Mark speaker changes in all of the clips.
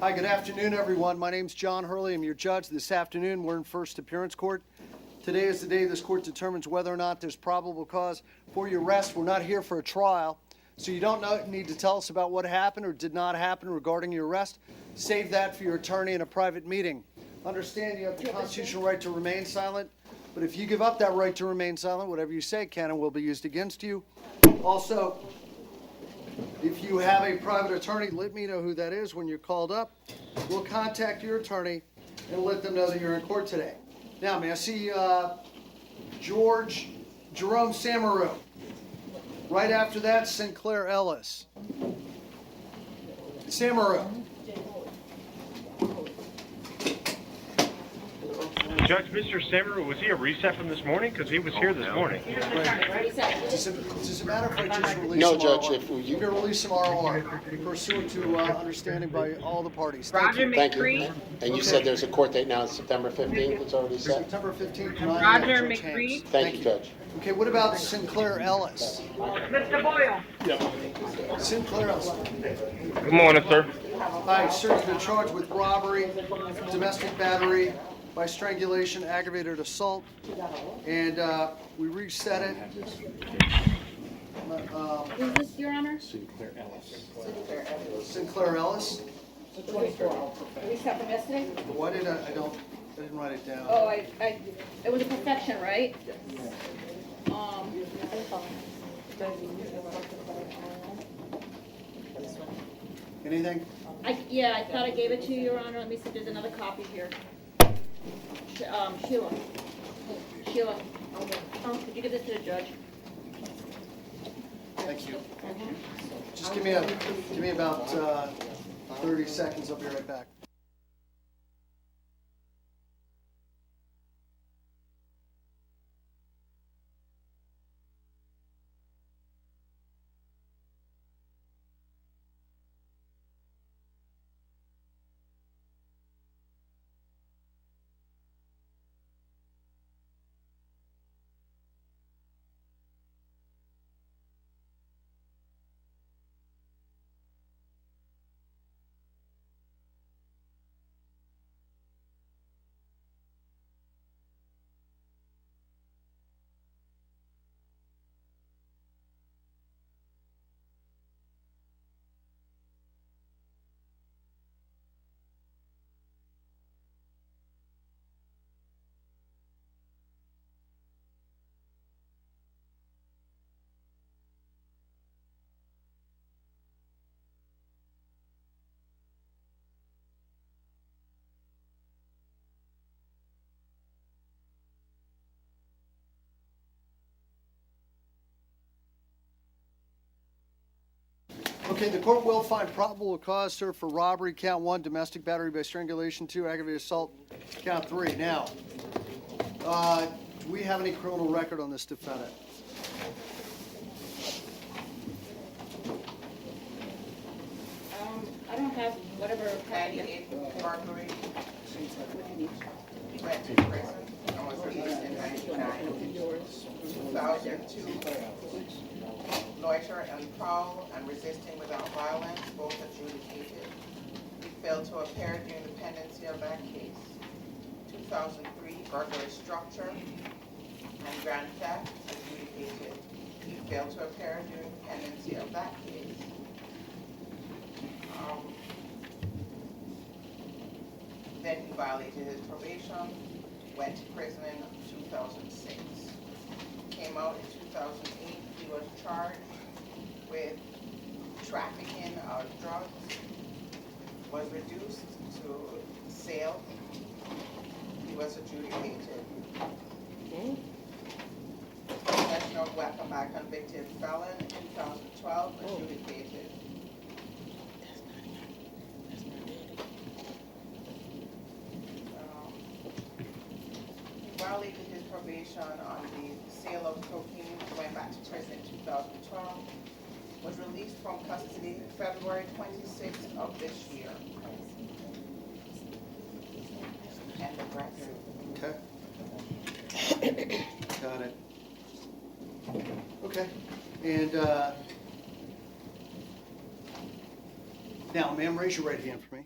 Speaker 1: Hi, good afternoon, everyone. My name's John Hurley. I'm your judge. This afternoon, we're in first appearance court. Today is the day this court determines whether or not there's probable cause for your arrest. We're not here for a trial, so you don't need to tell us about what happened or did not happen regarding your arrest. Save that for your attorney in a private meeting. Understand you have the constitutional right to remain silent, but if you give up that right to remain silent, whatever you say can and will be used against you. Also, if you have a private attorney, let me know who that is when you're called up. We'll contact your attorney and let them know that you're in court today. Now, may I see Jerome Samaru. Right after that, Sinclair Ellis. Samaru.
Speaker 2: Judge, Mr. Samaru, was he a reset from this morning? Because he was here this morning.
Speaker 1: Right. Does it matter if I just release
Speaker 3: No,
Speaker 1: some
Speaker 3: Judge,
Speaker 1: ROR?
Speaker 3: if you...
Speaker 1: You're going to release some ROR pursuant to understanding by all the parties. Thank you.
Speaker 3: Thank you. And you said there's a court date now, September 15th, it's already set?
Speaker 1: September 15th.
Speaker 4: Roger McCreed.
Speaker 3: Thank you, Judge.
Speaker 1: Okay, what about Sinclair Ellis?
Speaker 4: Mr. Boyle.
Speaker 1: Sinclair Ellis.
Speaker 2: Good morning, sir.
Speaker 1: Hi, sir, has been charged with robbery, domestic battery, by strangulation, aggravated assault, and we reset it.
Speaker 4: Is this your honor?
Speaker 1: Sinclair Ellis.
Speaker 4: Reset from yesterday?
Speaker 1: Why did I didn't write it down.
Speaker 4: Oh, it was a perfection, right?
Speaker 1: Anything?
Speaker 4: Yeah, I thought I gave it to you, your honor. Let me see, there's another copy here. Sheila. Could you give this to the judge?
Speaker 1: Thank you. Just give me about 30 seconds. I'll be right back. Okay, the court will find probable cause, sir, for robbery, count 1, domestic battery by strangulation, 2, aggravated assault, count 3. Now, do we have any criminal record on this defendant?
Speaker 4: I don't have whatever.
Speaker 5: Burglary. He went to prison and was released in 1999. 2002. Loiter and prowl and resisting without violence, both adjudicated. He failed to appear during the pendency of that case. 2003, burglary structure and grand theft, adjudicated. He failed to appear during the pendency of that case. Then he violated his probation, went to prison in 2006. Came out in 2008, he was charged with trafficking of drugs, was reduced to sale. He was adjudicated. Possession of weapon by convicted felon in 2012, adjudicated. He violated his probation on the sale of cocaine, went back to prison in 2012, was released from custody February 26th of this year. End of record.
Speaker 1: Okay. Got it. Okay. And now, ma'am, raise your right hand for me.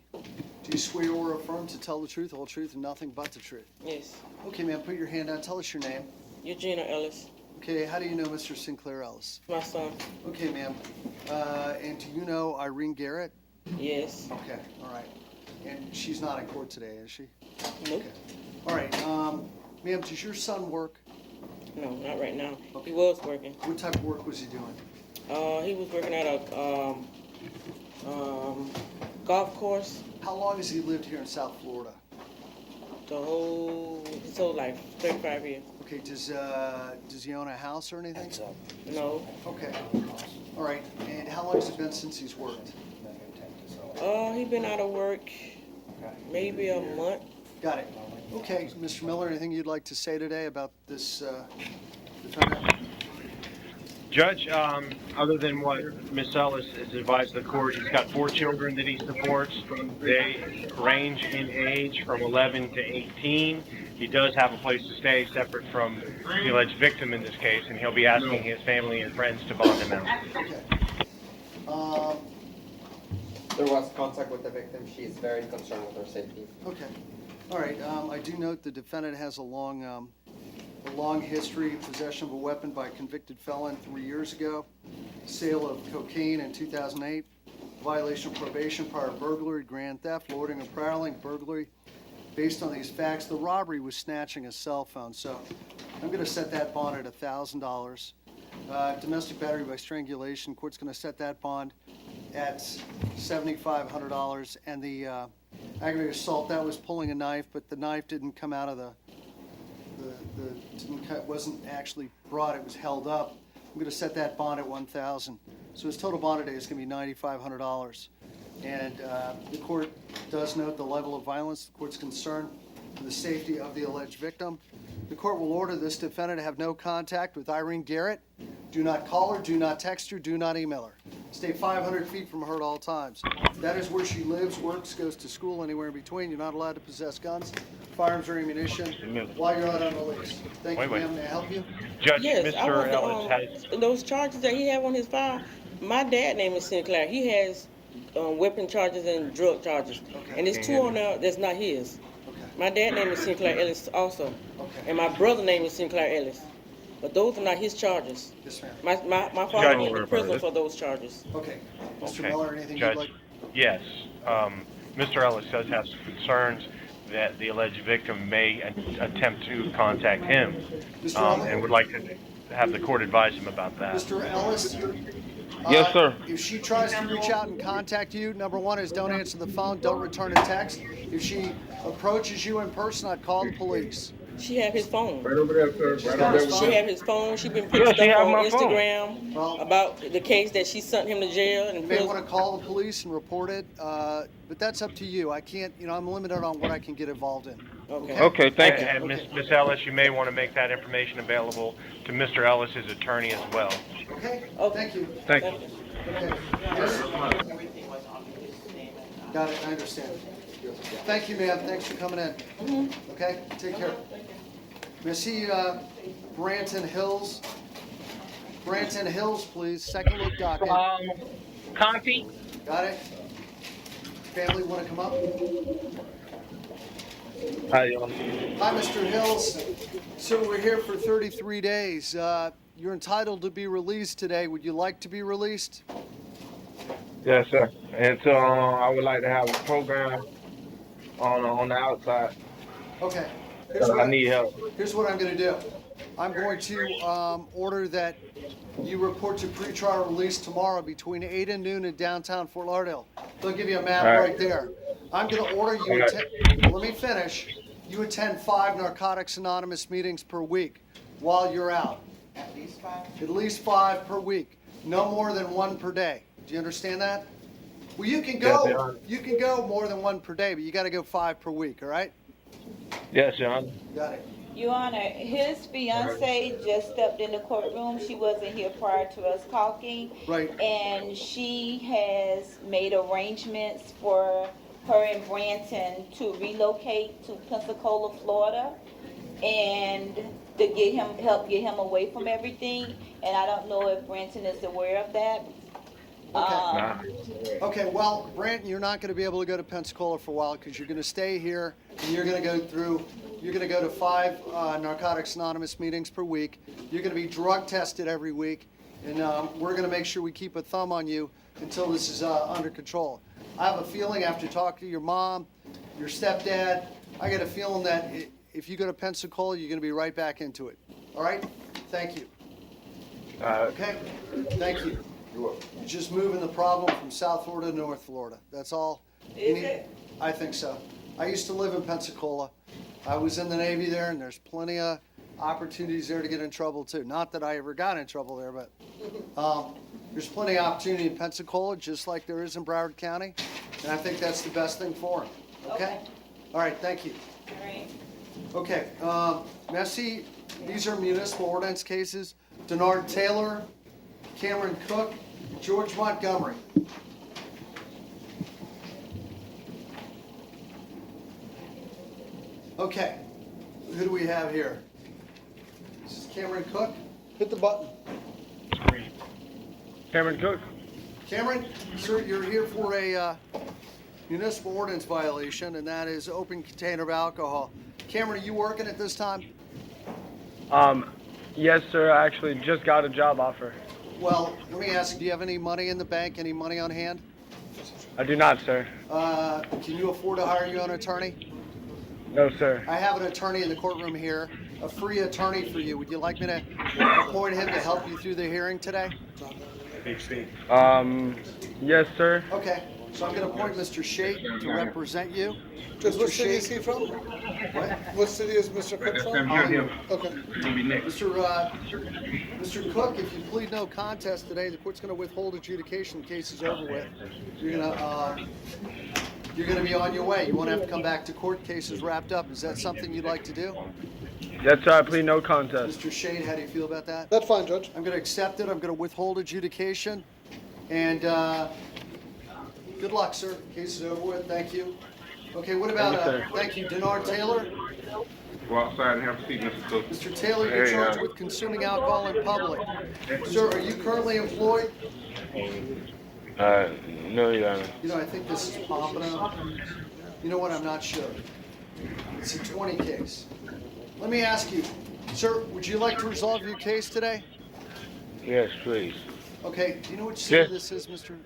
Speaker 1: Do you swear or affirm to tell the truth, whole truth, and nothing but the truth?
Speaker 6: Yes.
Speaker 1: Okay, ma'am, put your hand down. Tell us your name.
Speaker 6: Eugenia Ellis,
Speaker 1: Okay, how do you know Mr. Sinclair Ellis?
Speaker 6: my son.
Speaker 1: Okay, ma'am. And do you know Irene Garrett?
Speaker 6: Yes.
Speaker 1: Okay, all right. And she's not in court today, is she?
Speaker 6: Nope.
Speaker 1: Okay. All right, ma'am, does your son work?
Speaker 6: No, not right now.
Speaker 1: Okay.
Speaker 6: He was working.
Speaker 1: What type of work was he doing?
Speaker 6: He was working at a golf course
Speaker 1: How long has he lived here in South Florida?
Speaker 6: his whole life, 35 years.
Speaker 1: Okay, does he own a house or anything?
Speaker 6: No.
Speaker 1: Okay. All right, and how long has it been since he's worked?
Speaker 6: He been out of work maybe a month.
Speaker 1: Got it. Okay, Mr. Miller, anything you'd like to say today about this defendant?
Speaker 2: Judge, other than what Ms. Ellis has advised the court, he's got 4 children that he supports. They range in age from 11 to 18. He does have a place to stay separate from the alleged victim in this case, and he'll be asking his family and friends to bond him out.
Speaker 1: Okay.
Speaker 7: There was contact with the victim. She is very concerned with her safety.
Speaker 1: Okay. All right. I do note the defendant has a long history, possession of a weapon by a convicted felon 3 years ago, sale of cocaine in 2008, violation of probation, prior burglary, grand theft, loitering and prowling, burglary. Based on these facts, the robbery was snatching a cell phone. So I'm going to set that bond at $1,000. Domestic battery by strangulation, court's going to set that bond at $7,500. And the aggravated assault, that was pulling a knife, but the knife didn't come out of wasn't actually brought, it was held up. I'm going to set that bond at $1,000. So his total bond today is going to be $9,500. And the court does note the level of violence. The court's concerned for the safety of the alleged victim. The court will order this defendant to have no contact with Irene Garrett. Do not call her, do not text her, do not email her. Stay 500 feet from her at all times. That is where she lives, works, goes to school, anywhere in between. You're not allowed to possess guns, firearms, or ammunition while you're out on release. Thank you, ma'am. May I help you?
Speaker 2: Judge,
Speaker 6: Yes, I
Speaker 2: Mr. Ellis
Speaker 6: want
Speaker 2: has...
Speaker 6: those charges that he have on his file. My dad name is Sinclair. He has weapon charges and drug charges, and there's 2 on there that's not his.
Speaker 1: Okay.
Speaker 6: My dad name is Sinclair Ellis also,
Speaker 1: Okay.
Speaker 6: and my brother name is Sinclair Ellis. But those are not his charges.
Speaker 1: Yes, ma'am.
Speaker 6: My father
Speaker 2: Judge,
Speaker 6: went to prison for those charges.
Speaker 1: Okay. Mr.
Speaker 2: Okay.
Speaker 1: Miller, anything
Speaker 2: Judge,
Speaker 1: you'd like?
Speaker 2: yes. Mr. Ellis does have some concerns that the alleged victim may attempt to contact him,
Speaker 1: Mr. Ellis?
Speaker 2: and would like to have the court advise him about that.
Speaker 1: Mr. Ellis?
Speaker 8: Yes, sir.
Speaker 1: If she tries to reach out and contact you, number one is don't answer the phone, don't return a text. If she approaches you in person, I'd call the police.
Speaker 6: She have his phone.
Speaker 8: Right over there, sir. Right over there.
Speaker 6: She have his phone. She been putting
Speaker 2: Yeah, she
Speaker 6: stuff
Speaker 2: have
Speaker 6: on
Speaker 2: my phone.
Speaker 6: Instagram
Speaker 1: Well-
Speaker 6: about the case that she sent him to jail and
Speaker 1: You may
Speaker 6: prison.
Speaker 1: want to call the police and report it, but that's up to you. I can't, I'm limited on what I can get involved in.
Speaker 6: Okay.
Speaker 8: Okay, thank you.
Speaker 2: And Ms. Ellis, you may want to make that information available to Mr. Ellis's attorney as well.
Speaker 1: Okay?
Speaker 6: Okay.
Speaker 1: Thank you.
Speaker 8: Thank you.
Speaker 1: Okay. Yes.
Speaker 5: Everything was under his name and
Speaker 1: Got it, I understand. Thank you, ma'am. Thanks for coming in. Okay, take care. May I see Branton Hills? Branton Hills, please. Second look docket.
Speaker 2: Conti?
Speaker 1: Got it? Family want to come up?
Speaker 8: Hi, y'all.
Speaker 1: Hi, Mr. Hills. So we're here for 33 days. You're entitled to be released today. Would you like to be released?
Speaker 8: Yes, sir. And so I would like to have a program on the outside.
Speaker 1: Okay.
Speaker 8: I need help.
Speaker 1: Here's what I'm going to do. I'm going to order that you report to pretrial release tomorrow between 8 and noon in downtown Fort Lauderdale. They'll give you a map
Speaker 8: All right.
Speaker 1: right there. I'm going to order you,
Speaker 8: All right.
Speaker 1: let me finish. You attend 5 Narcotics Anonymous meetings per week while you're out.
Speaker 5: at least 5.
Speaker 1: At least 5 per week. No more than 1 per day. Do you understand that? Well, you can
Speaker 8: Yes, Your
Speaker 1: go.
Speaker 8: Honor.
Speaker 1: You can go more than 1 per day, but you got to go 5 per week. All right?
Speaker 8: Yes, Your Honor.
Speaker 1: Got it.
Speaker 9: Your Honor, his fiance just stepped in the courtroom. She wasn't here prior to us talking.
Speaker 1: Right.
Speaker 9: And she has made arrangements for her and Branton to relocate to Pensacola, Florida, and to help get him away from everything. And I don't know if Branton is aware of that.
Speaker 8: Nah.
Speaker 1: Okay, well, Branton, you're not going to be able to go to Pensacola for a while because you're going to stay here and you're going to go to 5 Narcotics Anonymous meetings per week. You're going to be drug tested every week, and we're going to make sure we keep a thumb on you until this is under control. I have a feeling after talking to your mom, your stepdad, I get a feeling that if you go to Pensacola, you're going to be right back into it. All right? Thank you. Okay? Thank you. You're just moving the problem from South Florida to North Florida. That's all.
Speaker 6: Is it?
Speaker 1: I think so. I used to live in Pensacola. I was in the Navy there, and there's plenty of opportunities there to get in trouble, too. Not that I ever got in trouble there, but there's plenty of opportunity in Pensacola, just like there is in Broward County, and I think that's the best thing for them. Okay? All right, thank you.
Speaker 9: All right.
Speaker 1: Okay, Messi, these are municipal ordinance cases. Denard Taylor, Cameron Cook, George Montgomery. Okay, who do we have here? This is Cameron Cook. Hit the button.
Speaker 8: Cameron Cook.
Speaker 1: Cameron, sir, you're here for a municipal ordinance violation, and that is open container of alcohol. Cameron, are you working at this time?
Speaker 10: Yes, sir. I actually just got a job offer.
Speaker 1: Well, let me ask, do you have any money in the bank, any money on hand?
Speaker 10: I do not, sir.
Speaker 1: Can you afford to hire your own attorney?
Speaker 10: No, sir.
Speaker 1: I have an attorney in the courtroom here, a free attorney for you. Would you like me to appoint him to help you through the hearing today?
Speaker 10: Yes, sir.
Speaker 1: Okay, so I'm going to appoint Mr. Shate to represent you.
Speaker 11: Just what
Speaker 1: Mr.
Speaker 11: city is
Speaker 1: Shate.
Speaker 11: he from?
Speaker 1: What?
Speaker 11: What city is Mr. Cook from? Okay.
Speaker 1: Mr. Cook, if you plead no contest today, the court's going to withhold adjudication. The case is over with. You're going to be on your way. You won't have to come back to court. Case is wrapped up. Is that something you'd like to do?
Speaker 10: Yes, sir. I plead no contest.
Speaker 1: Mr. Shade, how do you feel about that?
Speaker 11: That's fine, Judge.
Speaker 1: I'm going to accept it. I'm going to withhold adjudication. And good luck, sir. Case is over with. Thank you. Okay, what about, thank you, Denard Taylor?
Speaker 8: Go outside and have a seat, Mr. Cook.
Speaker 1: Mr. Taylor, you're charged with consuming alcohol in public. Sir, are you currently employed?
Speaker 8: No, Your Honor.
Speaker 1: You know, I think this is Pompano. You know what? I'm not sure. It's a 20 case. Let me ask you, sir, would you like to resolve your case today?
Speaker 8: Yes, please.
Speaker 1: Okay, do you know which city this is, Mr.?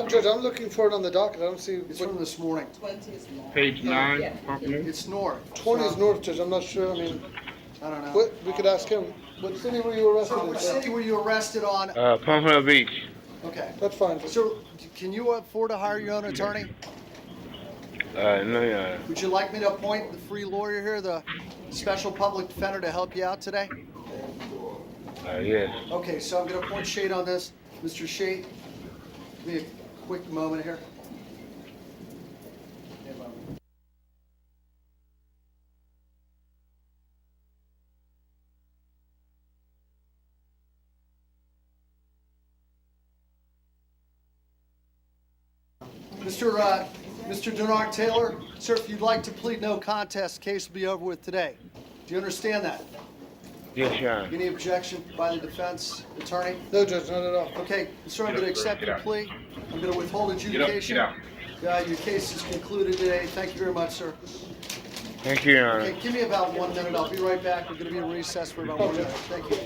Speaker 11: Judge, I'm looking for it on the docket. I don't see.
Speaker 1: It's from this morning.
Speaker 8: Page 9.
Speaker 1: It's north.
Speaker 11: 20 is north, Judge. I'm not sure. I mean,
Speaker 1: I don't know.
Speaker 11: what, we could ask him. What city were you arrested
Speaker 1: So
Speaker 11: in?
Speaker 1: which
Speaker 11: sir?
Speaker 1: city were you arrested on?
Speaker 8: Pompano Beach.
Speaker 1: Okay.
Speaker 11: That's fine, Judge.
Speaker 1: So can you afford to hire your own attorney?
Speaker 8: No, Your Honor.
Speaker 1: Would you like me to appoint the free lawyer here, the special public defender, to help you out today?
Speaker 8: Yes.
Speaker 1: Okay, so I'm going to appoint Shade on this. Mr. Shade, give me a quick moment here. Mr. Denard Taylor, sir, if you'd like to plead no contest, case will be over with today. Do you understand that?
Speaker 8: Yes, Your Honor.
Speaker 1: Any objection by the defense attorney?
Speaker 11: No, Judge, not at all.
Speaker 1: Okay, sir, I'm going to accept your plea. I'm going to withhold adjudication. Your case is concluded today. Thank you very much, sir.
Speaker 8: Thank you, Your Honor.
Speaker 1: Okay, give me about 1 minute. I'll be right back. We're going to be in recess for about 1 minute. Thank you.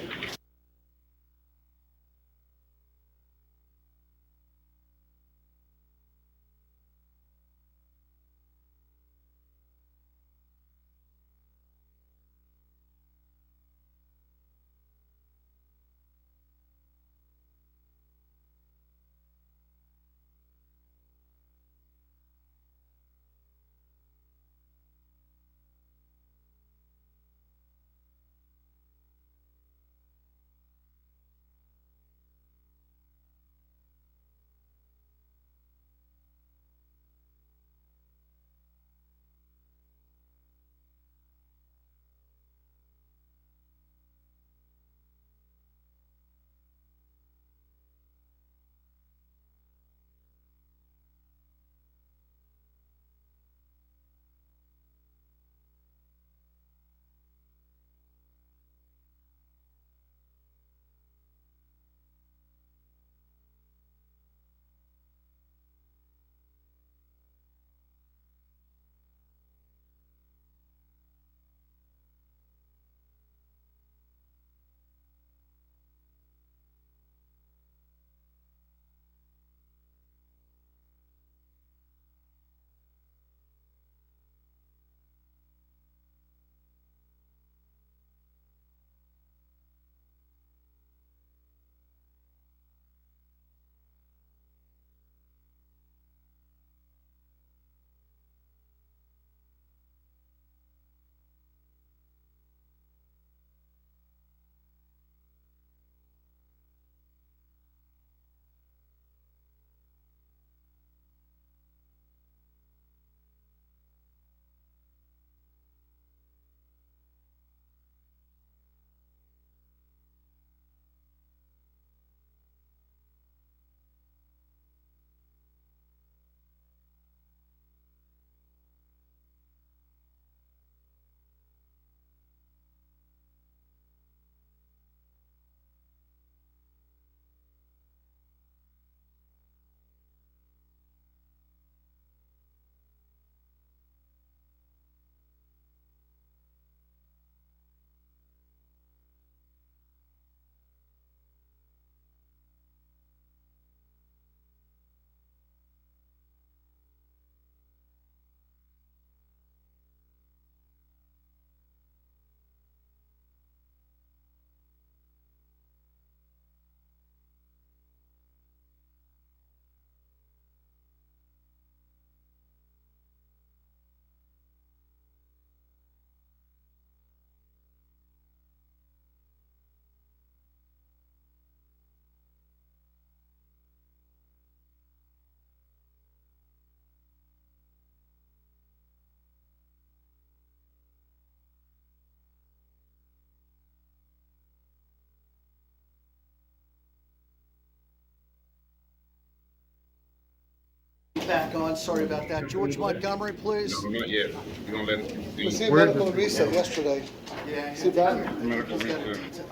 Speaker 1: back on. Sorry about that. George Montgomery, please.
Speaker 12: Not yet. We're gonna let him
Speaker 11: We see medical reset yesterday.
Speaker 1: Yeah.
Speaker 11: See that?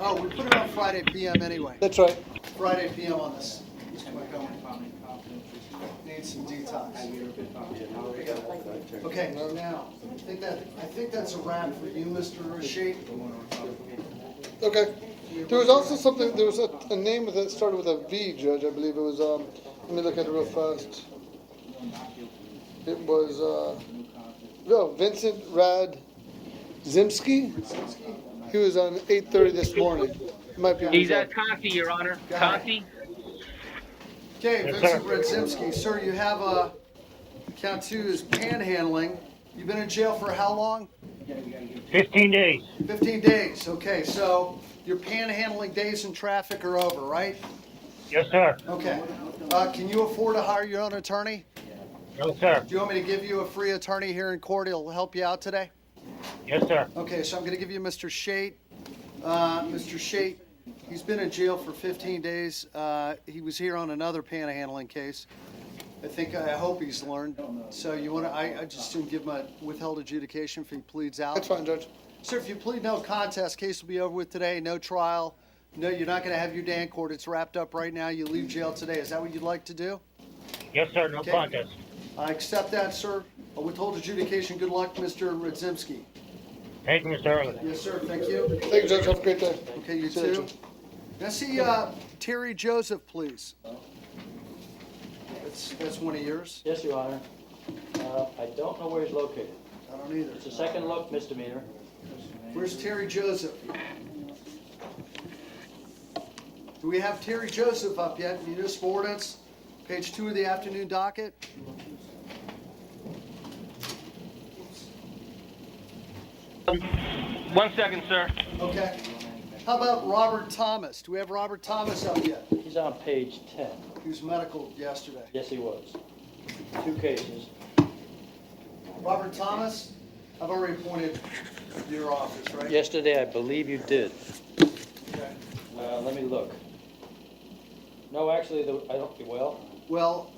Speaker 1: Oh, we put it on Friday PM anyway.
Speaker 11: That's right.
Speaker 1: Friday PM on this. Mr. Montgomery. Needs some detox. Okay, now, I think that's a wrap for you, Mr. Sheik.
Speaker 11: Okay. There was also something, there was a name that started with a V, Judge, I believe it was, let me look at it real fast. It was, Vincent Radzimski. He was on 8:30 this morning. Might be.
Speaker 13: He's at Conti, Your Honor. Conti?
Speaker 1: Okay, Vincent Radzimski, sir, you have count two is panhandling. You've been in jail for how long?
Speaker 13: 15 days.
Speaker 1: 15 days, okay, so your panhandling days in traffic are over, right?
Speaker 13: Yes, sir.
Speaker 1: Okay. Can you afford to hire your own attorney?
Speaker 13: No, sir.
Speaker 1: Do you want me to give you a free attorney here in court? He'll help you out today?
Speaker 13: Yes, sir.
Speaker 1: Okay, so I'm going to give you Mr. Shate. Mr. Shate, he's been in jail for 15 days. He was here on another panhandling case. I hope he's learned. So you want to, I just didn't give him a withheld adjudication if he pleads out.
Speaker 11: That's fine, Judge.
Speaker 1: Sir, if you plead no contest, case will be over with today, no trial. No, you're not going to have your day in court. It's wrapped up right now. You leave jail today. Is that what you'd like to do?
Speaker 13: Yes, sir. No
Speaker 1: Okay.
Speaker 13: contest.
Speaker 1: I accept that, sir. A withhold adjudication. Good luck, Mr. Radzimski.
Speaker 13: Thank you, Mr. Early.
Speaker 1: Yes, sir. Thank you.
Speaker 11: Thank you, Judge. Have a great day.
Speaker 1: Okay, you
Speaker 11: See you
Speaker 1: too.
Speaker 11: later.
Speaker 1: Now see Terry Joseph, please. That's one of yours.
Speaker 14: Yes, Your Honor. I don't know where he's located.
Speaker 1: I don't either.
Speaker 14: It's a second look misdemeanor.
Speaker 1: Where's Terry Joseph? Do we have Terry Joseph up yet? Municipal ordinance, page 2 of the afternoon docket.
Speaker 13: One second, sir.
Speaker 1: Okay. How about Robert Thomas? Do we have Robert Thomas up yet?
Speaker 14: He's on page 10.
Speaker 1: He was medical yesterday.
Speaker 14: Yes, he was. 2 cases.
Speaker 1: Robert Thomas, I've already appointed your office, right?
Speaker 14: Yesterday, I believe you did.
Speaker 1: Okay.
Speaker 14: Let me look. No, actually, I don't,
Speaker 1: Well,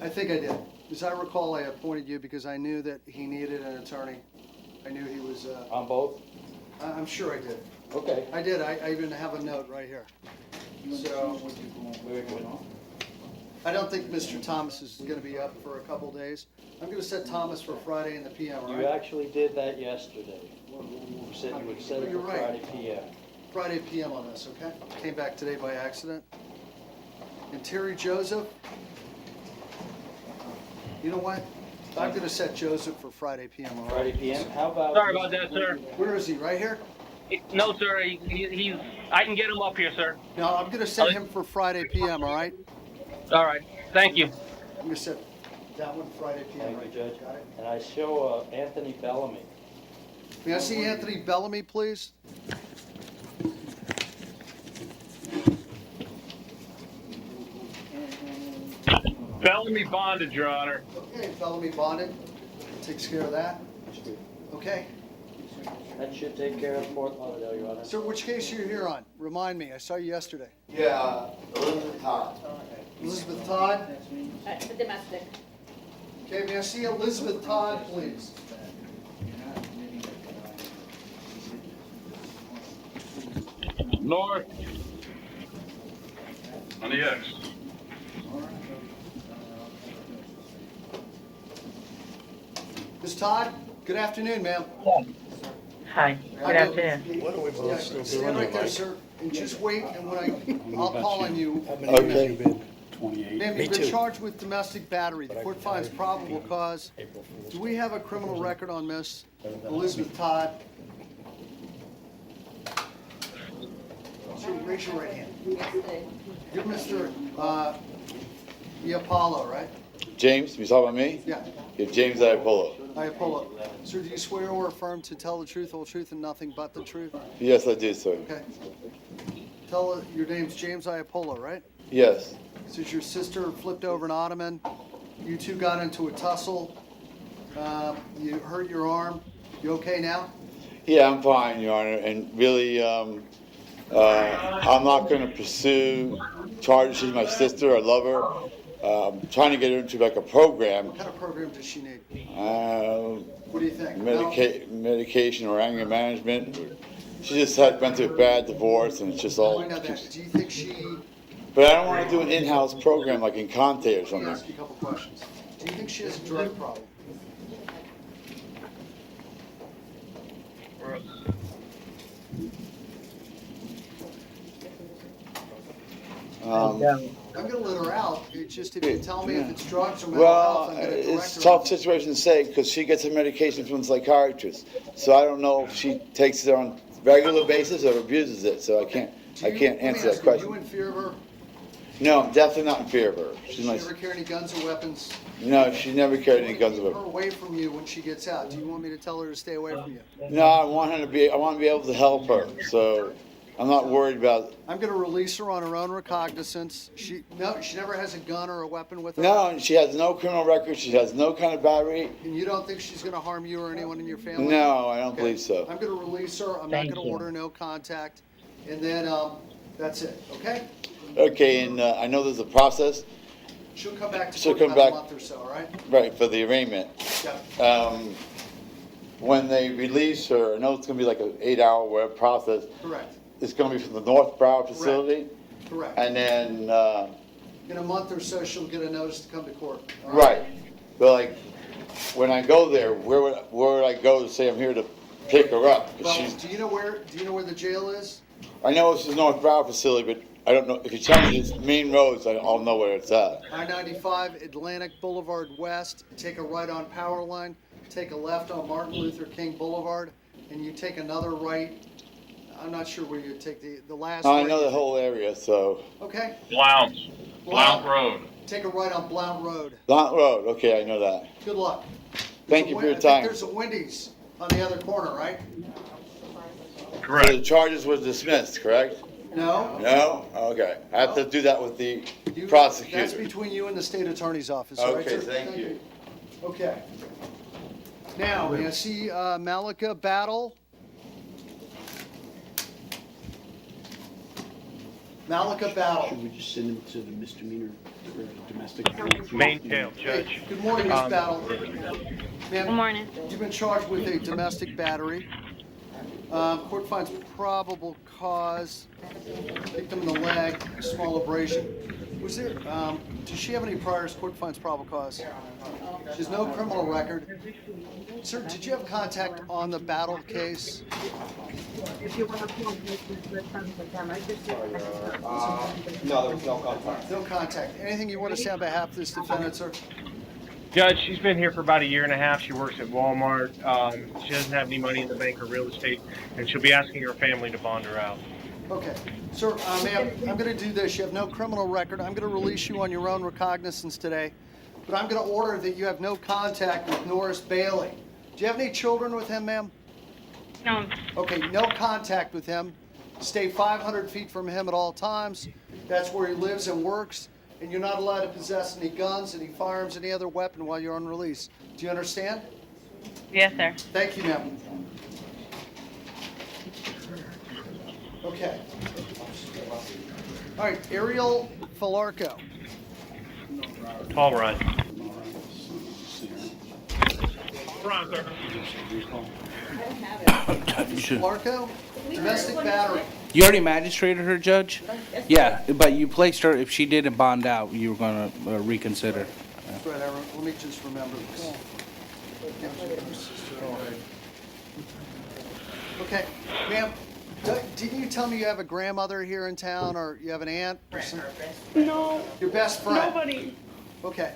Speaker 1: I think I did. As I recall, I appointed you because I knew that he needed an attorney. I knew he was,
Speaker 14: on both?
Speaker 1: I'm sure I did.
Speaker 14: Okay.
Speaker 1: I did. I even have a note right here. So,
Speaker 14: Very good.
Speaker 1: I don't think Mr. Thomas is going to be up for a couple days. I'm going to set Thomas for Friday in the PM, all
Speaker 14: You
Speaker 1: right?
Speaker 14: actually did that yesterday. You said you would set it
Speaker 1: You're
Speaker 14: for
Speaker 1: right.
Speaker 14: Friday PM.
Speaker 1: Friday PM on this, okay? Came back today by accident. And Terry Joseph, you know what? I'm going to set Joseph for Friday PM, all right?
Speaker 14: Friday PM? How about?
Speaker 13: Sorry about that, sir.
Speaker 1: Where is he? Right here?
Speaker 13: No, sir. He's. I can get him up here, sir.
Speaker 1: No, I'm going to set him for Friday PM, all right?
Speaker 13: All right. Thank you.
Speaker 1: I'm going to set that one Friday PM,
Speaker 14: Thank you,
Speaker 1: right?
Speaker 14: Judge.
Speaker 1: Got it?
Speaker 14: And I show Anthony Bellamy.
Speaker 1: May I see Anthony Bellamy, please?
Speaker 2: Felony bonded, Your Honor.
Speaker 1: Okay, Bellamy bonded. Takes care of that. Okay.
Speaker 14: That should take care of Fort Lauderdale, Your Honor.
Speaker 1: Sir, which case you're here on? Remind me. I saw you yesterday.
Speaker 15: Yeah, Elizabeth Todd.
Speaker 1: Elizabeth Todd.
Speaker 4: The domestic.
Speaker 1: Okay, may I see Elizabeth Todd, please?
Speaker 12: North. On the X.
Speaker 1: Ms. Todd, good afternoon, ma'am.
Speaker 16: Hi, good afternoon.
Speaker 1: What are we both still doing? Stand right there, sir, and just wait, and when I'll call on you.
Speaker 15: Okay.
Speaker 1: Ma'am, you've been charged with domestic battery. The court finds probable cause. Do we have a criminal record on Miss Elizabeth Todd? Sir, raise your right hand. You're Mr. Iapollo, right?
Speaker 15: James, you talking about me?
Speaker 1: Yeah.
Speaker 15: Yeah, James Iapollo.
Speaker 1: Iapollo. Sir, do you swear or affirm to tell the truth, whole truth, and nothing but the truth?
Speaker 15: Yes, I do, sir.
Speaker 1: Okay. Tell your name's James Iapollo, right?
Speaker 15: Yes.
Speaker 1: Since your sister flipped over an ottoman, you two got into a tussle. You hurt your arm. You okay now?
Speaker 15: Yeah, I'm fine, Your Honor, and really, I'm not going to pursue charges with my sister. I love her, trying to get her into like a program.
Speaker 1: What kind of program does she need?
Speaker 15: Uh,
Speaker 1: What do you think?
Speaker 15: medication or anger management. She just went through a bad divorce, and it's just all.
Speaker 1: I know that. Do you think she?
Speaker 15: But I don't want to do an in-house program like in Conte or
Speaker 1: Let me
Speaker 15: something.
Speaker 1: ask you a couple questions. Do you think she has a drug problem? I'm gonna let her out. It's just if you tell me if it's drugs or mental health, I'm gonna direct her.
Speaker 15: It's a tough situation to say because she gets her medication from a psychiatrist. So I don't know if she takes it on a regular basis or abuses it. So I can't answer that question.
Speaker 1: Are you in fear of her?
Speaker 15: No, I'm definitely not in fear of her.
Speaker 1: Does she ever carry any guns or weapons?
Speaker 15: No, she never carried any guns
Speaker 1: Keep
Speaker 15: with
Speaker 1: her
Speaker 15: her.
Speaker 1: away from you when she gets out. Do you want me to tell her to stay away from you?
Speaker 15: No, I want to be able to help her. So I'm not worried about.
Speaker 1: I'm gonna release her on her own recognizance. She never has a gun or a weapon with her.
Speaker 15: No, she has no criminal record. She has no kind of battery.
Speaker 1: And you don't think she's gonna harm you or anyone in your family?
Speaker 15: No, I don't believe so.
Speaker 1: I'm gonna release her. I'm not gonna order no contact. And then, that's it, okay?
Speaker 15: Okay, and I know there's a process.
Speaker 1: She'll come back to
Speaker 15: She'll
Speaker 1: court in
Speaker 15: come
Speaker 1: about a
Speaker 15: back.
Speaker 1: month or so, all right?
Speaker 15: Right, for the arraignment.
Speaker 1: Yeah,
Speaker 15: When they release her, I know it's going to be like an 8-hour web process.
Speaker 1: correct,
Speaker 15: It's going to be from the North Broward facility.
Speaker 1: correct.
Speaker 15: And then,
Speaker 1: In a month or so, she'll get a notice to come to court. all
Speaker 15: right. But like, when I go there, where would I go to say I'm here to pick her up? 'Cause
Speaker 1: Well,
Speaker 15: she's,
Speaker 1: do you know where the jail is?
Speaker 15: I know it's the North Broward facility, but I don't know. If you tell me it's main roads, I'll know where it's at.
Speaker 1: I-95 Atlantic Boulevard West, take a right on Power Line, take a left on Martin Luther King Boulevard, and you take another right. I'm not sure where you take the last
Speaker 15: I
Speaker 1: right.
Speaker 15: know the whole area, so.
Speaker 1: Okay.
Speaker 2: Blount Road.
Speaker 1: Take a right on Blount Road.
Speaker 15: Blount Road, okay, I know that.
Speaker 1: Good luck.
Speaker 15: Thank you for your
Speaker 1: I
Speaker 15: time.
Speaker 1: think there's a Wendy's on the other corner, right?
Speaker 2: Correct.
Speaker 15: So the charges were dismissed, correct?
Speaker 1: No?
Speaker 15: No? Okay. I have to do that with the
Speaker 1: That's
Speaker 15: prosecutor.
Speaker 1: between you and the state attorney's office, all right,
Speaker 15: Okay,
Speaker 1: sir?
Speaker 15: thank you.
Speaker 1: Okay. Now, may I see Malika Battle? Malika Battle.
Speaker 17: Should we just send him to the misdemeanor for domestic?
Speaker 2: Main jail, Judge.
Speaker 1: Hey, good morning, Ms. Battle. Ma'am,
Speaker 18: Good morning.
Speaker 1: you've been charged with a domestic battery. Court finds probable cause, victim in the leg, small abrasion. Was there, does she have any priors? Court finds probable cause. She has no criminal record. Sir, did you have contact on the Battle case?
Speaker 7: No, there was no contact.
Speaker 1: No contact. Anything you want to say on behalf of this defendant, sir?
Speaker 2: Judge, she's been here for about a year and a half. She works at Walmart. She doesn't have any money in the bank or real estate, and she'll be asking her family to bond her out.
Speaker 1: Okay. Sir, ma'am, I'm going to do this. You have no criminal record. I'm going to release you on your own recognizance today, but I'm going to order that you have no contact with Norris Bailey. Do you have any children with him, ma'am?
Speaker 18: No.
Speaker 1: Okay, no contact with him. Stay 500 feet from him at all times. That's where he lives and works. And you're not allowed to possess any guns, any firearms, any other weapon while you're on release. Do you understand?
Speaker 18: Yes, sir.
Speaker 1: Thank you, ma'am. Okay. All right, Ariel Falarco.
Speaker 2: All right.
Speaker 1: Falarco, domestic battery.
Speaker 17: You already magistrated her, Judge? Yeah, but you placed her, if she didn't bond out, you were gonna reconsider.
Speaker 1: That's right, let me just remember this. Okay, ma'am, didn't you tell me you have a grandmother here in town, or you have an aunt? Or some-
Speaker 18: No.
Speaker 1: Your best friend?
Speaker 18: Nobody.
Speaker 1: Okay.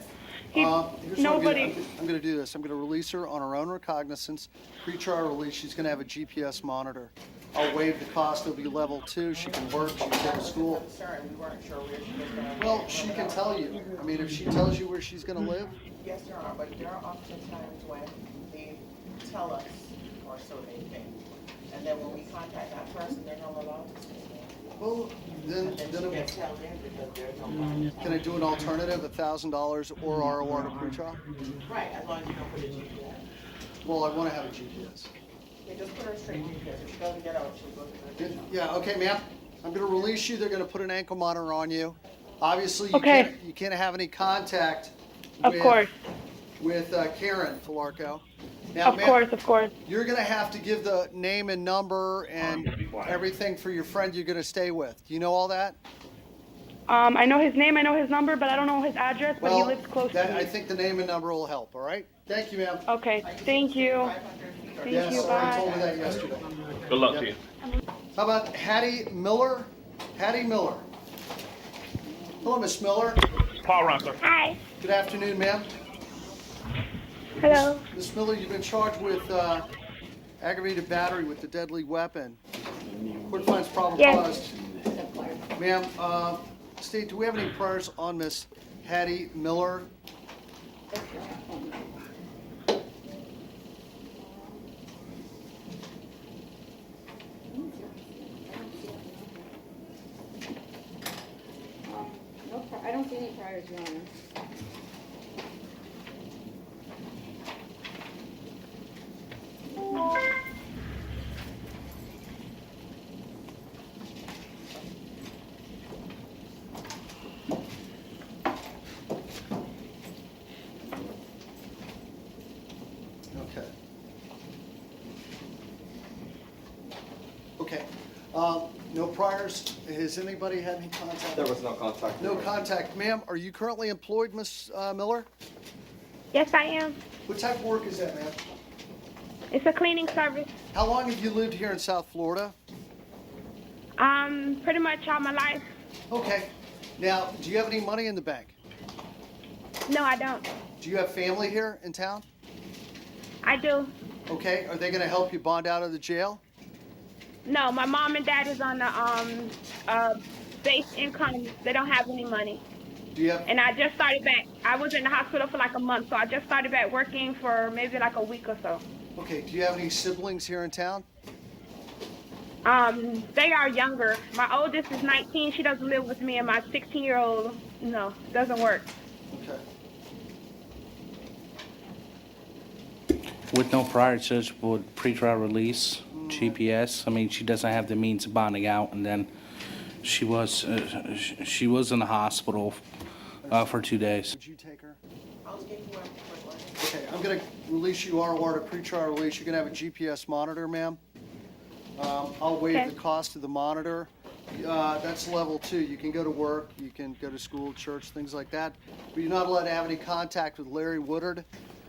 Speaker 18: He-
Speaker 1: Here's
Speaker 18: nobody.
Speaker 1: What I'm gonna do this. I'm gonna release her on her own recognizance. Pre-trial release, she's gonna have a GPS monitor. I'll waive the cost. It'll be level 2. She can work. She can go to school.
Speaker 5: Concerned, we weren't sure where she was gonna.
Speaker 1: Well, she can tell you. I mean, if she tells you where she's gonna live,
Speaker 5: Yes, Your Honor, but there are often times when they tell us, or so they think. And then when we contact that person, they're not allowed to speak.
Speaker 1: well, then
Speaker 5: And then she gets held in because there's no contact.
Speaker 1: can I do an alternative, $1,000 or ROR to pre-trial?
Speaker 5: Right, as long as you don't put a GPS.
Speaker 1: Well, I want to have a GPS.
Speaker 5: They just put her straight in GPS. If she doesn't get out, she'll go to the.
Speaker 1: Yeah, okay, ma'am. I'm gonna release you. They're gonna put an ankle monitor on you. Obviously, you
Speaker 18: Okay.
Speaker 1: you can't have any contact
Speaker 18: Of
Speaker 1: with,
Speaker 18: course.
Speaker 1: with Karen Falarco. Now,
Speaker 18: Of
Speaker 1: ma'am,
Speaker 18: course, of course.
Speaker 1: you're going to have to give the name and number and everything for your friend you're going to stay with. Do you know all that?
Speaker 18: I know his name, I know his number, but I don't know his address, but he
Speaker 1: Well,
Speaker 18: lives close
Speaker 1: that,
Speaker 18: to
Speaker 1: I
Speaker 18: me.
Speaker 1: think the name and number will help, all right? Thank you, ma'am.
Speaker 18: Okay, thank you. Thank
Speaker 1: Yes,
Speaker 18: you,
Speaker 1: I told
Speaker 18: bye.
Speaker 1: her that yesterday.
Speaker 2: Good luck
Speaker 1: Yep.
Speaker 2: to you.
Speaker 1: How about Hattie Miller? Hattie Miller. Hello, Miss Miller.
Speaker 2: Paul Russell.
Speaker 18: Hi.
Speaker 1: Good afternoon, ma'am.
Speaker 18: Hello.
Speaker 1: Miss Miller, you've been charged with aggravated battery with a deadly weapon. Court finds probable cause. Ma'am, State, do we have any priors on Miss Hattie Miller?
Speaker 4: I don't see any priors, Your Honor.
Speaker 1: Okay. Okay. No priors? Has anybody had any contact?
Speaker 7: There was no contact.
Speaker 1: No contact. Ma'am, are you currently employed, Miss Miller?
Speaker 18: Yes, I am.
Speaker 1: What type of work is that, ma'am?
Speaker 18: It's a cleaning service.
Speaker 1: How long have you lived here in South Florida?
Speaker 18: Pretty much all my life.
Speaker 1: Okay. Now, do you have any money in the bank?
Speaker 18: No, I don't.
Speaker 1: Do you have family here in town?
Speaker 18: I do.
Speaker 1: Okay. Are they going to help you bond out of the jail?
Speaker 18: No, my mom and dad is on the base income. They don't have any money.
Speaker 1: Do you have?
Speaker 18: And I just started back. I was in the hospital for like a month, so I just started back working for maybe like a week or so.
Speaker 1: Okay. Do you have any siblings here in town?
Speaker 18: They are younger. My oldest is 19. She doesn't live with me, and my 16-year-old, no, doesn't work.
Speaker 1: Okay.
Speaker 17: With no prior such would pretrial release, GPS. I mean, she doesn't have the means of bonding out, and then she was in the hospital for 2 days.
Speaker 1: Would you take her? Okay, I'm going to release you ROR to pretrial release. You're going to have a GPS monitor, ma'am. I'll waive the cost of the monitor. That's level 2. You can go to work, you can go to school, church, things like that. But you're not allowed to have any contact with Larry Woodard.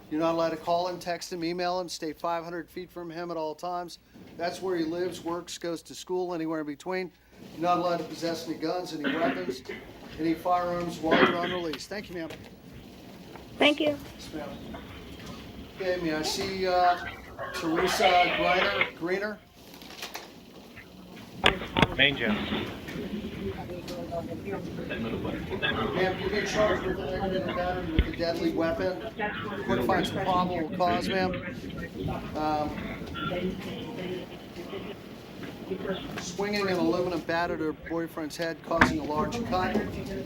Speaker 1: You're not allowed to call him, text him, email him, stay 500 feet from him at all times. That's where he lives, works, goes to school, anywhere in between. You're not allowed to possess any guns, any weapons, any firearms while you're on release. Thank you, ma'am.
Speaker 18: Thank you.
Speaker 1: Yes, ma'am. Okay, may I see Teresa Greener?
Speaker 2: Main jail.
Speaker 1: Ma'am, you've been charged with aggravated battery with a deadly weapon. Court finds probable cause, ma'am. Swinging an aluminum bat at her boyfriend's head, causing a large cut.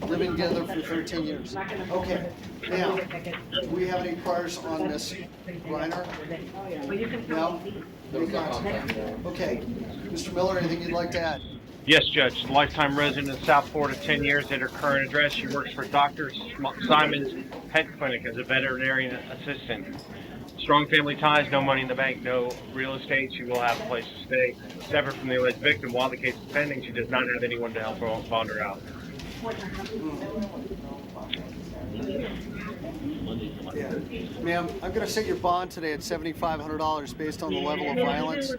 Speaker 1: Living together for 13 years. Okay. Now, do we have any priors on Miss Griner? No?
Speaker 3: There was no contact.
Speaker 1: Okay. Mr. Miller, anything you'd like to add?
Speaker 2: Yes, Judge. Lifetime resident of South Florida, 10 years at her current address. She works for Dr. Simon's Pet Clinic as a veterinarian assistant. Strong family ties, no money in the bank, no real estate. She will have a place to stay. Separate from the alleged victim, while the case is pending, she does not have anyone to help her bond her out.
Speaker 1: Yeah. Ma'am, I'm going to set your bond today at $7,500 based on the level of violence,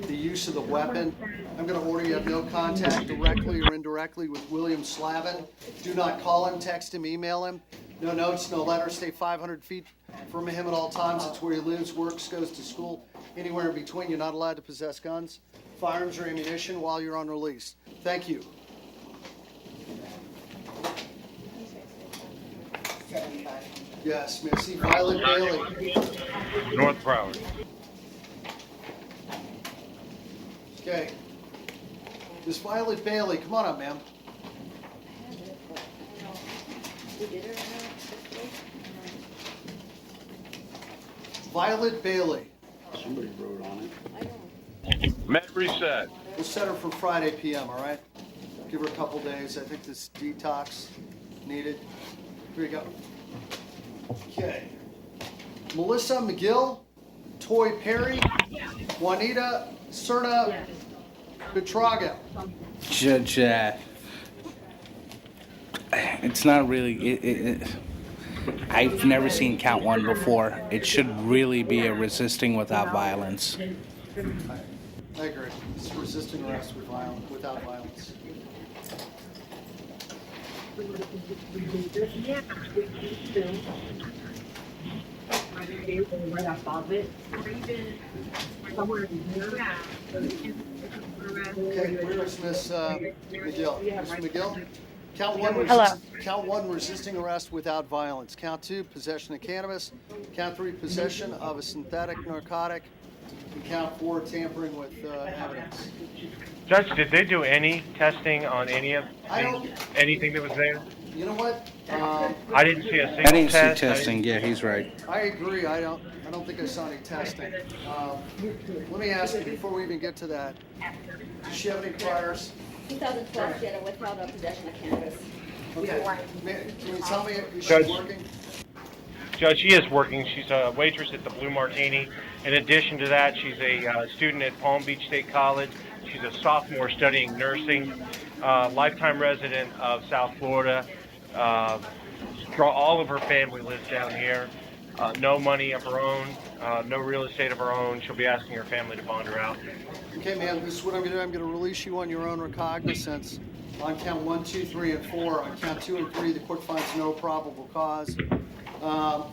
Speaker 1: the use of the weapon. I'm going to order you have no contact directly or indirectly with William Slavin. Do not call him, text him, email him. No notes, no letters. Stay 500 feet from him at all times. It's where he lives, works, goes to school. Anywhere in between, you're not allowed to possess guns, firearms, or ammunition while you're on release. Thank you. Yes, may I see Violet Bailey?
Speaker 2: North Broward.
Speaker 1: Okay. Miss Violet Bailey, come on up, ma'am. Violet Bailey.
Speaker 19: Somebody wrote on it.
Speaker 12: Met reset.
Speaker 1: We'll set her for Friday PM, all right? Give her a couple days. I think this detox needed. Here we go. Okay. Melissa McGill, Toy Perry, Juanita Cerna Betrago.
Speaker 17: Judge, it's not really. I've never seen count one before. It should really be a resisting without violence.
Speaker 1: I agree. It's resisting arrest without violence.
Speaker 20: Right above it, or even somewhere near that.
Speaker 1: Okay, where is Miss McGill? Miss McGill? Count one, count one, resisting arrest without violence. Count two, possession of cannabis. Count three, possession of a synthetic narcotic. And count four, tampering with evidence.
Speaker 2: Judge, did they do any testing on anything that was there?
Speaker 1: You know what?
Speaker 2: I didn't see a single
Speaker 17: I didn't
Speaker 2: test.
Speaker 17: see testing. Yeah, he's right.
Speaker 1: I agree. I don't think I saw any testing. Let me ask you before we even get to that. Does she have any priors?
Speaker 4: 2012, she had a withheld of possession of cannabis.
Speaker 1: Okay. Can you tell me if she's
Speaker 2: Judge.
Speaker 1: working?
Speaker 2: Judge, she is working. She's a waitress at the Blue Martini. In addition to that, she's a student at Palm Beach State College. She's a sophomore studying nursing, lifetime resident of South Florida. All of her family lives down here. No money of her own, no real estate of her own. She'll be asking her family to bond her out.
Speaker 1: Okay, ma'am, this is what I'm going to do. I'm going to release you on your own recognizance on count 1, 2, 3, and 4. On count 2 and 3, the court finds no probable cause. But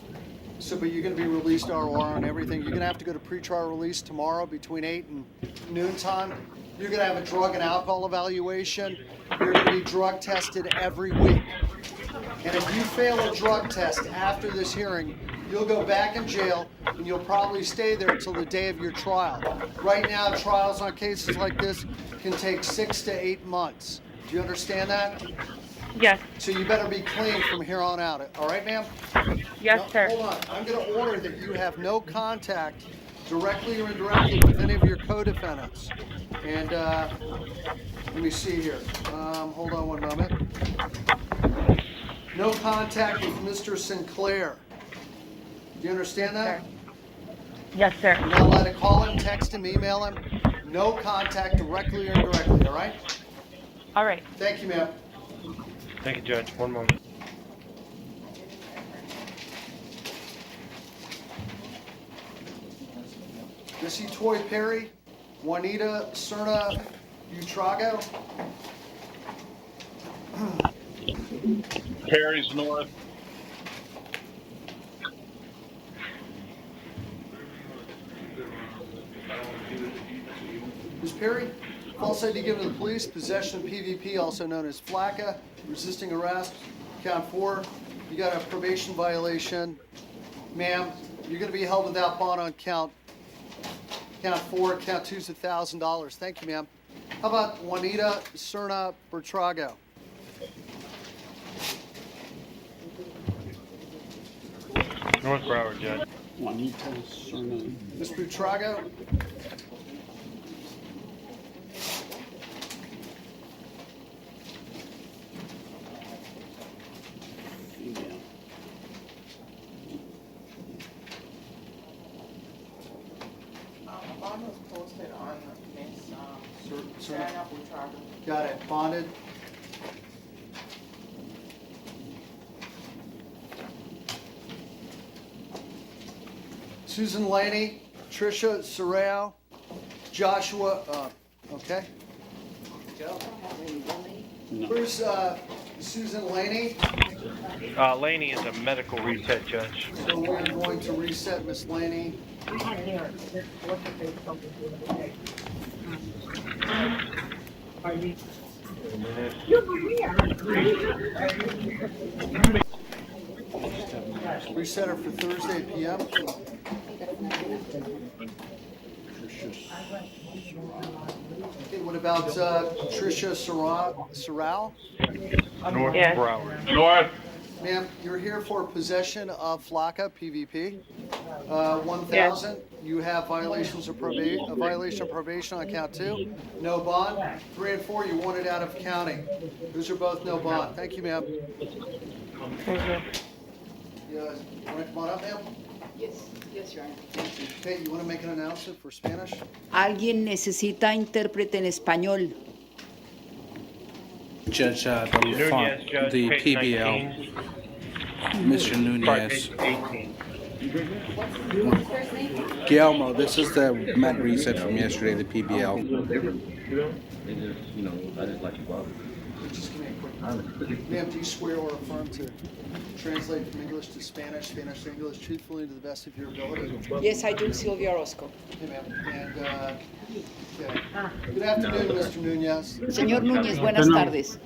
Speaker 1: you're going to be released ROR on everything. You're going to have to go to pretrial release tomorrow between 8 and noon time. You're going to have a drug and alcohol evaluation. You're going to be drug tested every week. And if you fail a drug test after this hearing, you'll go back in jail and you'll probably stay there until the day of your trial. Right now, trials on cases like this can take 6 to 8 months. Do you understand that?
Speaker 18: Yes.
Speaker 1: So you better be clean from here on out. All right, ma'am?
Speaker 18: Yes,
Speaker 1: No,
Speaker 18: sir.
Speaker 1: Hold on. I'm going to order that you have no contact, directly or indirectly, with any of your co-defendants. And let me see here. Hold on one moment. No contact with Mr. Sinclair. Do you understand that?
Speaker 18: Yes, sir.
Speaker 1: You're not allowed to call him, text him, email him. No contact directly or indirectly, all right?
Speaker 18: All right.
Speaker 1: Thank you, ma'am.
Speaker 2: Thank you, Judge. One moment.
Speaker 1: Missy Toy Perry, Juanita Cerna Butrago.
Speaker 12: Perry's north.
Speaker 1: Ms. Perry, false ID given to the police, possession of PVP, also known as FLACA, resisting arrest, count 4. You got a probation violation. Ma'am, you're going to be held without bond on count 4. Count 2 is $1,000. Thank you, ma'am. How about Juanita Cerna Bertrago?
Speaker 2: North Broward, Judge.
Speaker 19: Juanita Cerna.
Speaker 1: Ms. Butrago?
Speaker 19: Female.
Speaker 5: Bond was posted on Miss Serena Butrago.
Speaker 1: Got it. Bonded. Susan Laney, Tricia Sorrell, Joshua, okay. Go. Where's Susan Laney?
Speaker 2: Laney is a medical reset judge.
Speaker 1: So we're going to reset Miss Laney. Reset her for Thursday PM. Okay, what about Tricia Sorrell?
Speaker 2: North
Speaker 18: Yes.
Speaker 2: Broward.
Speaker 12: North.
Speaker 1: Ma'am, you're here for possession of FLACA, PVP, 1,000. You have violations of probation, a violation of probation on count 2. No bond. 3 and 4, you want it out of county. Those are both no bond. Thank you, ma'am. You want to come on up, ma'am?
Speaker 20: Yes, Your Honor.
Speaker 1: Okay, you want to make an announcement for Spanish?
Speaker 20: Alguien necesita intérprete en español.
Speaker 17: Judge, the
Speaker 2: Nunez, Judge,
Speaker 17: the
Speaker 2: page
Speaker 17: PBL,
Speaker 2: 19.
Speaker 17: Mr.
Speaker 2: Sorry,
Speaker 17: Nunez.
Speaker 2: page 18.
Speaker 17: Guillermo, this is the med reset from yesterday, the PBL.
Speaker 1: Just give me a quick. Ma'am, do you swear or affirm to translate from English to Spanish, Spanish to English, truthfully to the best of your ability?
Speaker 20: Yes, I do, Sylvia Orozco.
Speaker 1: Okay, ma'am. And, okay. Good afternoon, Mr. Nunez.
Speaker 20: Señor Núñez, buenas tardes.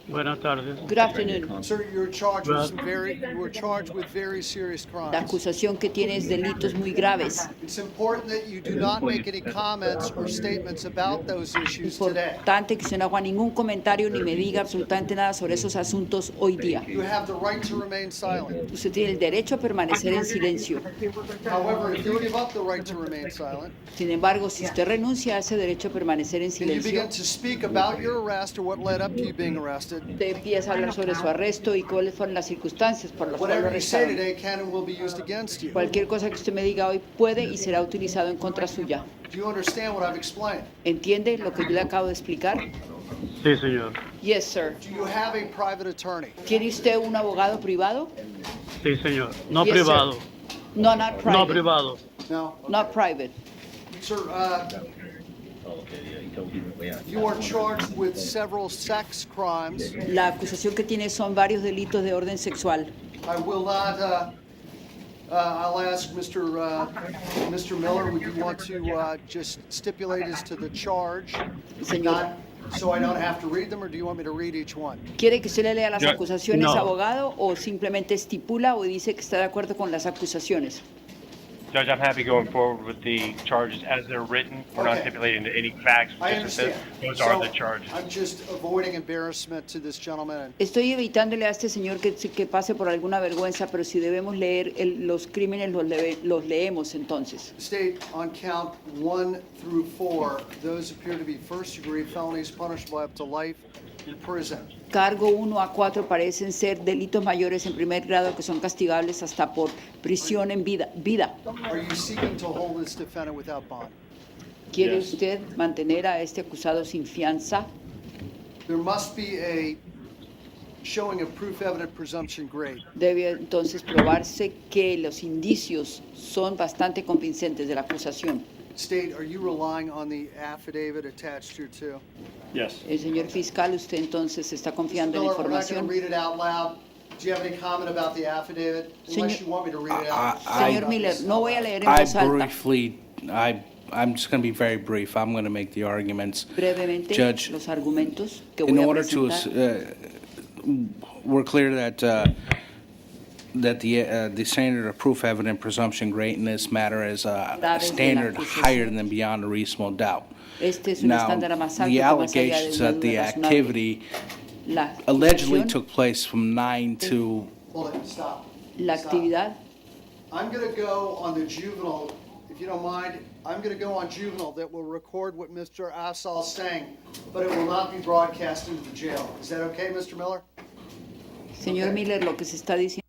Speaker 19: Buenas tardes.
Speaker 20: Good afternoon.
Speaker 1: Sir, you were charged with very serious
Speaker 20: La
Speaker 1: crimes.
Speaker 20: acusación que tiene es delitos muy graves.
Speaker 1: It's important that you do not make any comments or statements about those issues today.
Speaker 20: Importante que usted no haga ningún comentario ni me diga absolutamente nada sobre esos asuntos hoy día.
Speaker 1: You have the right to remain silent.
Speaker 20: Usted tiene el derecho a permanecer en silencio.
Speaker 1: However, if you give up the right to remain silent,
Speaker 20: Sin embargo, si usted renuncia a ese derecho a permanecer en
Speaker 1: and you
Speaker 20: silencio,
Speaker 1: begin to speak about your arrest or what led up to you being arrested,
Speaker 20: usted empieza a hablar sobre su arresto y cuáles fueron las circunstancias por las cuales lo
Speaker 1: whatever you say
Speaker 20: arrestaron.
Speaker 1: today can and will be used against you.
Speaker 20: Cualquier cosa que usted me diga hoy puede y será utilizado en contra suya.
Speaker 1: Do you understand what I've explained?
Speaker 20: ¿Entiende lo que yo le acabo de explicar?
Speaker 19: Sí, señor.
Speaker 20: Yes, sir.
Speaker 1: Do you have a private attorney?
Speaker 20: ¿Tiene usted un abogado privado?
Speaker 19: Sí, señor. No
Speaker 20: Yes,
Speaker 19: privado.
Speaker 20: sir. No, not private.
Speaker 19: No privado.
Speaker 1: No.
Speaker 20: Not private.
Speaker 1: Sir, you are charged with several sex crimes.
Speaker 20: La acusación que tiene son varios delitos de orden sexual.
Speaker 1: I will not, I'll ask Mr. Miller, would you want to just stipulate as to the charge?
Speaker 20: Señor.
Speaker 1: So I don't have to read them, or do you want me to read each one?
Speaker 20: ¿Quiere que usted le lea las
Speaker 2: Yo-
Speaker 20: acusaciones,
Speaker 19: no.
Speaker 20: abogado, o simplemente estipula o dice que está de acuerdo con las acusaciones?
Speaker 2: Judge, I'm happy going forward with the charges as they're written. We're not
Speaker 1: Okay.
Speaker 2: stipulating any facts.
Speaker 1: I
Speaker 2: just that
Speaker 1: understand.
Speaker 2: Those are
Speaker 1: So,
Speaker 2: the charges.
Speaker 1: I'm just avoiding embarrassment to this gentleman.
Speaker 20: Estoy evitándole a este señor que pase por alguna vergüenza, pero si debemos leer los crímenes, los leemos entonces.
Speaker 1: State on count 1 through 4, those appear to be first-degree felonies punishable by up to life in prison.
Speaker 20: Cargo 1 a 4 parecen ser delitos mayores en primer grado que son castigables hasta por prisión en vida.
Speaker 1: Are you seeking to hold this defendant without bond?
Speaker 20: ¿Quiere usted mantener a este acusado sin fianza?
Speaker 1: There must be a showing of proof evident presumption grade.
Speaker 20: Debe entonces probarse que los indicios son bastante convincentes de la acusación.
Speaker 1: State, are you relying on the affidavit attached here too?
Speaker 19: Yes.
Speaker 20: El señor fiscal, usted entonces está confiando en la
Speaker 1: Miller, we're not going
Speaker 20: información.
Speaker 1: to read it out loud. Do you have any comment about the affidavit? Unless
Speaker 20: Señor-
Speaker 1: you want me to read it out.
Speaker 20: Señor Miller, no voy a leer en
Speaker 17: I
Speaker 20: voz alta.
Speaker 17: briefly, I'm just going to be very brief. I'm going to make the arguments.
Speaker 20: Brevemente,
Speaker 17: Judge,
Speaker 20: los argumentos que
Speaker 17: in
Speaker 20: voy a
Speaker 17: order to,
Speaker 20: presentar.
Speaker 17: we're clear that the standard of proof evident presumption grade in this matter is a
Speaker 20: Graves de la
Speaker 17: standard
Speaker 20: acusación.
Speaker 17: higher than beyond a reasonable doubt.
Speaker 20: Este es un
Speaker 17: Now,
Speaker 20: estándar más alto
Speaker 17: the
Speaker 20: que más allá de
Speaker 17: allegations
Speaker 20: una
Speaker 17: that the
Speaker 20: duda razonable.
Speaker 17: activity
Speaker 20: La
Speaker 17: allegedly
Speaker 20: acusación,
Speaker 17: took place from 9 to
Speaker 1: Hold it, stop.
Speaker 20: la
Speaker 1: Stop.
Speaker 20: actividad.
Speaker 1: I'm going to go on the juvenile, if you don't mind, I'm going to go on juvenile that will record what Mr. Afzal is saying, but it will not be broadcast into the jail. Is that okay, Mr. Miller?
Speaker 20: Señor Miller, lo que se está diciendo.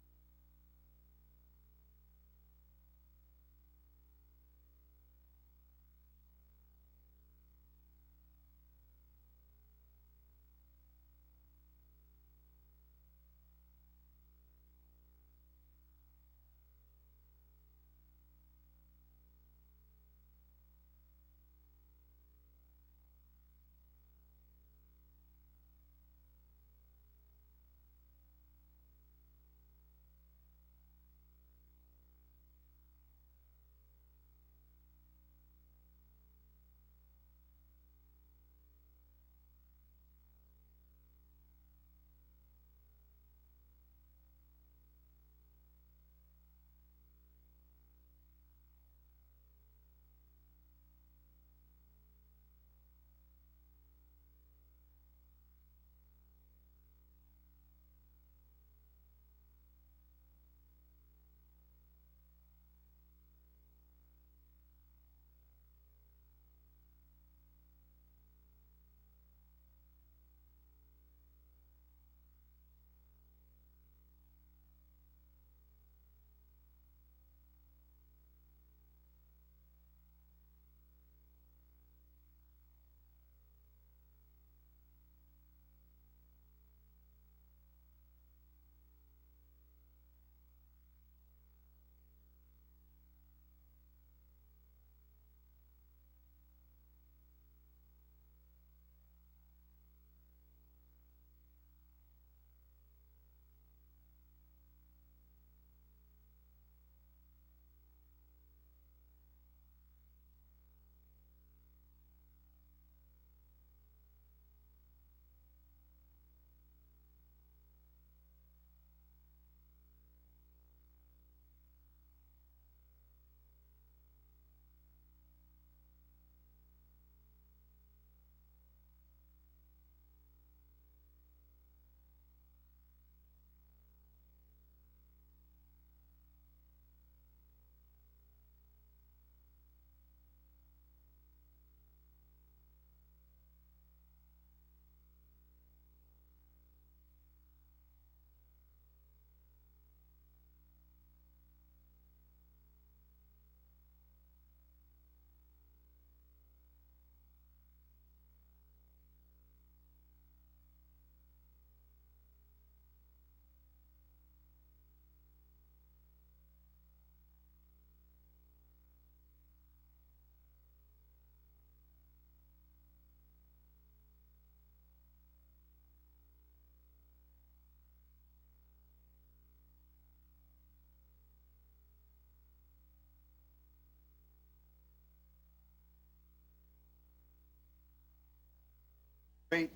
Speaker 1: Great.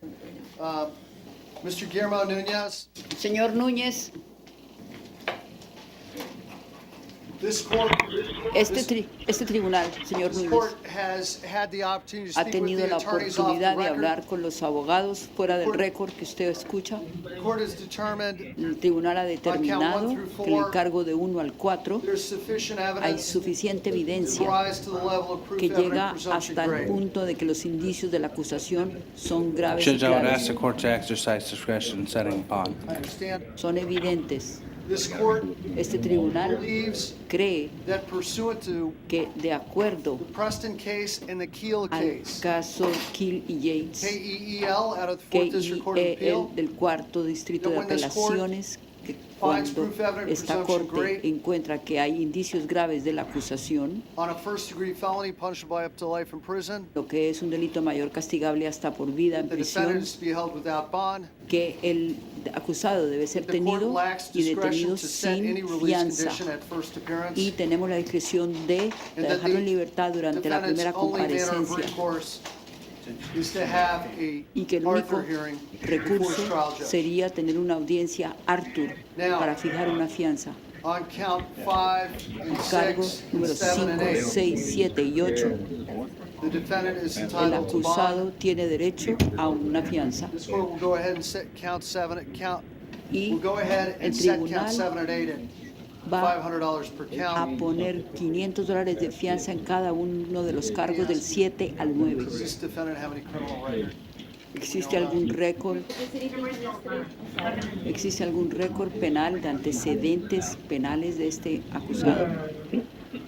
Speaker 1: Mr. Guillermo Nunez,
Speaker 20: Señor Núñez,
Speaker 1: this court,
Speaker 20: este tribunal, señor
Speaker 1: this
Speaker 20: Núñez,
Speaker 1: court has had the opportunity to
Speaker 20: ha
Speaker 1: speak with
Speaker 20: tenido
Speaker 1: the
Speaker 20: la
Speaker 1: attorneys off the
Speaker 20: oportunidad de
Speaker 1: record.
Speaker 20: hablar con los abogados fuera del récord que usted escucha.
Speaker 1: The court has determined
Speaker 20: El tribunal ha determinado que en el cargo de 1 al 4
Speaker 1: there's sufficient
Speaker 20: hay
Speaker 1: evidence
Speaker 20: suficiente
Speaker 1: to
Speaker 20: evidencia
Speaker 1: rise to the level of proof
Speaker 20: que
Speaker 1: evident
Speaker 20: llega
Speaker 1: presumption
Speaker 20: hasta el
Speaker 1: grade.
Speaker 20: punto de que los indicios de la acusación son graves y
Speaker 17: Judge, I would ask the
Speaker 20: claros,
Speaker 17: court to exercise discretion in setting upon.
Speaker 1: I understand.
Speaker 20: son evidentes.
Speaker 1: This court
Speaker 20: Este tribunal
Speaker 1: believes
Speaker 20: cree
Speaker 1: that pursuant to
Speaker 20: que de acuerdo
Speaker 1: the Preston case and the Keel
Speaker 20: al
Speaker 1: case,
Speaker 20: caso Kill y Yates,
Speaker 1: KEEL out of the 4th District Court of Appeal,
Speaker 20: KIEL del cuarto distrito de
Speaker 1: that when this court
Speaker 20: apelaciones, que
Speaker 1: finds
Speaker 20: cuando
Speaker 1: proof evident
Speaker 20: esta
Speaker 1: presumption
Speaker 20: corte
Speaker 1: great
Speaker 20: encuentra que hay indicios graves de la acusación,
Speaker 1: on a first-degree felony punishable by up to life in prison,
Speaker 20: lo que es un delito mayor castigable hasta por vida en
Speaker 1: the defendant
Speaker 20: prisión,
Speaker 1: is to be held without bond,
Speaker 20: que el acusado debe ser
Speaker 1: the court
Speaker 20: tenido
Speaker 1: lacks
Speaker 20: y
Speaker 1: discretion
Speaker 20: detenido
Speaker 1: to set any
Speaker 20: sin
Speaker 1: release
Speaker 20: fianza
Speaker 1: condition at first appearance,
Speaker 20: y tenemos la discreción de
Speaker 1: and that
Speaker 20: dejarlo en
Speaker 1: the
Speaker 20: libertad durante la
Speaker 1: defendant's
Speaker 20: primera
Speaker 1: only manner of
Speaker 20: comparecencia
Speaker 1: recourse is to have a
Speaker 20: y que el único
Speaker 1: Arthur hearing before his trial
Speaker 20: recurso
Speaker 1: judge.
Speaker 20: sería tener una audiencia Arthur
Speaker 1: Now,
Speaker 20: para fijar una fianza.
Speaker 1: On count 5 and
Speaker 20: Cargos
Speaker 1: 6 and
Speaker 20: números
Speaker 1: 7 and
Speaker 20: 5,
Speaker 1: 8,
Speaker 20: 6, 7 y 8,
Speaker 1: the defendant is
Speaker 20: el
Speaker 1: entitled to
Speaker 20: acusado
Speaker 1: bond.
Speaker 20: tiene derecho a una fianza
Speaker 1: This court will go ahead and set count 7 at count.
Speaker 20: y
Speaker 1: We'll go ahead
Speaker 20: el
Speaker 1: and set count
Speaker 20: tribunal
Speaker 1: 7 and 8 at
Speaker 20: va
Speaker 1: $500 per
Speaker 20: a
Speaker 1: count.
Speaker 20: poner $500 de fianza en cada uno de los cargos del 7 al 9.
Speaker 1: Does this defendant have any criminal record?
Speaker 20: ¿Existe algún récord? ¿Existe algún récord penal de antecedentes penales de este acusado?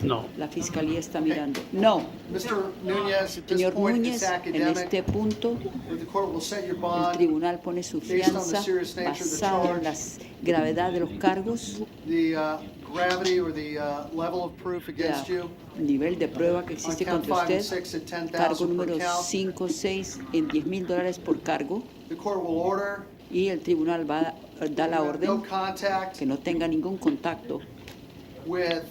Speaker 19: No.
Speaker 20: La fiscalía está mirando. No.
Speaker 1: Mr. Nunez, at this
Speaker 20: Señor
Speaker 1: point,
Speaker 20: Núñez,
Speaker 1: it's
Speaker 20: en
Speaker 1: academic.
Speaker 20: este punto,
Speaker 1: But the court will set your
Speaker 20: el
Speaker 1: bond,
Speaker 20: tribunal pone su
Speaker 1: based on the
Speaker 20: fianza
Speaker 1: serious nature of the
Speaker 20: basada en la
Speaker 1: charge,
Speaker 20: gravedad de los cargos,
Speaker 1: the gravity or the level of proof against you.
Speaker 20: el nivel de prueba que
Speaker 1: On
Speaker 20: existe
Speaker 1: count
Speaker 20: contra
Speaker 1: 5 and
Speaker 20: usted.
Speaker 1: 6 at
Speaker 20: Cargo
Speaker 1: 10,000
Speaker 20: número
Speaker 1: per count.
Speaker 20: 5, 6 en $10,000 por cargo
Speaker 1: The court will order
Speaker 20: y el tribunal va a dar la
Speaker 1: no
Speaker 20: orden
Speaker 1: contact
Speaker 20: que no tenga ningún contacto
Speaker 1: with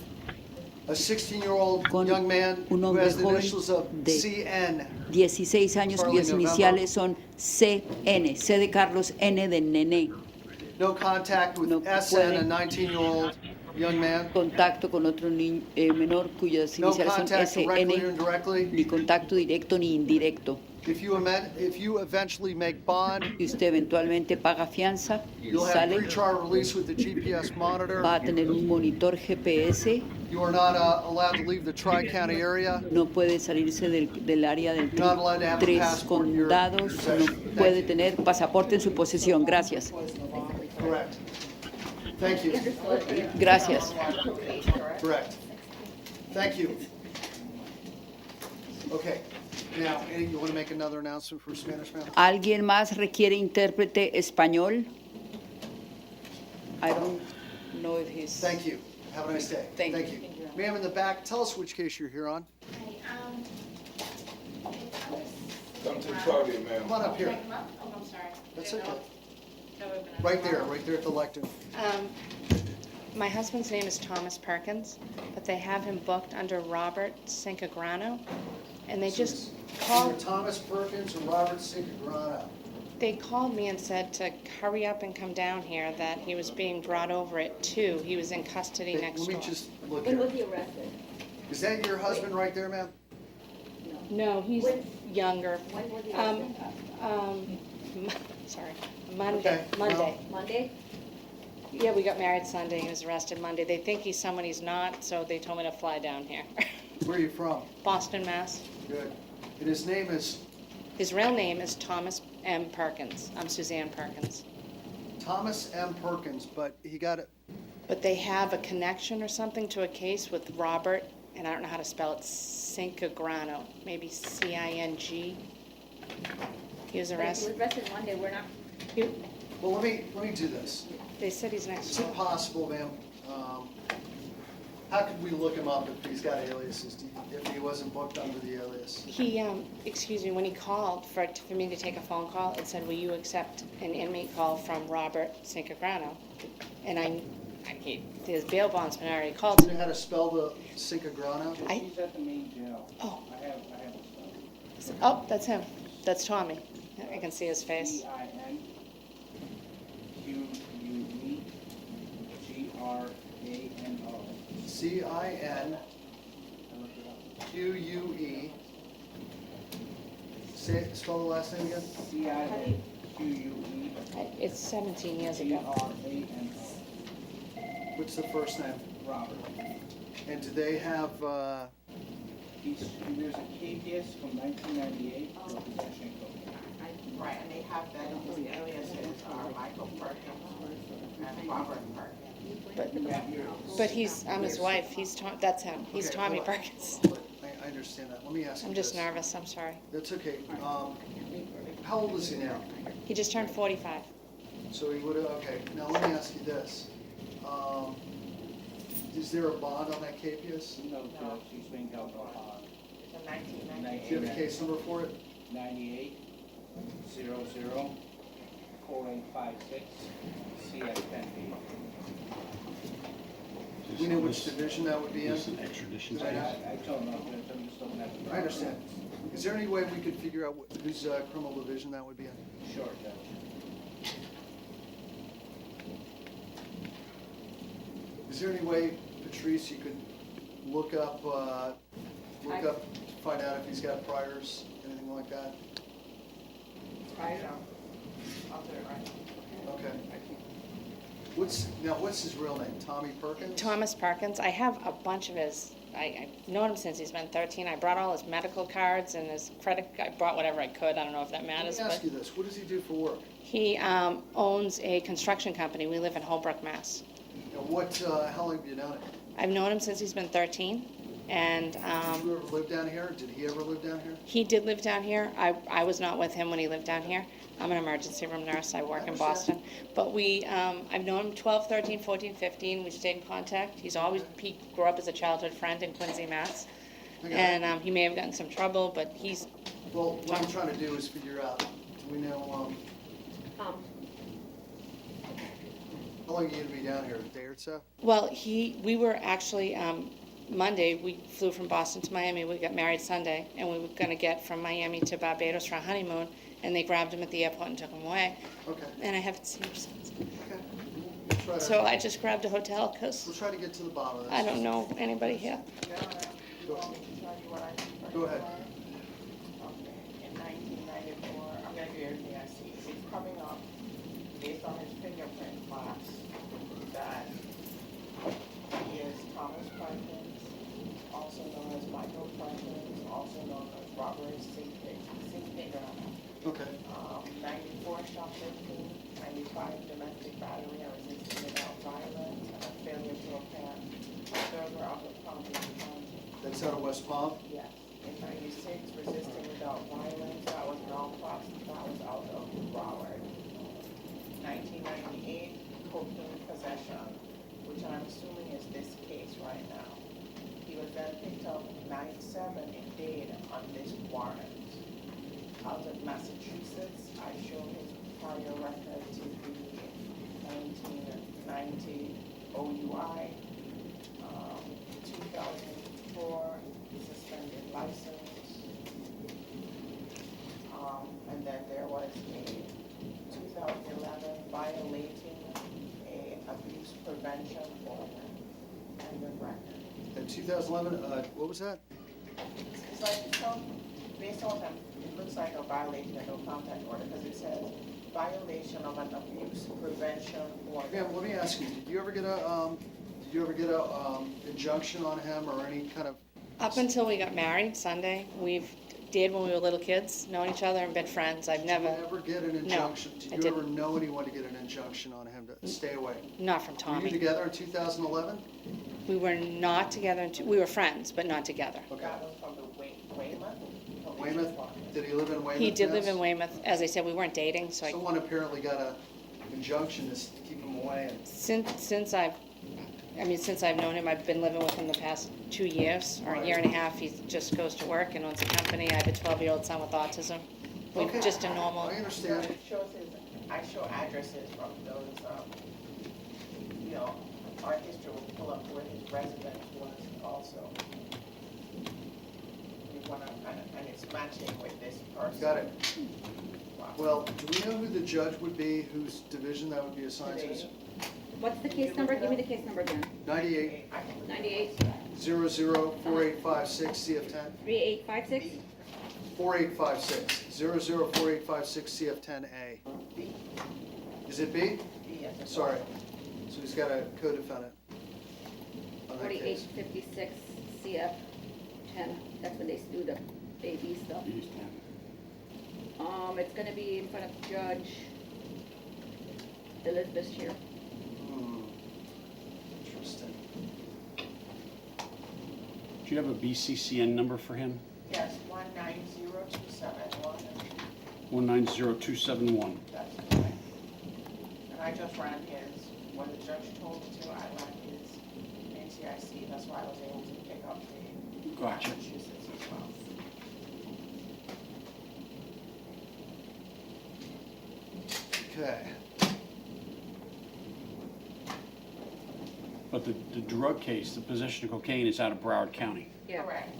Speaker 1: a 16-year-old
Speaker 20: con
Speaker 1: young man
Speaker 20: un
Speaker 1: who
Speaker 20: hombre
Speaker 1: has the
Speaker 20: joven
Speaker 1: initials of
Speaker 20: de
Speaker 1: CN.
Speaker 20: 16 años
Speaker 1: Charlie
Speaker 20: cuyas
Speaker 1: November.
Speaker 20: iniciales son CN, C de Carlos, N de Nené.
Speaker 1: No contact with
Speaker 20: No
Speaker 1: SN,
Speaker 20: puede.
Speaker 1: a 19-year-old young man.
Speaker 20: Contacto con otro menor cuyas
Speaker 1: No
Speaker 20: iniciales son
Speaker 1: contact directly or
Speaker 20: SN,
Speaker 1: indirectly.
Speaker 20: ni contacto directo ni indirecto.
Speaker 1: If you eventually make bond,
Speaker 20: Y usted eventualmente paga fianza,
Speaker 1: you'll have
Speaker 20: sale,
Speaker 1: pre-trial release with the GPS monitor.
Speaker 20: va a tener un monitor GPS,
Speaker 1: You are not allowed to leave the Tri-County area.
Speaker 20: no puede salirse del área del
Speaker 1: Not allowed to have a
Speaker 20: 3
Speaker 1: passport in your
Speaker 20: condados, no
Speaker 1: possession.
Speaker 20: puede tener pasaporte en su posesión. Gracias.
Speaker 1: Correct. Thank you.
Speaker 20: Gracias.
Speaker 1: Correct. Thank you. Okay. Now, Eddie, you want to make another announcement for Spanish, ma'am?
Speaker 20: ¿Alguien más requiere intérprete español? I don't know if he's...
Speaker 1: Thank you. Have a nice day.
Speaker 20: Thank
Speaker 1: you. Ma'am, in the back, tell us which case you're here on.
Speaker 12: Come to the podium, ma'am.
Speaker 1: Come on up here.
Speaker 4: I'm sorry.
Speaker 1: That's okay. Right there at the lectern.
Speaker 21: My husband's name is Thomas Perkins, but they have him booked under Robert Cincagrano, and they just
Speaker 1: Either
Speaker 21: called.
Speaker 1: Thomas Perkins or Robert Cincagrano.
Speaker 21: They called me and said to hurry up and come down here, that he was being brought over at 2. He was in custody
Speaker 1: Hey,
Speaker 21: next
Speaker 1: let me
Speaker 21: door.
Speaker 1: just look
Speaker 4: When
Speaker 1: here.
Speaker 4: was he arrested?
Speaker 1: Is that your husband right there, ma'am?
Speaker 21: No, he's younger.
Speaker 4: When was he
Speaker 21: Um,
Speaker 4: arrested?
Speaker 21: sorry, Monday.
Speaker 1: Okay,
Speaker 21: Monday.
Speaker 4: Monday?
Speaker 21: Yeah, we got married Sunday. He was arrested Monday. They think he's someone he's not, so they told me to fly down here.
Speaker 1: Where are you from?
Speaker 21: Boston, Mass.
Speaker 1: Good. And his name is
Speaker 21: His real name is Thomas M. Perkins. I'm Suzanne Perkins.
Speaker 1: Thomas M. Perkins, but he got it.
Speaker 21: But they have a connection or something to a case with Robert, and I don't know how to spell it, Cincagrano, maybe C-I-N-G. He was
Speaker 4: He was
Speaker 21: arrested.
Speaker 4: arrested Monday, we're not,
Speaker 21: He-
Speaker 1: Well, let me do this.
Speaker 21: They said he's next
Speaker 1: Is it
Speaker 21: door.
Speaker 1: possible, ma'am? How could we look him up if he's got aliases, if he wasn't booked under the alias?
Speaker 21: He, excuse me, when he called for me to take a phone call, it said, will you accept an inmate call from Robert Cincagrano? And his bail bondsman already called.
Speaker 1: Do you know how to spell the Cincagrano?
Speaker 21: He's at the main jail. Oh. Oh, that's him. That's Tommy. I can see his face.
Speaker 1: Cinquue. Spell the last name again?
Speaker 21: It's 17 years ago.
Speaker 1: What's the first name?
Speaker 6: Robert.
Speaker 1: And do they have,
Speaker 6: There's a KPS from 1998 for possession of cocaine.
Speaker 5: Right, and they have that, his aliases are Michael Perkins and Robert Perkins.
Speaker 21: But I'm his wife. That's him. He's
Speaker 1: Okay,
Speaker 21: Tommy
Speaker 1: hold on.
Speaker 21: Perkins.
Speaker 1: I understand that. Let me ask you
Speaker 21: I'm just
Speaker 1: this.
Speaker 21: nervous. I'm sorry.
Speaker 1: That's okay. How old is he now?
Speaker 21: He just turned 45.
Speaker 1: So he would have, okay, now let me ask you this. Is there a bond on that capias?
Speaker 6: No, Judge, he's being held on bond.
Speaker 5: It's a 1998.
Speaker 1: Do you have a case number for it?
Speaker 6: 98 00 4856 CS10B.
Speaker 1: Do we know which division that would be in?
Speaker 6: I don't know, Judge, I'm just looking at the.
Speaker 1: I understand. Is there any way we could figure out whose criminal division that would be in?
Speaker 6: Sure, Judge.
Speaker 1: Is there any way, Patrice, you could look up, find out if he's got priors, anything like that?
Speaker 5: Right, I'll do it right.
Speaker 1: Okay. What's his real name? Tommy Perkins?
Speaker 21: Thomas Perkins. I have a bunch of his. I've known him since he's been 13. I brought all his medical cards and his credit. I brought whatever I could. I don't know if that matters.
Speaker 1: Let me ask you this. What does he do for work?
Speaker 21: He owns a construction company. We live in Holbrook, Mass.
Speaker 1: How long have you known him?
Speaker 21: I've known him since he's been 13. And
Speaker 1: Did you ever live down here? Did he ever live down here?
Speaker 21: he did live down here. I was not with him when he lived down here. I'm an emergency room nurse. I work in Boston. But I've known him 12, 13, 14, 15. We stayed in contact. He grew up as a childhood friend in Quincy, Mass. And he may have gotten some trouble, but he's...
Speaker 1: Well, what I'm trying to do is figure out, do we know, how long are you going to be down here, a day or so?
Speaker 21: Well, we were actually, Monday, we flew from Boston to Miami. We got married Sunday, and we were going to get from Miami to Barbados for our honeymoon, and they grabbed him at the airport and took him away.
Speaker 1: Okay.
Speaker 21: And I haven't seen him since.
Speaker 1: Okay.
Speaker 21: So I just grabbed a hotel because
Speaker 1: We'll try to get to the bottom of this.
Speaker 21: I don't know anybody here.
Speaker 1: Go ahead.
Speaker 5: In 1994, I'm gonna do everything I see. It's coming up based on his fingerprint class that he is Thomas Perkins, also known as Michael Perkins, also known as Robert Sinfinger.
Speaker 1: Okay.
Speaker 5: 94 shoplifting, 95 domestic battery and resisting without violence, and a failure to appear. Those were out of Palm Beach County.
Speaker 1: That's out of West Palm?
Speaker 5: Yes. In 96, resisting without violence, that was non-class, that was out of Broward. 1998, cocaine possession, which I'm assuming is this case right now. He was then picked up 97 in Dade on this warrant. Out of Massachusetts, I show his prior record to be 1990 OUI, 2004 suspended license, and then there was a 2011 violating a abuse prevention order and the record.
Speaker 1: In 2011, what was that?
Speaker 5: It's like based on them, it looks like a violation of no contact order because it says violation of an abuse prevention order.
Speaker 1: Ma'am, let me ask you, did you ever get a injunction on him or any kind of?
Speaker 21: Up until we got married Sunday, we've did when we were little kids, known each other and been friends. I've never.
Speaker 1: Did you ever get an injunction?
Speaker 21: No,
Speaker 1: Did
Speaker 21: I
Speaker 1: you ever
Speaker 21: didn't.
Speaker 1: know anyone to get an injunction on him to stay away?
Speaker 21: Not from
Speaker 1: Were
Speaker 21: Tommy.
Speaker 1: you together in 2011?
Speaker 21: We were not together. We were friends, but not together.
Speaker 5: That was from the Weymouth.
Speaker 1: Weymouth? Did he live in Weymouth?
Speaker 21: He did live
Speaker 1: Mass?
Speaker 21: in Weymouth. As I said, we weren't dating, so
Speaker 1: Someone apparently got an injunction to keep him away. And
Speaker 21: since I've known him, I've been living with him the past 2 years or a year and a half. He just goes to work and owns a company. I have a 12-year-old son with autism. We're
Speaker 1: Okay.
Speaker 21: just a normal.
Speaker 1: I understand.
Speaker 5: It shows I show addresses from those, our history will pull up where his residence was also. We wanna, and it's matching with this person.
Speaker 1: Got it.
Speaker 5: possible.
Speaker 1: Well, do we know who the judge would be, whose division that would be assigned to?
Speaker 4: What's the case number? Give me the case number again.
Speaker 1: 98
Speaker 4: 98
Speaker 1: 004856 CF10.
Speaker 4: 3856?
Speaker 1: 4856 004856 CF10A. Is it B?
Speaker 5: Yes.
Speaker 1: Sorry. So he's got a co-defendant on that case.
Speaker 4: 4856 CF 10. That's when they sued the baby stuff. It's gonna be in front of Judge Elizabeth here.
Speaker 1: Interesting.
Speaker 9: Do you have a BCCN number for him?
Speaker 5: Yes, 190271.
Speaker 9: 190271.
Speaker 5: That's correct. And I just ran his, when the judge told me to, I ran his NTIC. That's why I was able to pick up the
Speaker 9: Gotcha.
Speaker 5: Massachusetts as well.
Speaker 1: Okay.
Speaker 9: But the drug case, the possession of cocaine is out of Broward County.
Speaker 4: Yeah.
Speaker 5: Correct.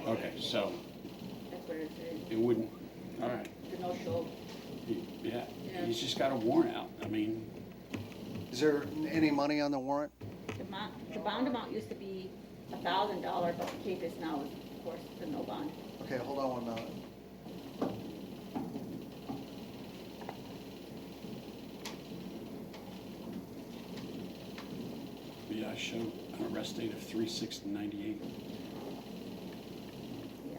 Speaker 9: Okay, so
Speaker 4: That's what it is.
Speaker 9: it wouldn't, all right.
Speaker 4: The no-show.
Speaker 9: Yeah,
Speaker 4: Yeah.
Speaker 9: he's just got a warrant out. I mean,
Speaker 1: Is there any money on the warrant?
Speaker 4: The bond amount used to be $1,000, but the case is now, of course, the no bond.
Speaker 1: Okay, hold on 1 minute.
Speaker 9: yeah, I showed an arrest date of 3/6/98.
Speaker 4: Yeah.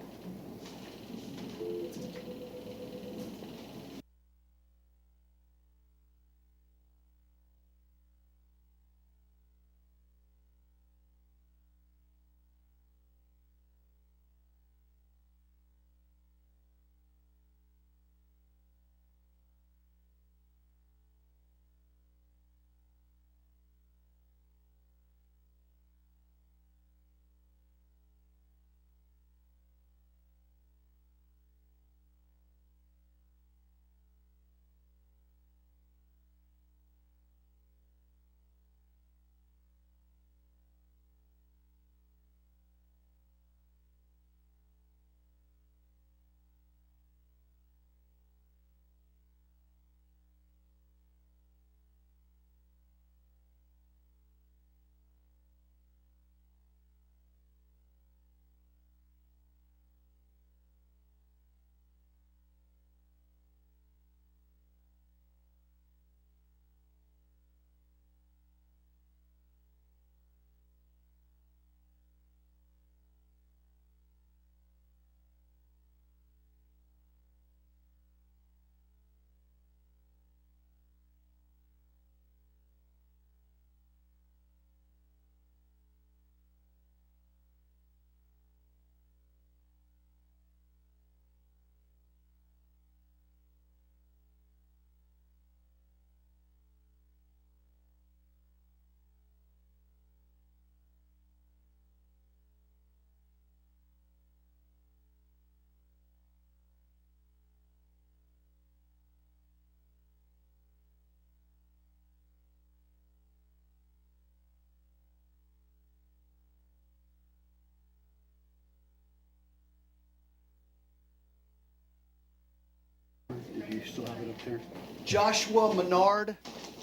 Speaker 9: Do you still have it up there?
Speaker 1: Joshua Menard,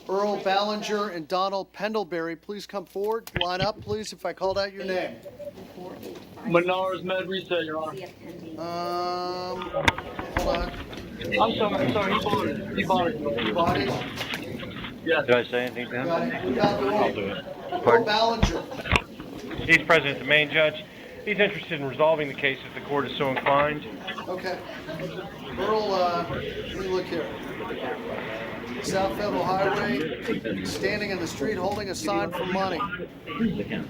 Speaker 1: Earl Ballinger, and Donald Pendlebury, please come forward. Line up, please, if I called out your name.
Speaker 13: Menards Med Reset, Your Honor.
Speaker 1: Hold on.
Speaker 13: I'm sorry, he bought it.
Speaker 1: Bought it?
Speaker 13: Yes.
Speaker 2: Did I say anything to him?
Speaker 1: Got it. We got the
Speaker 2: I'll
Speaker 1: roll.
Speaker 2: do it.
Speaker 1: Earl Ballinger.
Speaker 2: He's present, the main judge. He's interested in resolving the case if the court is so inclined.
Speaker 1: Okay. Earl, let me look here. South Federal Highway, standing in the street holding a sign for money. Yeah.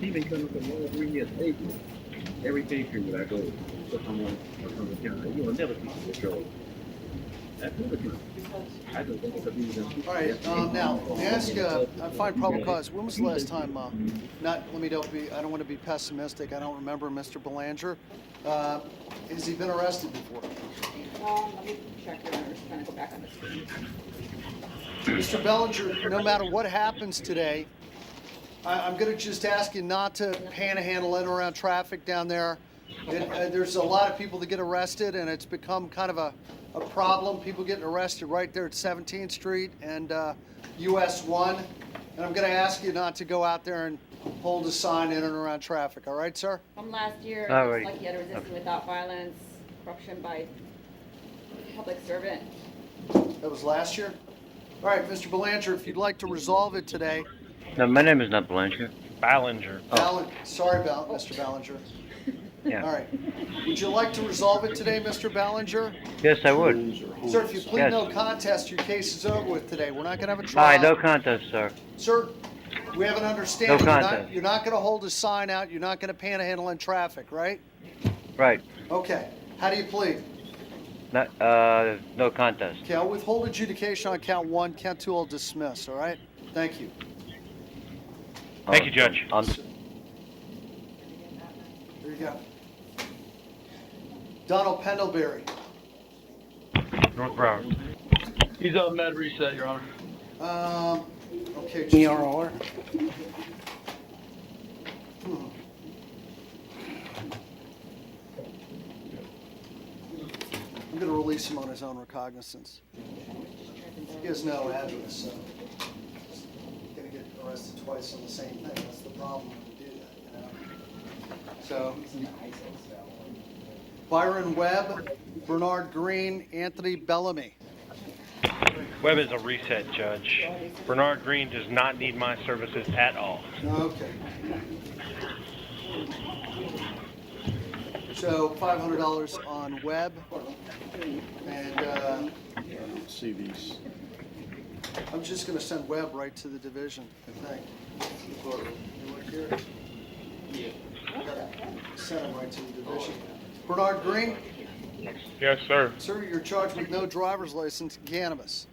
Speaker 22: He been coming from all 3 years. Every pay period I go, I'm on the counter. You will never see the control. That's the counter. I don't think it's a reason.
Speaker 1: All right, now, let me ask, I find probable cause. When was the last time, I don't want to be pessimistic. I don't remember Mr. Belanger. Has he been arrested before?
Speaker 4: Let me check your honor. Just trying to go back on the screen.
Speaker 1: Mr. Bellinger, no matter what happens today, I'm going to just ask you not to panhandle in around traffic down there. There's a lot of people that get arrested, and it's become kind of a problem. People getting arrested right there at 17th Street and US 1. And I'm going to ask you not to go out there and hold a sign in and around traffic. All right, sir?
Speaker 4: From last year,
Speaker 1: All
Speaker 4: it
Speaker 1: right.
Speaker 4: looks like you had resisted without violence, corruption by public servant.
Speaker 1: That was last year? All right, Mr. Belanger, if you'd like to resolve it today.
Speaker 22: No, my name is not Blanchard.
Speaker 2: Ballinger.
Speaker 1: Sorry, Mr. Ballinger.
Speaker 22: Yeah.
Speaker 1: All right. Would you like to resolve it today, Mr. Ballinger?
Speaker 22: Yes, I would.
Speaker 1: Sir, if you plead
Speaker 22: Yes.
Speaker 1: no contest, your case is over with today. We're not going to have a
Speaker 22: All
Speaker 1: trial.
Speaker 22: right, no contest, sir.
Speaker 1: Sir, we have an understanding.
Speaker 22: No
Speaker 1: You're
Speaker 22: contest.
Speaker 1: you're not going to hold a sign out. You're not going to panhandle in traffic, right?
Speaker 22: Right.
Speaker 1: Okay. How do you plead?
Speaker 22: Not, no contest.
Speaker 1: Okay, I'll withhold adjudication on count 1. Count 2, I'll dismiss. All right? Thank you.
Speaker 2: Thank you, Judge.
Speaker 1: There you go. Donald Pendlebury.
Speaker 2: North Broward.
Speaker 13: He's on med reset, Your Honor.
Speaker 1: Okay.
Speaker 17: ERR.
Speaker 1: I'm going to release him on his own recognizance. He has no address, so he's going to get arrested twice on the same thing. That's the problem when you do that, you know? So, Byron Webb, Bernard Green, Anthony Bellamy.
Speaker 2: Webb is a reset, Judge. Bernard Green does not need my services at all.
Speaker 1: Okay. So $500 on Webb, and
Speaker 9: I don't see these.
Speaker 1: I'm just going to send Webb right to the division, I think. You look here. Send him right to the division. Bernard Green?
Speaker 12: Yes, sir.
Speaker 1: Sir, you're charged with no driver's license and cannabis.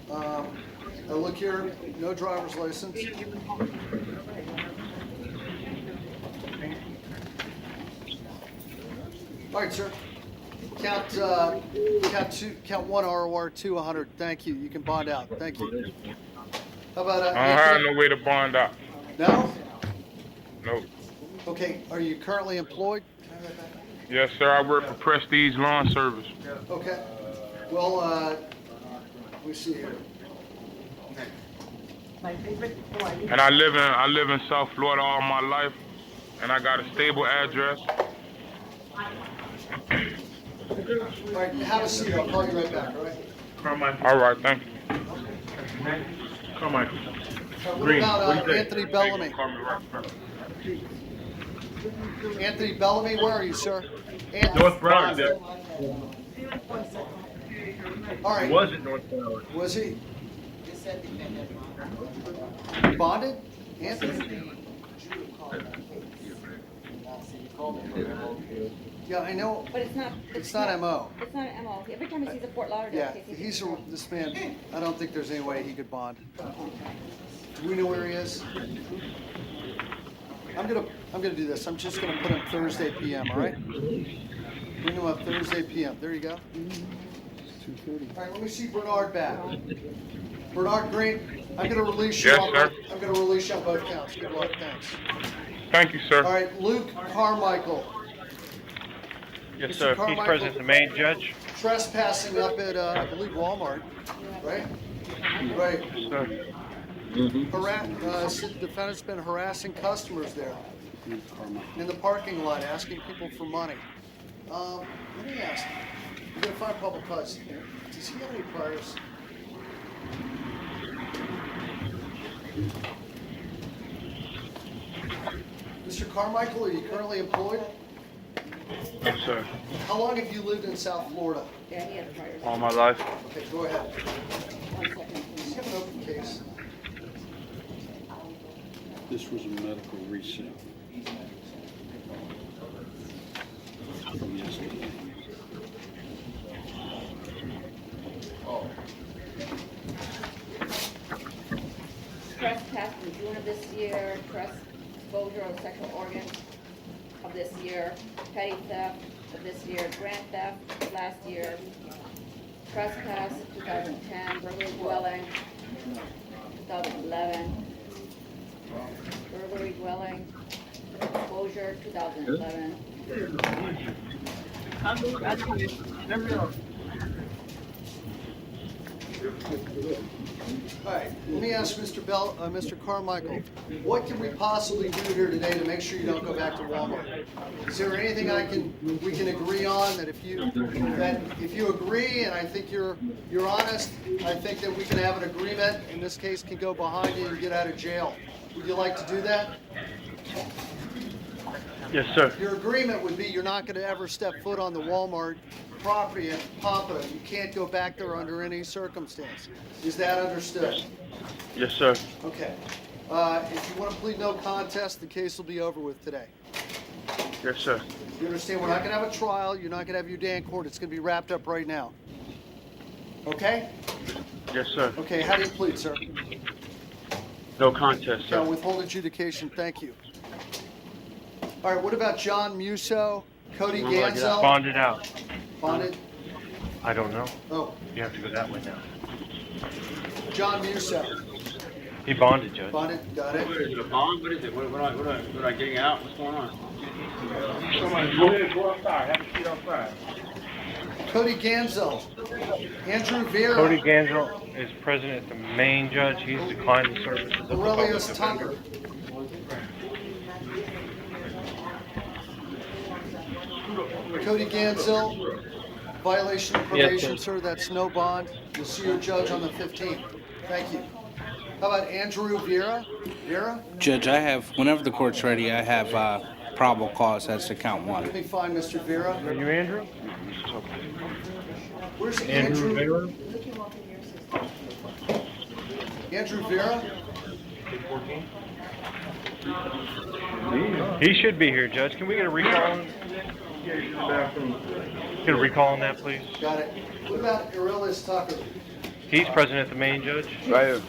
Speaker 1: Now look here, no driver's license. All right, sir. Count 1 ROR 2 100. Thank you. You can bond out. Thank you. How about
Speaker 12: I don't have no way to bond out.
Speaker 1: No?
Speaker 12: Nope.
Speaker 1: Okay. Are you currently employed?
Speaker 12: Yes, sir. I work for Prestige Lawn Service.
Speaker 1: Okay. Well, let me see here.
Speaker 12: And I live in South Florida all my life, and I got a stable address.
Speaker 1: All right, have a seat. I'll call you right back, all right?
Speaker 12: All right, thank you. Carmichael.
Speaker 1: What about Anthony Bellamy? Anthony Bellamy, where are you, sir? Anthony.
Speaker 22: North Broward.
Speaker 1: All right.
Speaker 22: Was it North Broward?
Speaker 1: Was he? Bonded? Anthony? Yeah, I know.
Speaker 4: But it's not.
Speaker 1: It's not MO.
Speaker 4: It's not an MO. Every time he sees a Fort Lauderdale
Speaker 1: Yeah,
Speaker 4: case,
Speaker 1: this man, I don't think there's any way he could bond. Do we know where he is? I'm gonna do this. I'm just gonna put him Thursday PM, all right? Bring him up Thursday PM. There you go. 2:30. All right, let me see Bernard back. Bernard Green, I'm gonna release you.
Speaker 12: Yes,
Speaker 1: on
Speaker 12: sir.
Speaker 1: both, I'm gonna release you on both counts. Good luck, thanks.
Speaker 12: Thank you, sir.
Speaker 1: All right, Luke Carmichael.
Speaker 2: Yes,
Speaker 1: Mr.
Speaker 2: sir. He's
Speaker 1: Carmichael.
Speaker 2: present at the main, Judge.
Speaker 1: Trespassing up at, I believe Walmart, right? Right.
Speaker 2: Sir.
Speaker 1: Defendant's been harassing customers there in the parking lot, asking people for money. Let me ask, you're gonna find public cause. Does he have any priors? Mr. Carmichael, are you currently employed?
Speaker 12: Yes, sir.
Speaker 1: How long have you lived in South Florida?
Speaker 4: Yeah, he has priors.
Speaker 12: All my life.
Speaker 1: Okay, go ahead. Does he have an open case?
Speaker 9: This was a medical reset. From yesterday.
Speaker 4: Trespass in June of this year, exposure of sexual organs of this year, petty theft of this year, grand theft of last year, trespass 2010, burglary dwelling 2011, burglary dwelling exposure 2011.
Speaker 1: All right, let me ask Mr. Carmichael, what can we possibly do here today to make sure you don't go back to Walmart? Is there anything we can agree on that if you agree, and I think you're honest, I think that we can have an agreement, in this case can go behind you and get out of jail. Would you like to do that?
Speaker 19: Yes, sir.
Speaker 1: Your agreement would be you're not going to ever step foot on the Walmart property at Pompano. You can't go back there under any circumstance. Is that understood?
Speaker 19: Yes, sir.
Speaker 1: Okay. If you want to plead no contest, the case will be over with today.
Speaker 19: Yes, sir.
Speaker 1: You understand, we're not going to have a trial. You're not going to have your day in court. It's going to be wrapped up right now. Okay?
Speaker 19: Yes, sir.
Speaker 1: Okay, how do you plead, sir?
Speaker 19: No contest,
Speaker 1: Now,
Speaker 19: sir.
Speaker 1: withhold adjudication. Thank you. All right, what about John Musso, Cody Gansel?
Speaker 2: Bonded out.
Speaker 1: Bonded?
Speaker 2: I don't know.
Speaker 1: Oh,
Speaker 2: You have to go that way now.
Speaker 1: John Musso.
Speaker 2: He bonded, Judge.
Speaker 1: Bonded, got it.
Speaker 9: Is it a bond? What is it? What am I getting out? What's going on?
Speaker 2: Somebody go ahead, go outside. Have a seat outside.
Speaker 1: Cody Gansel. Andrew Vera.
Speaker 2: Cody Gansel is president, the main judge. He's declined the services of the public
Speaker 1: Aurelius
Speaker 2: defender.
Speaker 1: Tucker. Cody Gansel, violation of probation, sir. That's no bond. You'll see your judge on the 15th. Thank you. How about Andrew Vera? Vera?
Speaker 17: Judge, I have, whenever the court's ready, I have probable cause as to count
Speaker 1: Let
Speaker 17: one.
Speaker 1: me find Mr. Vera.
Speaker 2: Are you Andrew?
Speaker 1: Where's
Speaker 2: Andrew
Speaker 1: Andrew?
Speaker 2: Vera?
Speaker 1: Andrew Vera?
Speaker 2: He should be here, Judge. Can we get a recall on him? Get a recall on that, please.
Speaker 1: Got it. What about Aurelius Tucker?
Speaker 2: He's president, the main judge.
Speaker 12: Right.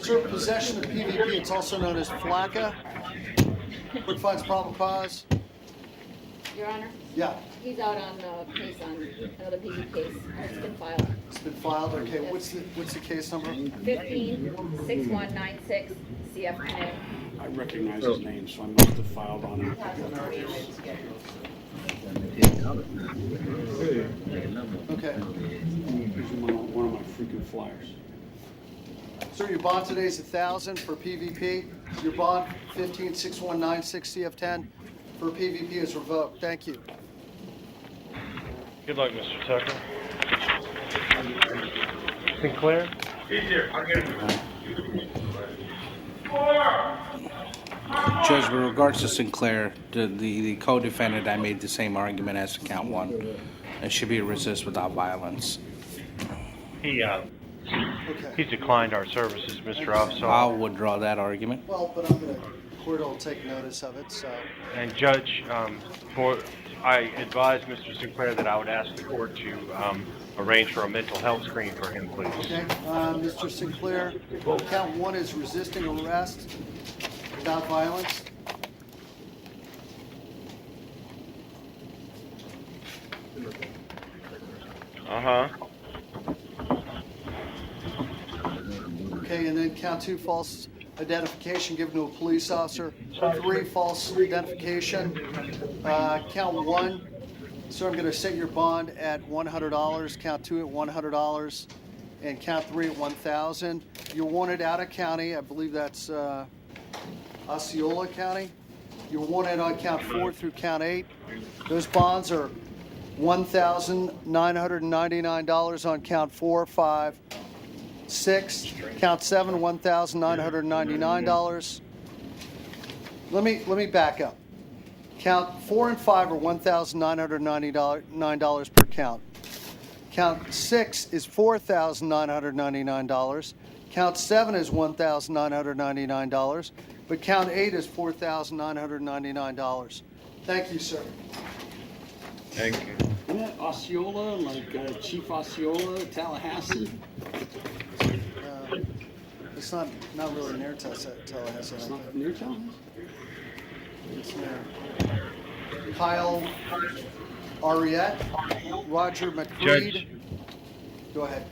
Speaker 1: Sir, possession of PVP, it's also known as FLACA. Court finds probable cause.
Speaker 4: Your Honor,
Speaker 1: Yeah,
Speaker 4: he's out on case on another PV case. It's been filed.
Speaker 1: it's been filed. Okay, what's the case number?
Speaker 4: 15-6196 CF10.
Speaker 9: I recognize his name, so I must have filed on it.
Speaker 1: Okay.
Speaker 9: He's one of my freaking flyers.
Speaker 1: Sir, your bond today is $1,000 for PVP. Your bond 15-6196 CF10 for PVP is revoked. Thank you.
Speaker 2: Good luck, Mr. Tucker. Sinclair?
Speaker 12: He's here. I'll get him.
Speaker 17: Judge, with regards to Sinclair, the co-defendant, I made the same argument as to count one. It should be a resist without violence.
Speaker 2: He's declined our services, Mr. Officer.
Speaker 17: I'll withdraw that argument.
Speaker 1: Well, but the court will take notice of it, so.
Speaker 2: And Judge, I advised Mr. Sinclair that I would ask the court to arrange for a mental health screen for him, please.
Speaker 1: Okay, Mr. Sinclair, count one is resisting arrest without violence.
Speaker 2: Uh-huh.
Speaker 1: Okay, and then count two, false identification given to a police officer. 3, false identification. Count 1, so I'm going to set your bond at $100. Count 2 at $100, and count 3 at $1,000. You're wanted out of county. I believe that's Osceola County. You're wanted on count 4 through count 8. Those bonds are $1,999 on count 4, 5, 6. Count 7, $1,999. Let me back up. Count 4 and 5 are $1,999 per count. Count 6 is $4,999. Count 7 is $1,999. But count 8 is $4,999. Thank you, sir.
Speaker 2: Thank you.
Speaker 9: Isn't that Osceola, like Chief Osceola, Tallahassee?
Speaker 1: It's not really near Tallahassee.
Speaker 9: It's not near Tallahassee?
Speaker 1: It's near Kyle Ariette, Roger McCreed.
Speaker 2: Judge.
Speaker 1: Go ahead.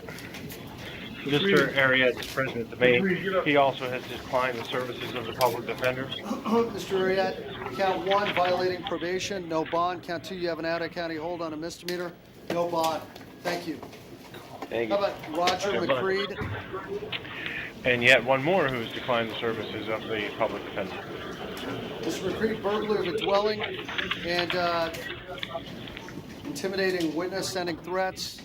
Speaker 2: Mr. Ariette is present at the meeting. He also has declined the services of the public defender.
Speaker 1: Mr. Ariette, count one, violating probation, no bond. Count two, you have an out-of-county hold on a misdemeanor, no bond. Thank you.
Speaker 2: Thank
Speaker 1: How about Roger
Speaker 2: Good luck.
Speaker 1: McCreed?
Speaker 2: And yet one more who's declined the services of the public defender.
Speaker 1: Mr. McCreed, burglary of a dwelling and intimidating witness, sending threats.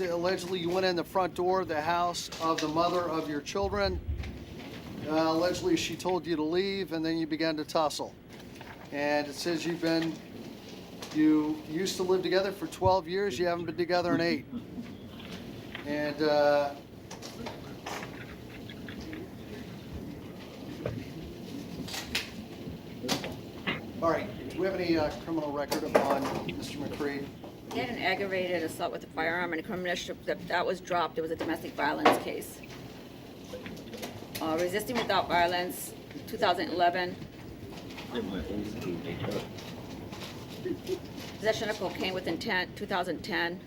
Speaker 1: Allegedly, you went in the front door of the house of the mother of your children. Allegedly, she told you to leave, and then you began to tussle. And it says you used to live together for 12 years. You haven't been together in 8. And all right, do we have any criminal record on Mr. McCreed?
Speaker 4: He had an aggravated assault with a firearm and a criminal that was dropped. It was a domestic violence case. Resisting without violence, 2011. Possession of cocaine with intent, 2010.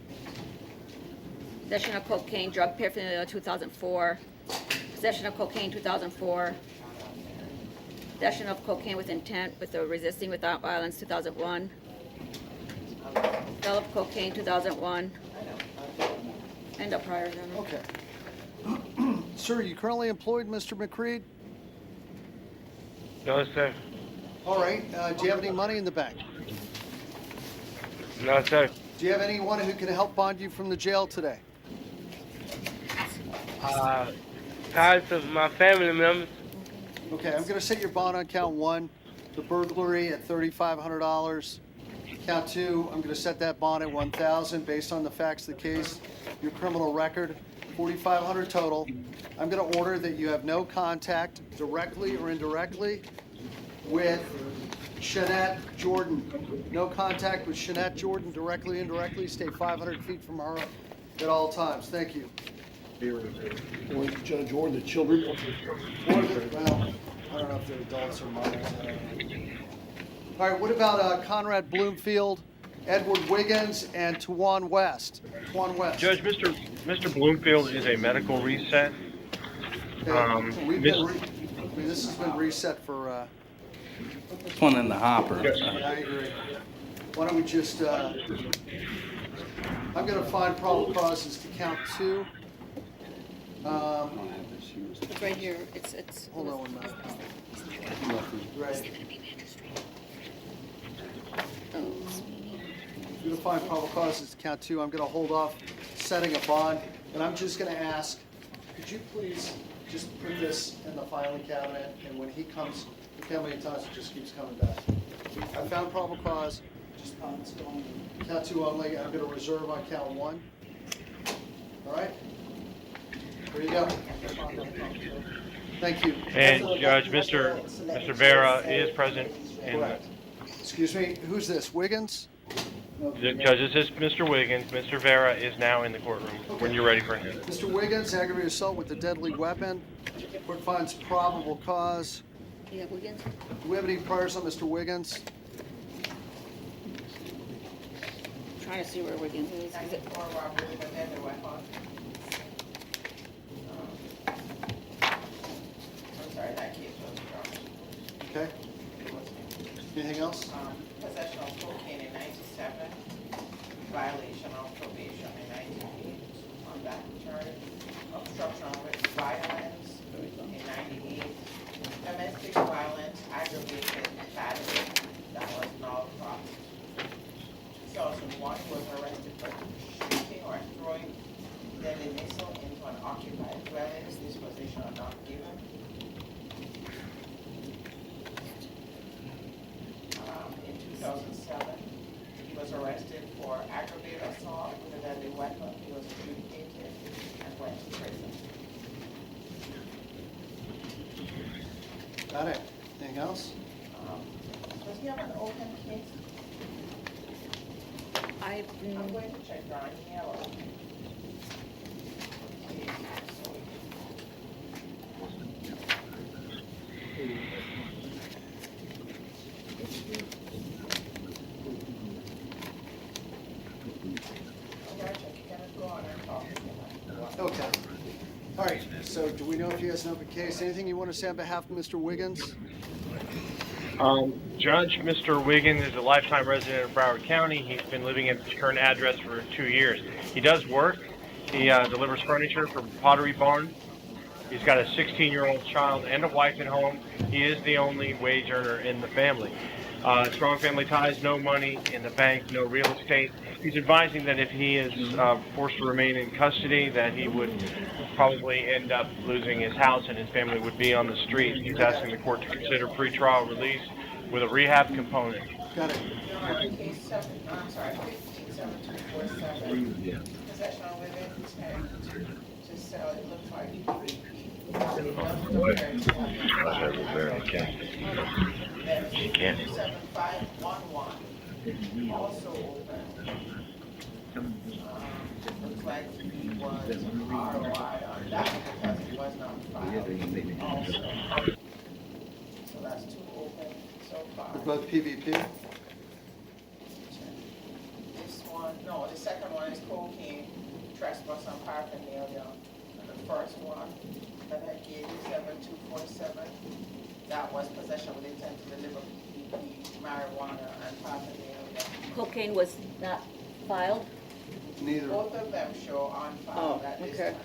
Speaker 4: Possession of cocaine, drug paraphernalia, 2004. Possession of cocaine, 2004. Possession of cocaine with intent with a resisting without violence, 2001. Sale of cocaine, 2001. And a prior general.
Speaker 1: Okay. Sir, are you currently employed, Mr. McCreed?
Speaker 2: No, sir.
Speaker 1: All right. Do you have any money in the bank?
Speaker 2: No, sir.
Speaker 1: Do you have anyone who can help bond you from the jail today?
Speaker 13: Tied to my family members.
Speaker 1: Okay, I'm going to set your bond on count one, the burglary at $3,500. Count two, I'm going to set that bond at $1,000 based on the facts of the case, your criminal record, $4,500 total. I'm going to order that you have no contact, directly or indirectly, with Shanette Jordan. No contact with Shanette Jordan, directly, indirectly. Stay 500 feet from her at all times. Thank you.
Speaker 9: Or the judge or the children.
Speaker 1: Well, I don't know if they're adults or minors. All right, what about Conrad Bloomfield, Edward Wiggins, and Tuan West? Tuan West.
Speaker 2: Judge, Mr. Bloomfield is a medical reset.
Speaker 1: This has been reset for.
Speaker 17: This one in the hopper.
Speaker 2: Yes.
Speaker 1: I agree. Why don't we just? I'm going to find probable causes to count two.
Speaker 4: It's right here. It's.
Speaker 1: Hold on 1 minute. Right. I'm going to find probable causes to count two. I'm going to hold off setting a bond, and I'm just going to ask, could you please just put this in the filing cabinet, and when he comes, look how many times it just keeps coming back. I found probable cause, just count two only. I'm going to reserve on count one. All right? There you go. Thank you.
Speaker 2: And Judge, Mr. Vera is present.
Speaker 1: Correct. Excuse me, who's this, Wiggins?
Speaker 2: Judge, this is Mr. Wiggins. Mr. Vera is now in the courtroom when you're ready for him.
Speaker 1: Mr. Wiggins, aggravated assault with a deadly weapon. Court finds probable cause.
Speaker 4: Yeah, Wiggins.
Speaker 1: Do we have any priors on Mr. Wiggins?
Speaker 4: Trying to see where Wiggins is. Is it?
Speaker 5: I'm sorry, that case was dropped.
Speaker 1: Okay. Anything else?
Speaker 5: Possession of cocaine in 97, violation of probation in 98 on that charge, obstruction with violence in 98, domestic violence, aggravated battery, that was not dropped. 2001 was arrested for shooting or throwing deadly missile into an occupied dwelling, disposition not given. In 2007, he was arrested for aggravated assault with a deadly weapon. He was adjudicated and went to prison.
Speaker 1: Got it. Anything else?
Speaker 5: Does he have an open case? I'm going to check Ron Yellow.
Speaker 1: Okay. All right, so do we know if he has an open case? Anything you want to say on behalf of Mr. Wiggins?
Speaker 2: Judge, Mr. Wiggins is a lifetime resident of Broward County. He's been living at his current address for 2 years. He does work. He delivers furniture for Pottery Barn. He's got a 16-year-old child and a wife at home. He is the only wage earner in the family. Strong family ties, no money in the bank, no real estate. He's advising that if he is forced to remain in custody, that he would probably end up losing his house and his family would be on the street. He's asking the court to consider pretrial release with a rehab component.
Speaker 1: Got it.
Speaker 5: Case 157247, possession with intent to sell, it looks like
Speaker 2: She can't.
Speaker 5: 7511, also open. Looks like he was ROI on that because it was not filed also. So that's 2 open so far.
Speaker 1: They're both PvP?
Speaker 5: This one, no, the second one is cocaine, trespass on paraphernalia. And the first one, that I gave you 7247, that was possession with intent to deliver PPP, marijuana, and paraphernalia.
Speaker 20: Cocaine was not filed?
Speaker 1: Neither.
Speaker 5: Both of them show on file at this time.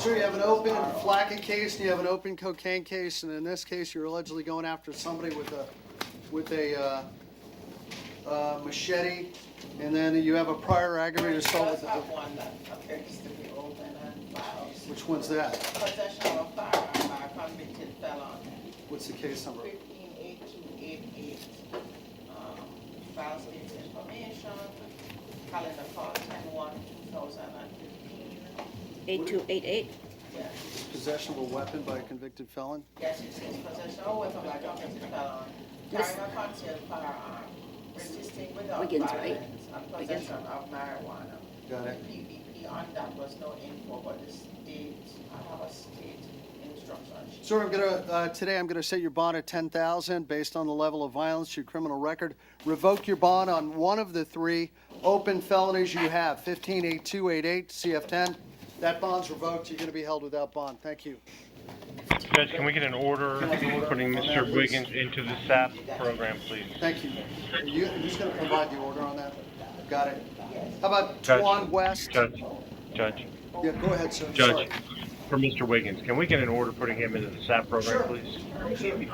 Speaker 1: So you have an open flakka case and you have an open cocaine case, and in this case, you're allegedly going after somebody with a machete, and then you have a prior aggravated assault with
Speaker 5: I have one that appears to be open and filed.
Speaker 1: Which one's that?
Speaker 5: Possession of a firearm by a convicted felon.
Speaker 1: What's the case number?
Speaker 5: 158288. File states information. Calendar call 10/1/2015.
Speaker 20: 8288?
Speaker 5: Yes.
Speaker 1: Possession of a weapon by a convicted felon?
Speaker 5: Yes, it says possession of a weapon by a convicted felon. Carrying a concealed firearm. Resisting without
Speaker 20: Wiggins,
Speaker 5: violence.
Speaker 20: right?
Speaker 5: And possession of marijuana.
Speaker 1: Got it.
Speaker 5: The PVP on that was no info, but the state, I have a state instruction.
Speaker 1: Sir, today I'm gonna set your bond at $10,000 based on the level of violence, your criminal record. Revoke your bond on one of the 3 open felonies you have, 158288, CF10. That bond's revoked. You're gonna be held without bond. Thank you.
Speaker 2: Judge, can we get an order putting Mr. Wiggins into the SAP program, please?
Speaker 1: Thank you. Who's gonna provide the order on that? Got it. How about
Speaker 2: Judge.
Speaker 1: Twan West?
Speaker 2: Judge.
Speaker 1: Yeah, go ahead, sir.
Speaker 2: Judge,
Speaker 1: Sorry.
Speaker 2: for Mr. Wiggins, can we get an order putting him into the SAP program, please?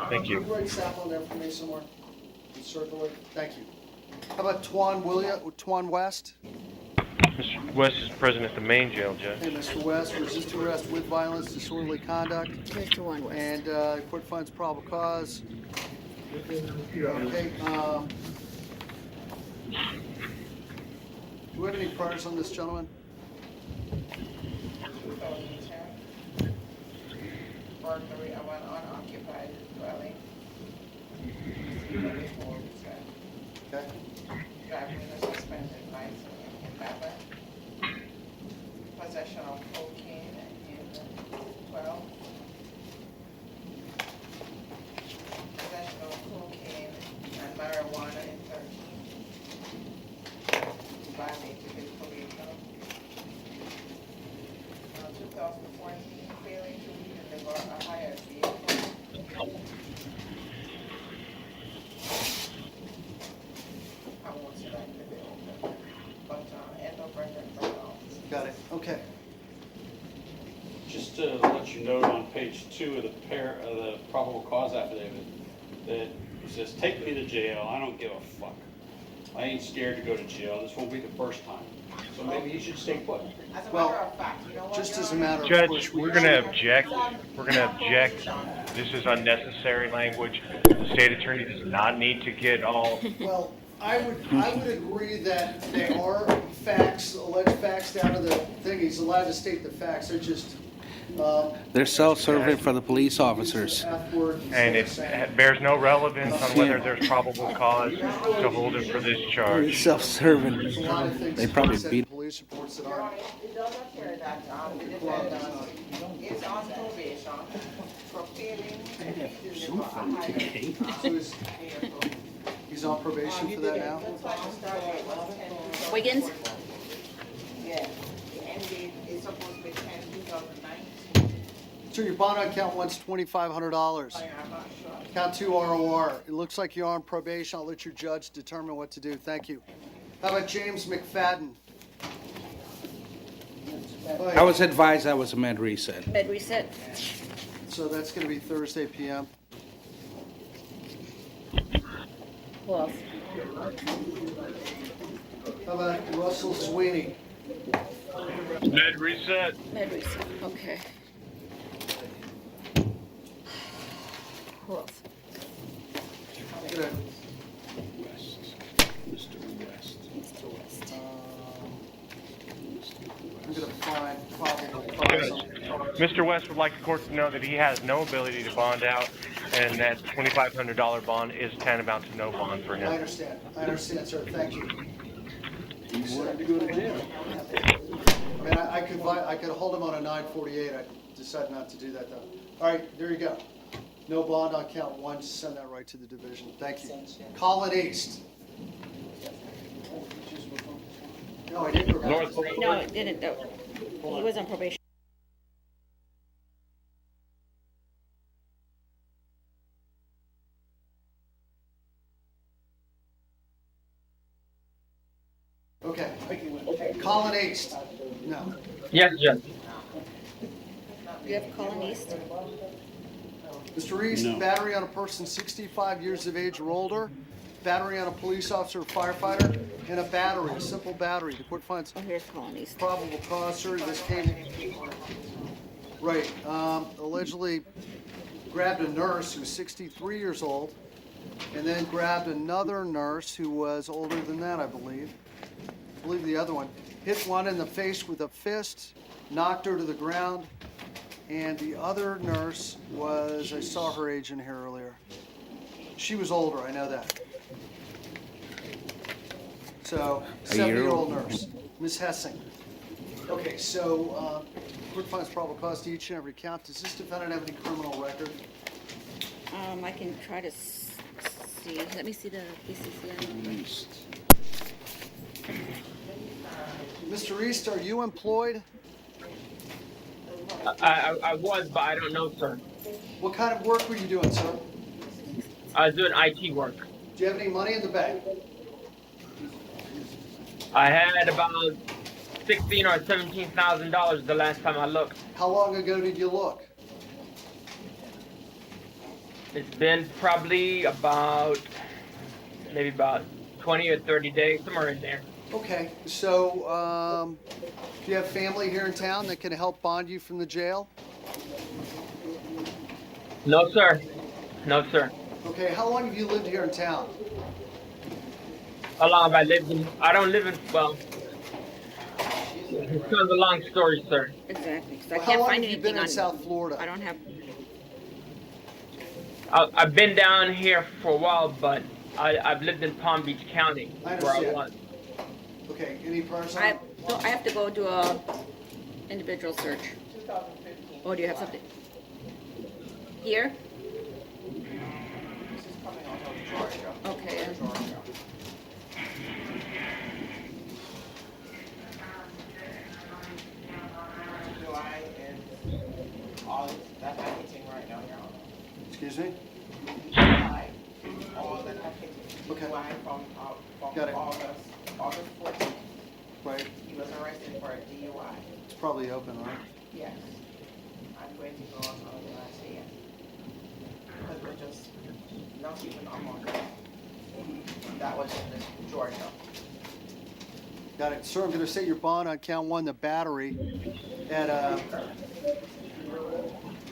Speaker 2: Thank you.
Speaker 1: Write SAP on there for me somewhere. Circle it. Thank you. How about Twan West?
Speaker 2: Mr. West is present at the main jail, Judge.
Speaker 1: Hey, Mr. West, resist arrest with violence, disorderly conduct.
Speaker 20: Mr. One West.
Speaker 1: And court finds probable cause. Okay. Do we have any priors on this gentleman?
Speaker 5: 2010. Burglary of an unoccupied dwelling.
Speaker 1: Okay.
Speaker 5: Driving a suspended license in 11. Possession of cocaine in 12. Possession of cocaine and marijuana in 13. Violated his probation. 2014, failing to deliver a hired vehicle. I won't select the bill, but end of record right now.
Speaker 1: Got it. Okay.
Speaker 9: Just to let you know, on page 2 of the probable cause affidavit, that it says, "Take me to jail, I don't give a fuck. I ain't scared to go to jail, this won't be the first time." So maybe you should stay put.
Speaker 5: As a matter of fact, you know what?
Speaker 1: Just as a matter of
Speaker 2: Judge,
Speaker 1: course,
Speaker 2: we're gonna object. This is unnecessary language. The state attorney does not need to get all.
Speaker 1: Well, I would agree that there are facts, alleged facts down to the thing. He's allowed to state the facts. They're just.
Speaker 17: They're self-serving for the police officers.
Speaker 2: And it bears no relevance on whether there's probable cause to hold him for this charge.
Speaker 17: Self-serving.
Speaker 1: There's a lot of things
Speaker 17: They probably
Speaker 1: said in
Speaker 17: beat.
Speaker 1: police reports that aren't.
Speaker 5: It does appear that the defendant is on probation for failing to deliver a hired vehicle.
Speaker 1: He's on probation for that now?
Speaker 5: Looks like the start date was 10/2014.
Speaker 20: Wiggins?
Speaker 5: Yeah, the end date is supposed to be 10/2014. 2019.
Speaker 1: So your bond on count one's $2,500.
Speaker 5: I'm not sure.
Speaker 1: Count two ROR. It looks like you're on probation. I'll let your judge determine what to do. Thank you. How about James McFadden?
Speaker 17: I was advised I was a med reset.
Speaker 4: Med reset.
Speaker 1: So that's going to be Thursday PM.
Speaker 4: Who else?
Speaker 1: How about Russell Sweeney?
Speaker 19: Med reset.
Speaker 4: Med reset, okay. Who else?
Speaker 1: Good. I'm going to find probable cause.
Speaker 2: Mr. West would like the court to know that he has no ability to bond out, and that $2,500 bond is tantamount to no bond for
Speaker 1: I
Speaker 2: him.
Speaker 1: understand, sir. Thank you.
Speaker 22: He wanted to go to jail.
Speaker 1: I mean, I could hold him on a 948. I decided not to do that, though. All right, there you go. No bond on count one. Just send that right to the division. Thank you. Colin East. No, I didn't.
Speaker 4: No, it didn't, though. He was on probation.
Speaker 1: Okay. Colin East. No.
Speaker 13: Yes, Judge.
Speaker 4: You have Colin East?
Speaker 1: Mr. East, battery on a person 65 years of age or older, battery on a police officer or firefighter, and a battery, a simple battery. The court finds
Speaker 4: Oh, here's Colin East.
Speaker 1: probable cause, sir. This came, right, allegedly grabbed a nurse who's 63 years old, and then grabbed another nurse who was older than that, I believe. I believe the other one. Hit one in the face with a fist, knocked her to the ground, and the other nurse was, I saw her age in here earlier. She was older, I know that. So, 70-year-old nurse, Ms. Hessing. Okay, so, court finds probable cause to each and every count. Does this defendant have any criminal record?
Speaker 4: I can try to see. Let me see the BCCI.
Speaker 1: Mr. East, are you employed?
Speaker 13: I was, but I don't know, sir.
Speaker 1: What kind of work were you doing, sir?
Speaker 13: I was doing IT work.
Speaker 1: Do you have any money in the bank?
Speaker 13: I had about $16,000 or $17,000 the last time I looked.
Speaker 1: How long ago did you look?
Speaker 13: It's been probably maybe about 20 or 30 days, somewhere in there.
Speaker 1: Okay, so do you have family here in town that can help bond you from the jail?
Speaker 13: No, sir. No, sir.
Speaker 1: Okay, how long have you lived here in town?
Speaker 13: How long have I lived in? I don't live in, well, it's kind of a long story, sir.
Speaker 4: Exactly. So I
Speaker 1: How
Speaker 4: can't
Speaker 1: long
Speaker 4: find
Speaker 1: have you
Speaker 4: anything
Speaker 1: been in
Speaker 4: on.
Speaker 1: South Florida?
Speaker 4: I don't have.
Speaker 13: I've been down here for a while, but I've lived in Palm Beach County,
Speaker 1: I
Speaker 13: where I
Speaker 1: understand.
Speaker 13: was.
Speaker 1: Okay, any person?
Speaker 4: I have to go do a individual search.
Speaker 5: 2015.
Speaker 4: Oh, do you have something? Here?
Speaker 5: This is coming out of Georgia.
Speaker 4: Okay.
Speaker 5: Georgia. July is all that I'm hitting right now, Your Honor.
Speaker 1: Excuse me?
Speaker 5: July, all that I'm hitting.
Speaker 1: Okay.
Speaker 5: July from
Speaker 1: Got it.
Speaker 5: August 14th.
Speaker 1: Right,
Speaker 5: He was arrested for a DUI.
Speaker 1: it's probably open, right?
Speaker 5: Yes. I'm going to go on the last day. Because we're just not even among them. That was in Georgia.
Speaker 1: Got it. Sir, I'm going to set your bond on count one, the battery, at, I'm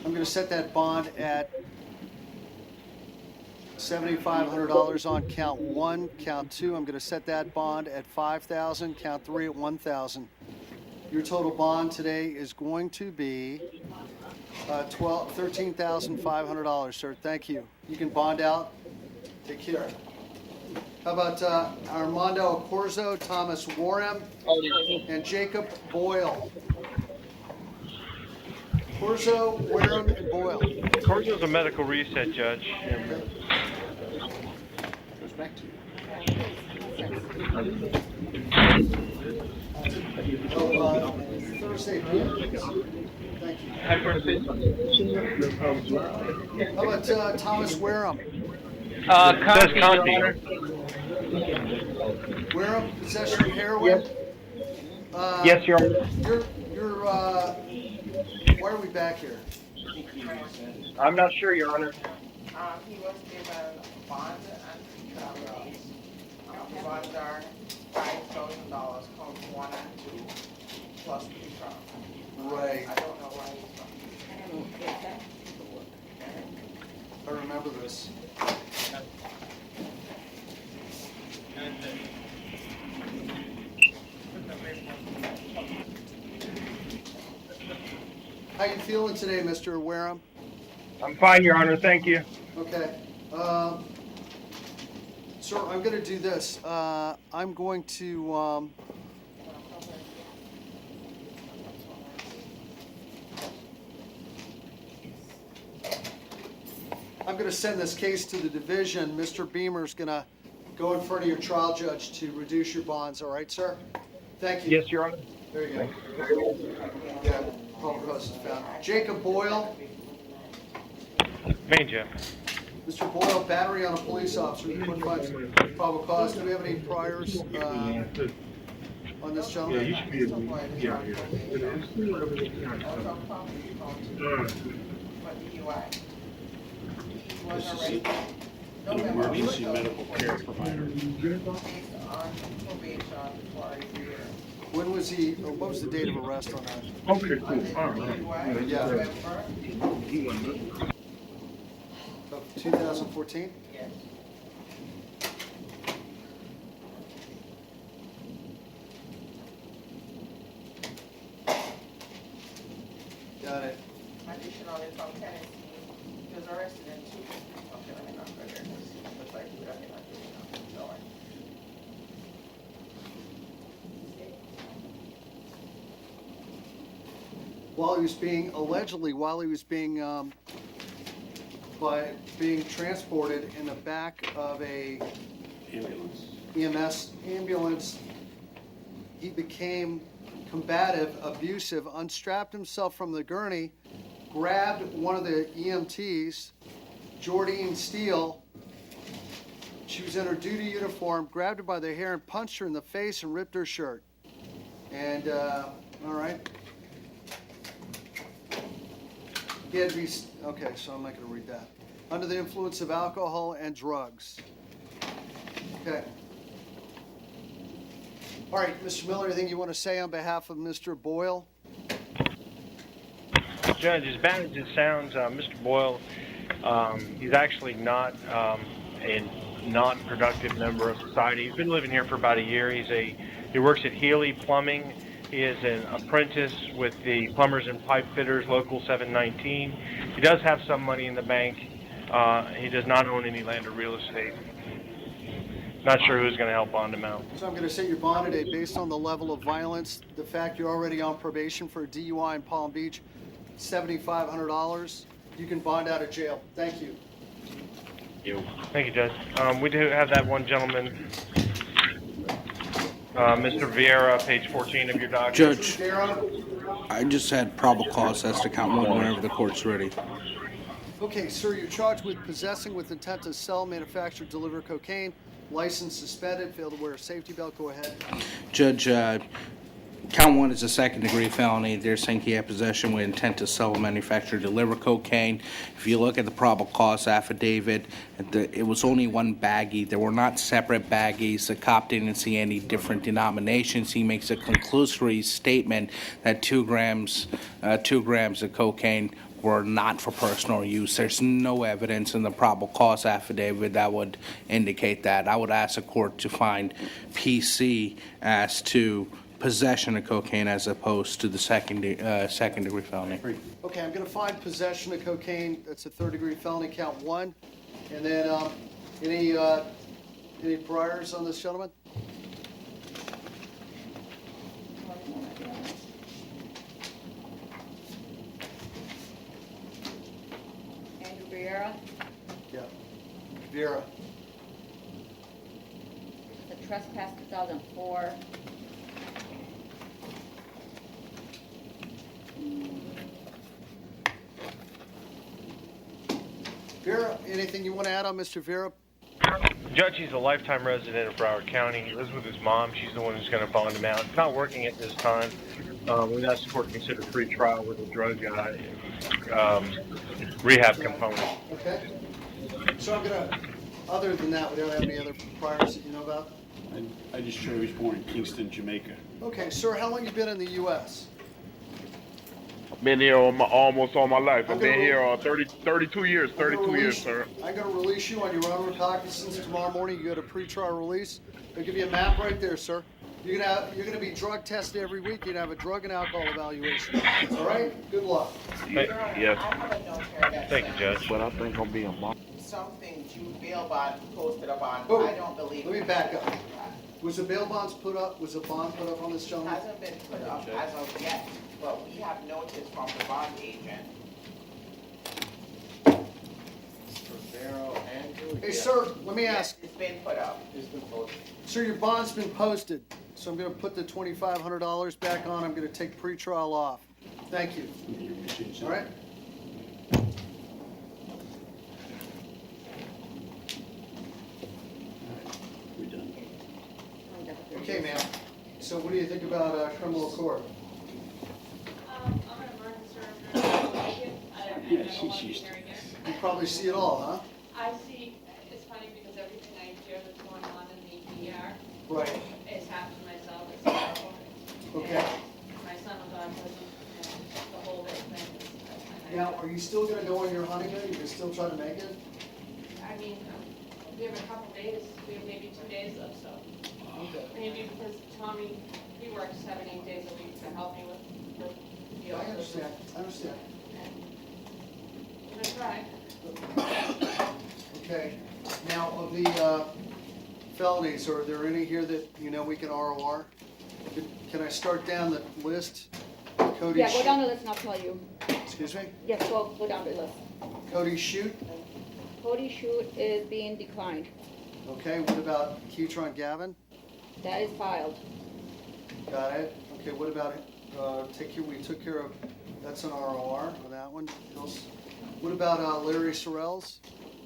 Speaker 1: going to set that bond at $7,500 on count one. Count two, I'm going to set that bond at $5,000. Count three at $1,000. Your total bond today is going to be $13,500, sir. Thank you. You can bond out. Take care. How about Armando Corzo, Thomas Warham, and Jacob Boyle? Corzo, Warham, and Boyle.
Speaker 2: Corzo's a medical reset, Judge.
Speaker 1: Goes back to you. Thursday. Thank you.
Speaker 13: I want to say something.
Speaker 1: How about Thomas Wareham?
Speaker 13: Conti, Your Honor.
Speaker 1: Wareham, possession of heroin?
Speaker 13: Yes, Your Honor.
Speaker 1: Why are we back here?
Speaker 13: I'm not sure, Your Honor.
Speaker 5: He was given bond and pre-trial release. The bonds are $5,000, count 1 and 2, plus pre-trial.
Speaker 1: Right.
Speaker 5: I don't know why he's not.
Speaker 1: I remember this. How you feeling today, Mr. Wareham?
Speaker 13: I'm fine, Your Honor. Thank you.
Speaker 1: Okay. Sir, I'm going to do this. I'm going to... I'm going to send this case to the division. Mr. Beamer's going to go in front of your trial judge to reduce your bonds. All right, sir? Thank you.
Speaker 13: Yes, Your Honor.
Speaker 1: There you go. Yeah, probable cause is found. Jacob Boyle.
Speaker 2: Main Jeff.
Speaker 1: Mr. Boyle, battery on a police officer. The court finds probable cause. Do we have any priors on this gentleman?
Speaker 22: Yeah, you should be able to, yeah.
Speaker 9: This is an emergency medical care provider.
Speaker 5: Based on probation for a year.
Speaker 1: When was he, or what was the date of arrest on that?
Speaker 22: Okay, cool. All right.
Speaker 1: Yeah.
Speaker 22: He wasn't.
Speaker 1: Of 2014?
Speaker 5: Yes.
Speaker 1: Got it.
Speaker 5: Additionally, from Tennessee, he was arrested in 2. Okay, let me not go there. Looks like we are not doing nothing. Sorry.
Speaker 1: While he was being, allegedly, while he was being transported in the back of a
Speaker 9: Ambulance.
Speaker 1: EMS ambulance, he became combative, abusive, unstrapped himself from the gurney, grabbed one of the EMTs, Jordine Steele. She was in her duty uniform, grabbed her by the hair and punched her in the face and ripped her shirt. And, all right. He had to be, okay, so I'm not going to read that. Under the influence of alcohol and drugs. Okay. All right, Mr. Miller, anything you want to say on behalf of Mr. Boyle?
Speaker 2: Judge, as bad as it sounds, Mr. Boyle, he's actually not a non-productive member of society. He's been living here for about a year. He works at Healy Plumbing. He is an apprentice with the Plumbers and Pipe Fitters Local 719. He does have some money in the bank. He does not own any land or real estate. Not sure who's going to help bond him out.
Speaker 1: So I'm going to set your bond today based on the level of violence, the fact you're already on probation for a DUI in Palm Beach, $7,500. You can bond out of jail. Thank you.
Speaker 2: Thank you, Judge. We do have that one gentleman, Mr. Vieira, page 14 of your document.
Speaker 17: Judge, I just had probable cause as to count one whenever the court's ready.
Speaker 1: Okay, sir, you're charged with possessing with intent to sell, manufacture, deliver cocaine. License suspended, failed to wear a safety belt. Go ahead.
Speaker 17: Judge, count one is a second-degree felony. They're saying he had possession with intent to sell, manufacture, deliver cocaine. If you look at the probable cause affidavit, it was only one baggie. There were not separate baggies. The cop didn't see any different denominations. He makes a conclusory statement that 2 grams of cocaine were not for personal use. There's no evidence in the probable cause affidavit that would indicate that. I would ask the court to find PC as to possession of cocaine as opposed to the second degree felony.
Speaker 1: Okay, I'm going to find possession of cocaine. That's a third-degree felony, count one. And then any priors on this gentleman?
Speaker 4: Andrew Vieira,
Speaker 1: Yeah. Vera.
Speaker 4: the trespass 2004.
Speaker 1: Vera, anything you want to add on Mr. Vera?
Speaker 2: Judge, he's a lifetime resident of Broward County. He lives with his mom. She's the one who's going to bond him out. It's not working at this time. We've asked the court to consider free trial with a drug rehab component.
Speaker 1: Okay. So I'm gonna, other than that, we don't have any other priors that you know about?
Speaker 9: I just heard he was born in Kingston, Jamaica.
Speaker 1: Okay, sir, how long you been in the U.S.?
Speaker 12: Been here almost all my life. I've been
Speaker 1: gonna
Speaker 12: here 32 years, 32 years, sir.
Speaker 1: I'm gonna release you on your own recognizance tomorrow morning. You get a pre-trial release. They'll give you a map right there, sir. You're gonna be drug tested every week. You're gonna have a drug and alcohol evaluation. All right? Good luck.
Speaker 12: Yes.
Speaker 5: I have a note here that
Speaker 2: Thank you,
Speaker 5: says
Speaker 2: Judge.
Speaker 12: But I think I'll be a mom.
Speaker 5: something Jude bail bond posted a bond.
Speaker 1: Oh,
Speaker 5: I don't believe.
Speaker 1: let me back up. Was a bail bonds put up, was a bond put up on this
Speaker 5: It
Speaker 1: gentleman?
Speaker 5: hasn't been put up as of yet, but we have notice from the bond agent.
Speaker 1: Hey, sir, let me ask.
Speaker 5: It's been put up.
Speaker 1: Sir, your bond's been posted, so I'm gonna put the $2,500 back on. I'm gonna take pre-trial off. Thank you. All right? Okay, ma'am. So what do you think about criminal court? You probably see it all, huh?
Speaker 21: I see, it's funny because everything I hear that's going on in the ER
Speaker 1: Right.
Speaker 21: is happening to myself, it's horrible.
Speaker 1: Okay.
Speaker 21: My son was autism, and the whole thing is.
Speaker 1: Now, are you still gonna go on your honeymoon? You can still try to make it?
Speaker 21: I mean, we have a couple days, we have maybe 2 days left, so.
Speaker 1: Okay.
Speaker 21: Maybe because Tommy, he works 7-8 days a week to help me with the
Speaker 1: I
Speaker 21: autism.
Speaker 1: understand, I understand.
Speaker 21: I'm gonna try.
Speaker 1: Okay. Now, of the felonies, are there any here that you know we can ROR? Can I start down the list? Cody.
Speaker 4: Yeah, go down the list and I'll tell you.
Speaker 1: Excuse me?
Speaker 4: Yes, go down the list.
Speaker 1: Cody Shoot.
Speaker 4: Cody Shoot is being declined.
Speaker 1: Okay, what about Keytron Gavin?
Speaker 4: That is filed.
Speaker 1: Got it. Okay, what about, we took care of, that's an ROR on that one. What about Larry Sorrells?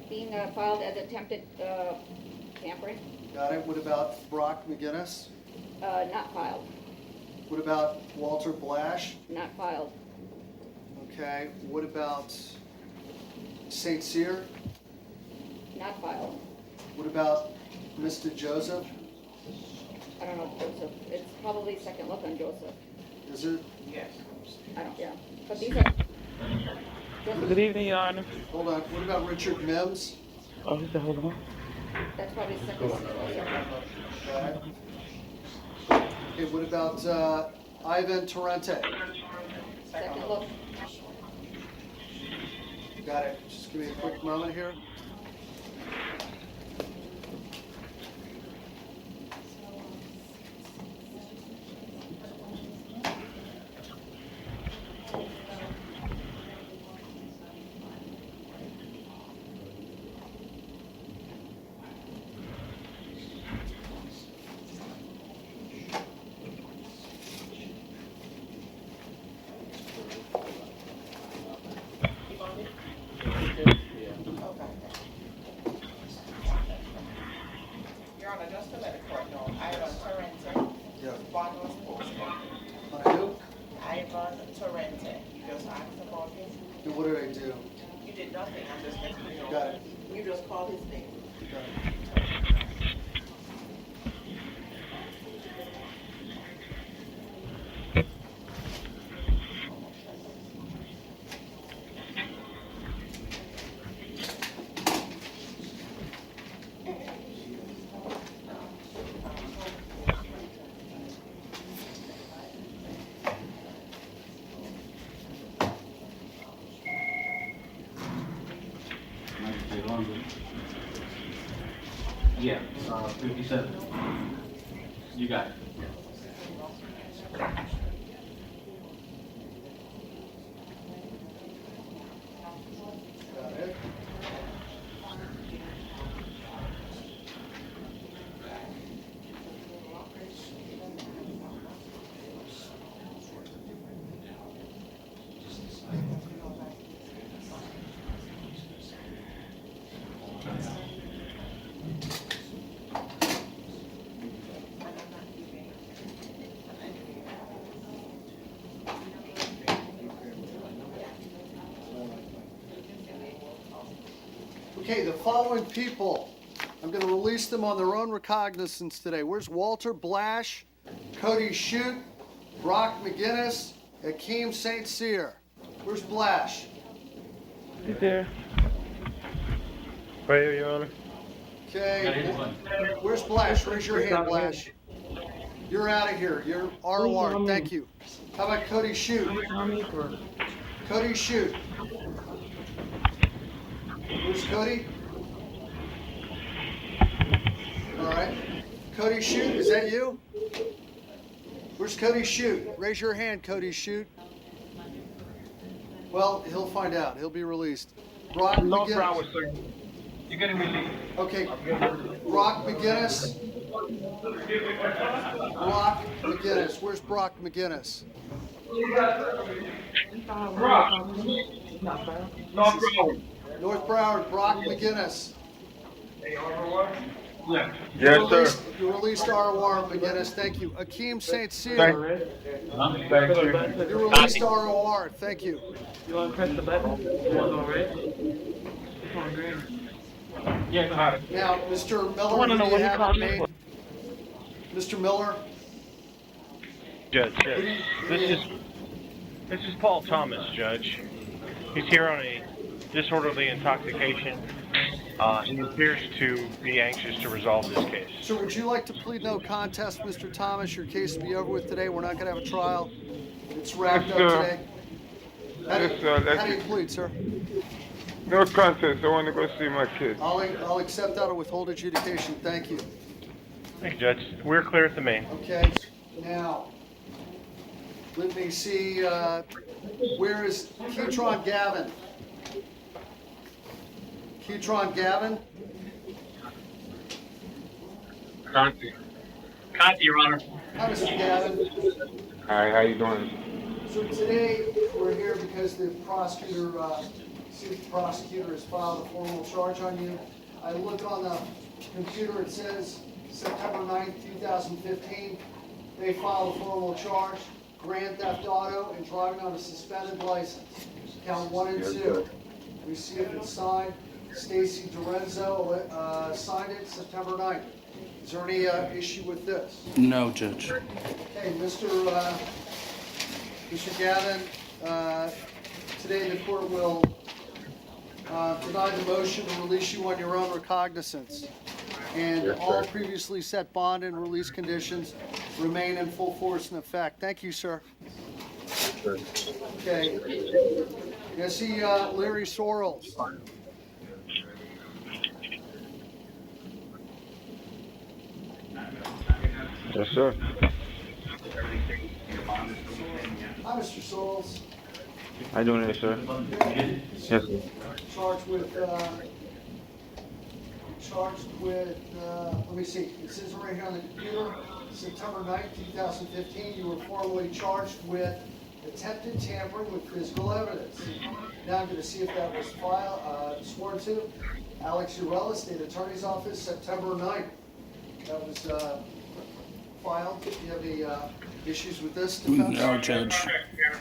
Speaker 4: Being filed as attempted tampering,
Speaker 1: Got it. What about Brock McGinnis?
Speaker 4: not filed,
Speaker 1: What about Walter Blash?
Speaker 4: not filed.
Speaker 1: Okay, what about St. Cyr?
Speaker 4: Not filed.
Speaker 1: What about Mr. Joseph?
Speaker 4: I don't know Joseph. It's probably second look on Joseph.
Speaker 1: Is it?
Speaker 5: Yes.
Speaker 4: I don't, yeah. But these are.
Speaker 16: Good evening, Your Honor.
Speaker 1: Hold on. What about Richard Mims?
Speaker 16: Oh, he said, hold on.
Speaker 4: That's probably second look.
Speaker 1: Got it. Okay, what about Ivan Torrente?
Speaker 4: Second look.
Speaker 1: Got it. Just give me a quick moment here.
Speaker 5: Your Honor, just to let the court know, Ivan Torrente,
Speaker 1: Yeah.
Speaker 5: bond was posted.
Speaker 1: On who?
Speaker 5: Ivan Torrente, you just asked about him.
Speaker 1: And what did I do?
Speaker 5: You did nothing, I'm just letting you know.
Speaker 1: Got it.
Speaker 5: You just called his name.
Speaker 1: Got it.
Speaker 8: Yeah, 57. You got it.
Speaker 1: Got it. Okay, the following people, I'm going to release them on their own recognizance today. Where's Walter Blash, Cody Shute, Brock McGinnis, Akeem St. Cyr? Where's Blash?
Speaker 16: Right there.
Speaker 2: Right here, Your Honor.
Speaker 1: Okay, where's Blash? Raise your hand, Blash. You're out of here. You're R1. Thank you. How about Cody Shute? Cody Shute. Where's Cody? All right. Cody Shute, is that you? Where's Cody Shute? Raise your hand, Cody Shute. Well, he'll find out. He'll be released. Brock
Speaker 2: No
Speaker 1: McGinnis.
Speaker 2: problem, sir. You're getting released.
Speaker 1: Okay. Brock McGinnis. Brock McGinnis. Where's Brock McGinnis? North Broward. Brock McGinnis.
Speaker 12: Yes, sir.
Speaker 1: You released R.O.R. McGinnis. Thank you. Akeem St. Cyr.
Speaker 12: Thank you.
Speaker 1: You released R.O.R. Thank you.
Speaker 16: You want to press the button? It's on red. It's on green. Yeah,
Speaker 1: Now, Mr.
Speaker 16: I want
Speaker 1: Miller,
Speaker 16: to know
Speaker 1: who do
Speaker 16: what
Speaker 1: you
Speaker 16: he
Speaker 1: have
Speaker 16: called
Speaker 1: in
Speaker 16: me
Speaker 1: Maine? Mr. Miller?
Speaker 2: Judge, this is Paul Thomas, Judge. He's here on a disorderly intoxication. He appears to be anxious to resolve this case.
Speaker 1: So would you like to plead no contest, Mr. Thomas? Your case will be over with today. We're not going to have a trial. It's wrapped
Speaker 12: Yes,
Speaker 1: up
Speaker 12: sir.
Speaker 1: today.
Speaker 12: Yes, sir.
Speaker 1: How do you plead, sir?
Speaker 12: No contest. I want to go see my kids.
Speaker 1: I'll accept that or withhold adjudication. Thank you.
Speaker 2: Thank you, Judge. We're clear at the main.
Speaker 1: Okay, now, let me see, where is Keatron Gavin? Keatron Gavin?
Speaker 8: Conti, Your Honor.
Speaker 1: Hi, Mr. Gavin.
Speaker 12: Hi, how you doing?
Speaker 1: So today, we're here because the prosecutor, city prosecutor has filed a formal charge on you. I look on the computer, it says September 9th, 2015. They filed a formal charge, grand theft auto and driving on a suspended license. Count 1 and 2. We see if it's signed. Stacy Dorenzo signed it September 9th. Is there any issue with this?
Speaker 17: No, Judge.
Speaker 1: Okay, Mr. Gavin, today the court will deny the motion to release you on your own recognizance. And
Speaker 12: Yes,
Speaker 1: all
Speaker 12: sir.
Speaker 1: previously set bond and release conditions remain in full force and effect. Thank you, sir.
Speaker 12: Sure.
Speaker 1: Okay. I see Larry Sorrells.
Speaker 12: Yes, sir.
Speaker 1: Hi, Mr. Sorrells.
Speaker 12: How you doing, sir? Yes, sir.
Speaker 1: Charged with, let me see, it says right here on the computer, September 9th, 2015, you were formally charged with attempted tampering with physical evidence. Now I'm going to see if that was sworn to. Alex Urella, State Attorney's Office, September 9th. That was filed. Do you have any issues with this defense?
Speaker 17: No, Judge.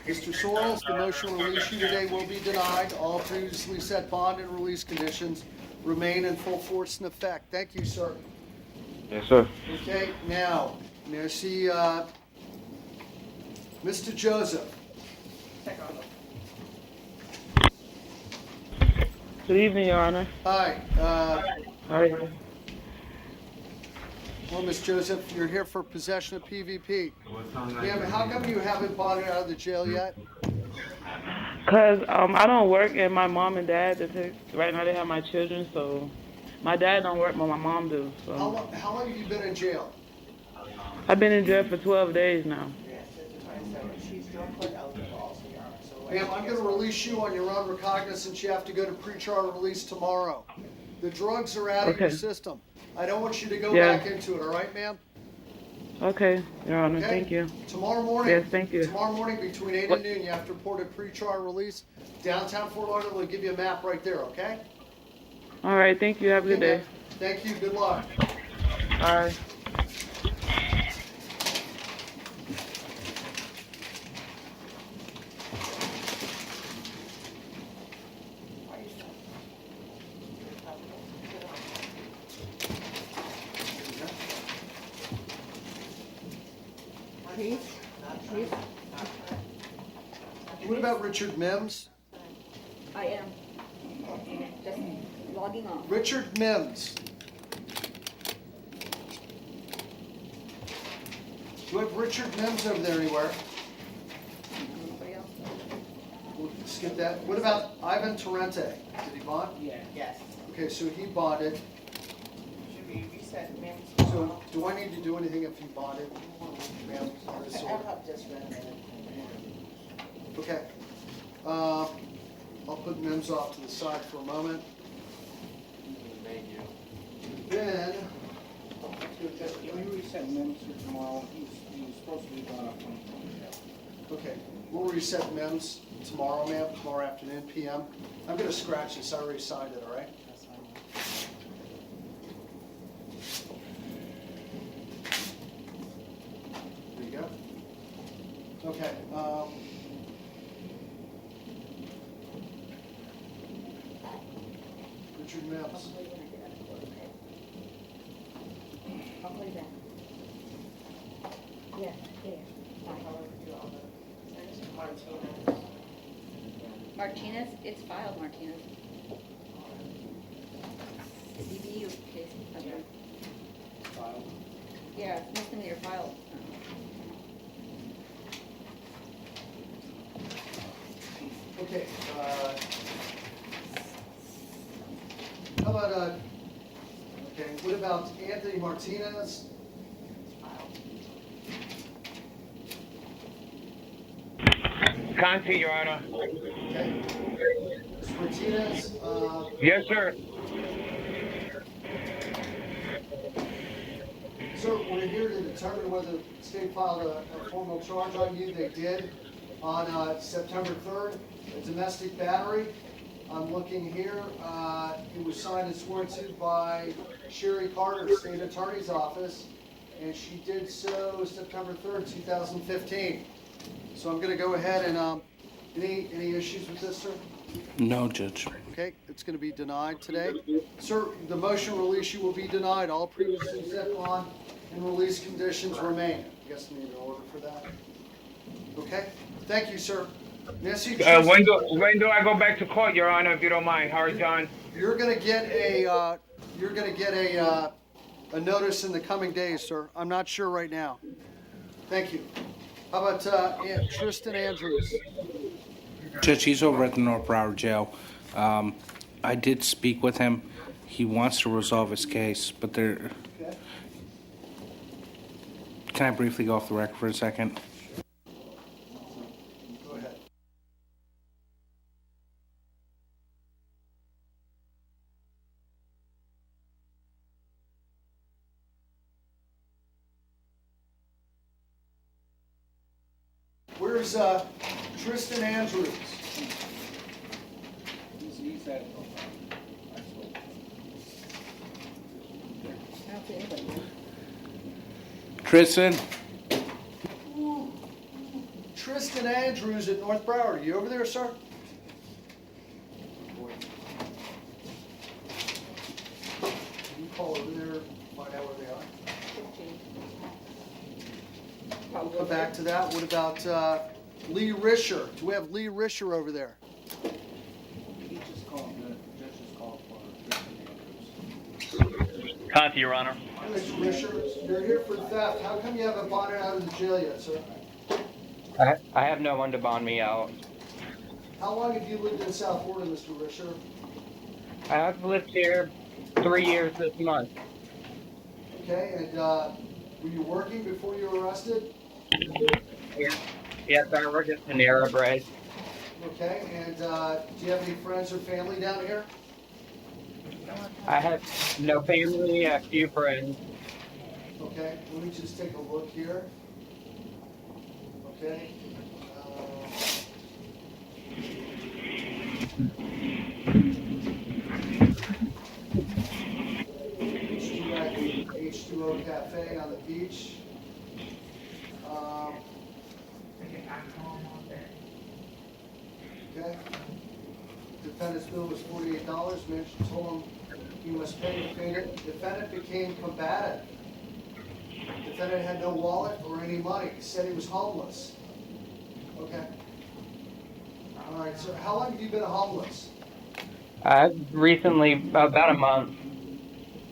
Speaker 1: Mr. Sorrells, the motion to release you today will be denied. All previously set bond and release conditions remain in full force and effect. Thank you, sir.
Speaker 12: Yes, sir.
Speaker 1: Okay, now, may I see Mr. Joseph?
Speaker 16: Good evening, Your Honor.
Speaker 1: Hi.
Speaker 16: Hi.
Speaker 1: Well, Ms. Joseph, you're here for possession of PVP. Ma'am, how come you haven't bonded out of the jail yet?
Speaker 16: Because I don't work, and my mom and dad, right now they have my children, so my dad don't work, but my mom do. So
Speaker 1: How long have you been in jail?
Speaker 16: I've been in jail for 12 days now.
Speaker 1: Ma'am, I'm going to release you on your own recognizance. You have to go to pretrial release tomorrow. The drugs are out of your
Speaker 16: Okay.
Speaker 1: system. I don't want you to go
Speaker 16: Yeah.
Speaker 1: back into it, all right, ma'am?
Speaker 16: Okay, Your Honor,
Speaker 1: Okay?
Speaker 16: thank you.
Speaker 1: Tomorrow morning.
Speaker 16: Yes, thank you.
Speaker 1: Tomorrow morning between 8
Speaker 16: What-
Speaker 1: and noon, you have to report a pretrial release. Downtown Fort Lauderdale will give you a map right there, okay?
Speaker 16: All right, thank you. Have a good
Speaker 1: Okay,
Speaker 16: day.
Speaker 1: ma'am. Thank you. Good luck.
Speaker 16: All right.
Speaker 20: Please, please.
Speaker 1: What about Richard Mims?
Speaker 20: I am. Just logging off.
Speaker 1: Richard Mims. Do you have Richard Mims over there anywhere?
Speaker 20: Anybody else?
Speaker 1: We'll skip that. What about Ivan Torrente? Did he bond?
Speaker 5: Yeah. Yes.
Speaker 1: Okay, so he bonded.
Speaker 5: Should we reset Mims?
Speaker 1: So do I need to do anything if he bonded? Ma'am, or is it-
Speaker 5: I'll have just read a minute.
Speaker 1: Okay. I'll put Mims off to the side for a moment. Then,
Speaker 6: Can we reset minutes for tomorrow? He's supposed to be gone up on.
Speaker 1: okay, we'll reset Mims tomorrow, ma'am, tomorrow afternoon, PM. I'm gonna scratch this, I already signed it, all right? There you go. Okay, Richard Mims.
Speaker 20: I'll call you back. Yeah, yeah. Martinez, it's filed, Martinez. DB, okay, okay.
Speaker 6: Filed.
Speaker 20: Yeah, it's misdemeanor filed.
Speaker 1: Okay, how about, okay, what about Anthony Martinez?
Speaker 13: Conti, Your Honor.
Speaker 1: Okay. Mr. Martinez,
Speaker 13: Yes, sir.
Speaker 1: sir, we're here to determine whether the state filed a formal charge on you. They did on September 3rd, a domestic battery. I'm looking here, it was signed and sworn to by Sherry Carter, State Attorney's Office, and she did so September 3rd, 2015. So I'm going to go ahead and, any issues with this, sir?
Speaker 17: No, Judge.
Speaker 1: Okay, it's going to be denied today. Sir, the motion release you will be denied. All previously set bond and release conditions remain. I guess I need an order for that. Okay, thank you, sir. Nancy,
Speaker 13: When do I go back to court, Your Honor, if you don't mind? Howard John.
Speaker 1: you're going to get a, a notice in the coming days, sir. I'm not sure right now. Thank you. How about Tristan Andrews?
Speaker 17: Judge, he's over at the North Broward Jail. I did speak with him. He wants to resolve his case, but there.
Speaker 1: Okay.
Speaker 17: Can I briefly go off the record for a second?
Speaker 1: Go ahead. Where's Tristan Andrews?
Speaker 6: He's at.
Speaker 20: I don't see anybody.
Speaker 17: Tristan?
Speaker 1: Tristan Andrews at North Broward. Are you over there, sir? Can you call over there, find out where they are? Come back to that. What about Lee Risher? Do we have Lee Risher over there?
Speaker 6: He just called, the judge just called for Tristan Andrews.
Speaker 8: Conti, Your Honor.
Speaker 1: Mr. Risher, you're here for theft. How come you haven't bonded out of the jail yet, sir?
Speaker 13: I have no one to bond me out.
Speaker 1: How long have you lived in South Florida, Mr. Risher?
Speaker 13: I have lived here 3 years this month.
Speaker 1: Okay, and were you working before you were arrested?
Speaker 13: Yes, I work at Panera Bread.
Speaker 1: Okay, and do you have any friends or family down here?
Speaker 13: I have no family, a few friends.
Speaker 1: Okay, let me just take a look here. Okay. H2O Cafe on the beach. Okay. Defendant's bill was $48. Mitch told him he must pay the defendant. Defendant became combative. defendant had no wallet or any money. He said he was homeless. Okay. All right, sir. How long have you been homeless?
Speaker 10: Recently, about a month.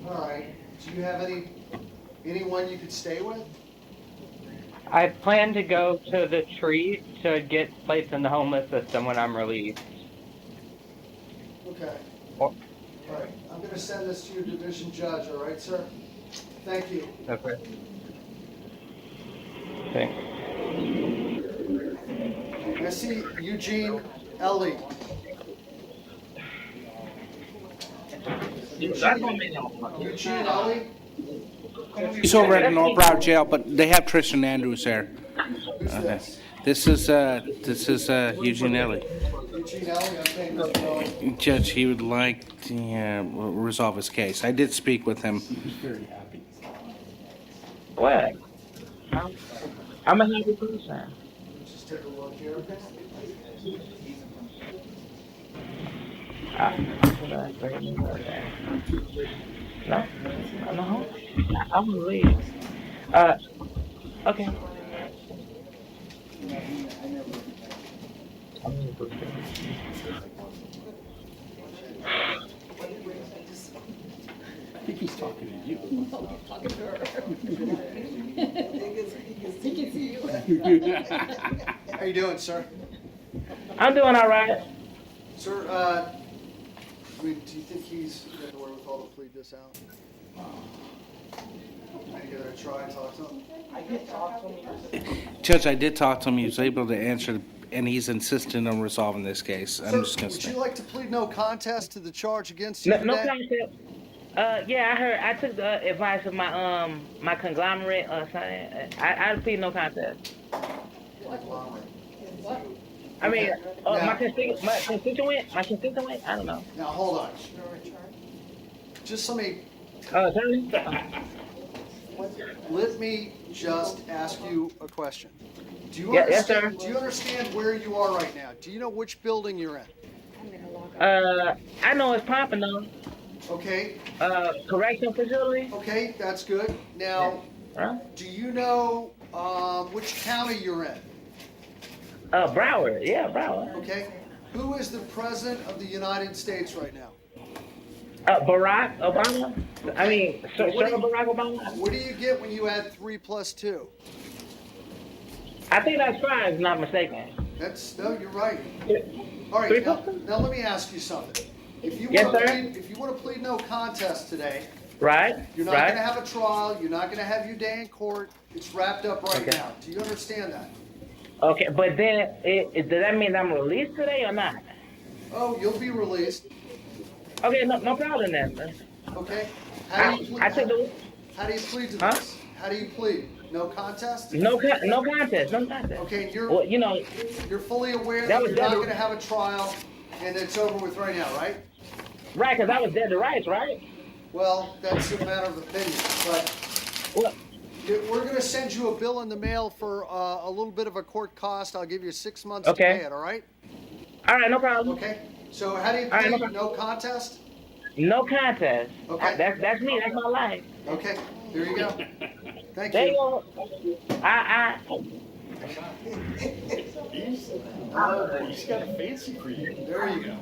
Speaker 1: All right. Do you have anyone you could stay with?
Speaker 10: I plan to go to the tree to get placed in the homeless system when I'm released.
Speaker 1: Okay.
Speaker 10: Oh.
Speaker 1: All right. I'm going to send this to your division judge. All right, sir. Thank you.
Speaker 10: Okay. Thanks.
Speaker 1: I see Eugene Ellie. Eugene Ellie?
Speaker 17: He's over at the North Broward Jail, but they have Tristan Andrews there.
Speaker 1: Who's this?
Speaker 17: This is Eugene Ellie.
Speaker 1: Eugene Ellie, okay, Mr. Ellie.
Speaker 17: Judge, he would like to resolve his case. I did speak with him.
Speaker 6: Very happy.
Speaker 10: What? I'm a happy person.
Speaker 1: Just take a look here, okay?
Speaker 10: No, no, I'm gonna leave. Okay.
Speaker 6: I think he's talking to you.
Speaker 5: No, he's talking to her. He can see you.
Speaker 1: How you doing, sir?
Speaker 10: I'm doing all right.
Speaker 1: Sir, I mean, do you think he's got the wherewithal to plead this out? Can you give it a try and talk to him?
Speaker 10: I did talk to him.
Speaker 17: Judge, I did talk to him. He was able to answer, and he's insistent on resolving this case. I'm just going to
Speaker 1: Would
Speaker 17: say.
Speaker 1: you like to plead no contest to the charge against you
Speaker 10: No
Speaker 1: today?
Speaker 10: contest. Yeah, I heard. I took the advice of my my conglomerate. I plead no contest.
Speaker 1: What?
Speaker 10: I mean,
Speaker 1: Now-
Speaker 10: my constituent. I don't know.
Speaker 1: Now, hold on. Just let me,
Speaker 10: Attorney?
Speaker 1: let me just ask you a question. Do you
Speaker 10: Yes, sir.
Speaker 1: understand, do you understand where you are right now? Do you know which building you're in?
Speaker 10: I know it's Pompano.
Speaker 1: Okay,
Speaker 10: Correction facility.
Speaker 1: okay, that's good. Now, do you know, which county you're in?
Speaker 10: Broward. Yeah, Broward.
Speaker 1: Okay. Who is the president of the United States right now?
Speaker 10: Barack Obama. I mean, Sir
Speaker 1: What do you-
Speaker 10: Barack Obama.
Speaker 1: What do you get when you add 3 plus 2?
Speaker 10: I think that's 5, if I'm not mistaken.
Speaker 1: No, you're right. All right, now let me ask you something. If you
Speaker 10: Yes,
Speaker 1: want to
Speaker 10: sir.
Speaker 1: plead, if you want to plead no contest today,
Speaker 10: Right.
Speaker 1: you're not
Speaker 10: right.
Speaker 1: going to have a trial. You're not going to have your day in court. It's wrapped up right
Speaker 10: Okay.
Speaker 1: now. Do you understand that?
Speaker 10: Okay, but then does that mean I'm released today or not?
Speaker 1: Oh, you'll be released.
Speaker 10: Okay, no problem then.
Speaker 1: Okay. How do you plead?
Speaker 10: I took the
Speaker 1: How do you plead to this? How do you plead? No contest?
Speaker 10: no contest.
Speaker 1: Okay, you're
Speaker 10: Well, you know,
Speaker 1: you're fully aware
Speaker 10: That
Speaker 1: that
Speaker 10: was
Speaker 1: you're not
Speaker 10: dead-
Speaker 1: going to have a trial, and it's over with right now, right?
Speaker 10: right? Because I was dead to rights, right?
Speaker 1: Well, that's a matter of opinion, but
Speaker 10: Well,
Speaker 1: we're going to send you a bill in the mail for a little bit of a court cost. I'll give you 6 months
Speaker 10: Okay.
Speaker 1: to pay it, all right?
Speaker 10: all right, no problem.
Speaker 1: Okay. So how do you
Speaker 10: All right,
Speaker 1: plead?
Speaker 10: no
Speaker 1: No contest?
Speaker 10: No contest.
Speaker 1: Okay.
Speaker 10: That's me. That's my life.
Speaker 1: Okay. There you go. Thank
Speaker 10: There you
Speaker 1: you.
Speaker 10: go.
Speaker 1: Oh, he's got a fancy for you. There you go.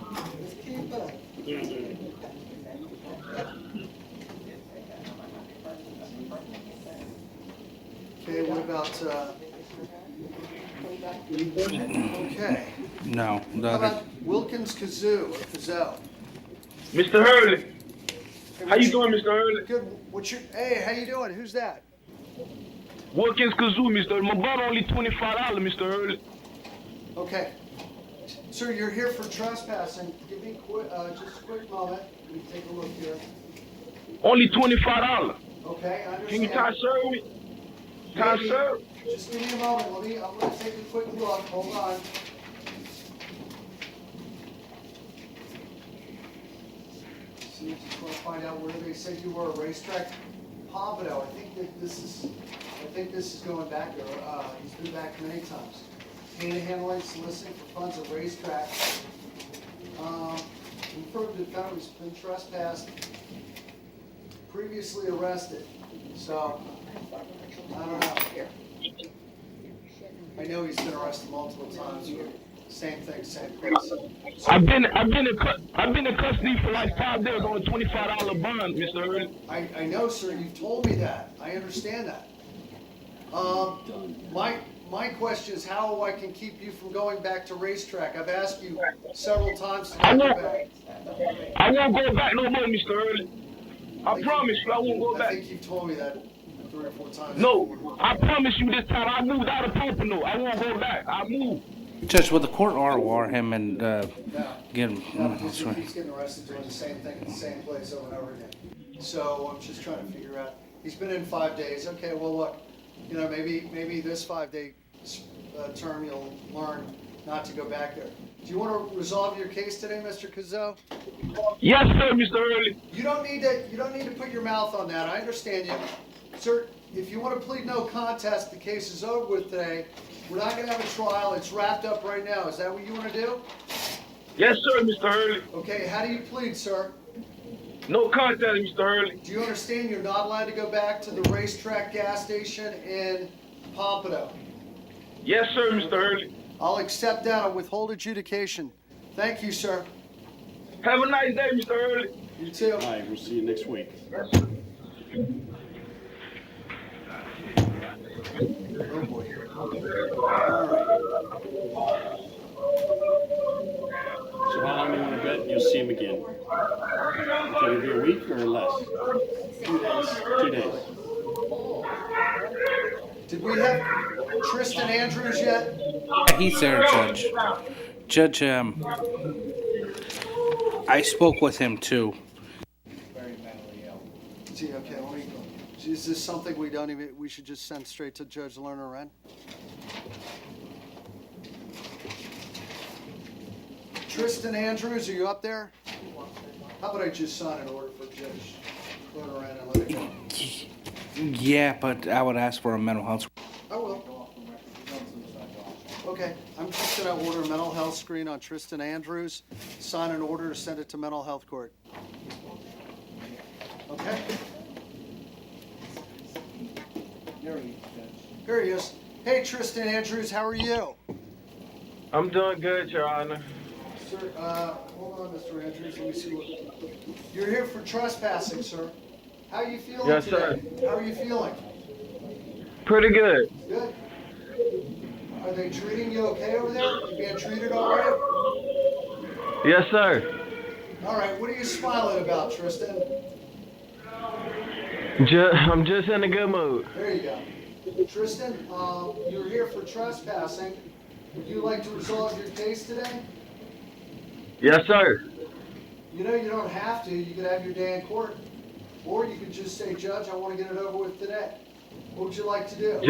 Speaker 1: Okay, what about, okay.
Speaker 17: No, the
Speaker 1: How
Speaker 17: other.
Speaker 1: about Wilkins Kazoo, or Kazoo?
Speaker 19: Mr. Hurley. How you doing, Mr. Hurley?
Speaker 1: Good. What's your, hey, how you doing? Who's that?
Speaker 19: Wilkins Kazoo, Mr. My brother only $25, Mr. Hurley.
Speaker 1: Okay. Sir, you're here for trespassing. Give me just a quick moment. Let me take a look here.
Speaker 19: Only $25.
Speaker 1: Okay, I understand.
Speaker 19: Can you time serve me? Time
Speaker 1: Maybe.
Speaker 19: serve?
Speaker 1: Just give me a moment. I'm gonna take a quick look. Hold on. See, just want to find out where they said you were. Racetrack Pompano. I think this is going back there. He's been back many times. Panhandling, soliciting for funds at racetrack. Confirmed defendant has been trespassed. Previously arrested. So I don't know. I know he's been arrested multiple times for same thing, same place.
Speaker 19: I've been in custody for like 5 days on a $25 bond, Mr. Hurley.
Speaker 1: I know, sir, you've told me that. I understand that. My question is how I can keep you from going back to racetrack. I've asked you several times to not go back.
Speaker 19: I won't go back no more, Mr. Hurley. I promise you, I won't go back.
Speaker 1: I think you've told me that 3 or 4 times.
Speaker 19: No, I promise you this time. I moved out of Pompano. I won't go back. I moved.
Speaker 17: Judge, will the court ROR him and get him?
Speaker 1: No, because he keeps getting arrested doing the same thing in the same place over and over again. So I'm just trying to figure out. He's been in 5 days. Okay, well look, you know, maybe this 5-day term you'll learn not to go back there. Do you want to resolve your case today, Mr. Cazzo?
Speaker 19: Yes, sir, Mr. Hurley.
Speaker 1: You don't need to put your mouth on that. I understand you, sir. If you want to plead no contest, the case is over with today. We're not going to have a trial. It's wrapped up right now. Is that what you want to do?
Speaker 19: Yes, sir, Mr. Hurley.
Speaker 1: Okay. How do you plead, sir?
Speaker 19: No contest, Mr. Hurley.
Speaker 1: Do you understand you're not allowed to go back to the racetrack gas station in Pompano?
Speaker 19: Yes, sir, Mr. Hurley.
Speaker 1: I'll accept that. I'll withhold adjudication. Thank you, sir.
Speaker 19: Have a nice day, Mr. Hurley.
Speaker 1: You too.
Speaker 9: All right, we'll see you next week.
Speaker 1: Oh boy.
Speaker 9: So how long do you want to bet you'll see him again? Can it be a week or less?
Speaker 1: 2 days.
Speaker 9: 2 days.
Speaker 1: Did we have Tristan Andrews yet?
Speaker 17: He's there, Judge. Judge, I spoke with him too.
Speaker 6: Very mentally ill.
Speaker 1: Gee, okay, let me go. Is this something we should just send straight to Judge Lerner Wren? Tristan Andrews, are you up there? How about I just sign an order for Judge Lerner Wren and let it go?
Speaker 17: Yeah, but I would ask for a mental health.
Speaker 1: I will. Okay, I'm just gonna order a mental health screen on Tristan Andrews, sign an order to send it to mental health court. Okay?
Speaker 6: There he is, Judge.
Speaker 1: Here he is. Hey, Tristan Andrews, how are you?
Speaker 13: I'm doing good, Your Honor.
Speaker 1: Sir, hold on, Mr. Andrews, let me see what... You're here for trespassing, sir. How are you feeling
Speaker 13: Yes,
Speaker 1: today?
Speaker 13: sir.
Speaker 1: How are you feeling?
Speaker 13: Pretty good.
Speaker 1: Good. Are they treating you okay over there? You being treated all right?
Speaker 13: Yes, sir.
Speaker 1: All right, what are you smiling about, Tristan?
Speaker 13: I'm just in a good mood.
Speaker 1: There you go. Tristan, you're here for trespassing. Would you like to resolve your case today?
Speaker 13: Yes, sir.
Speaker 1: You know you don't have to. You could have your day in court. Or you could just say, Judge, I want to get it over with today. What would you like to do?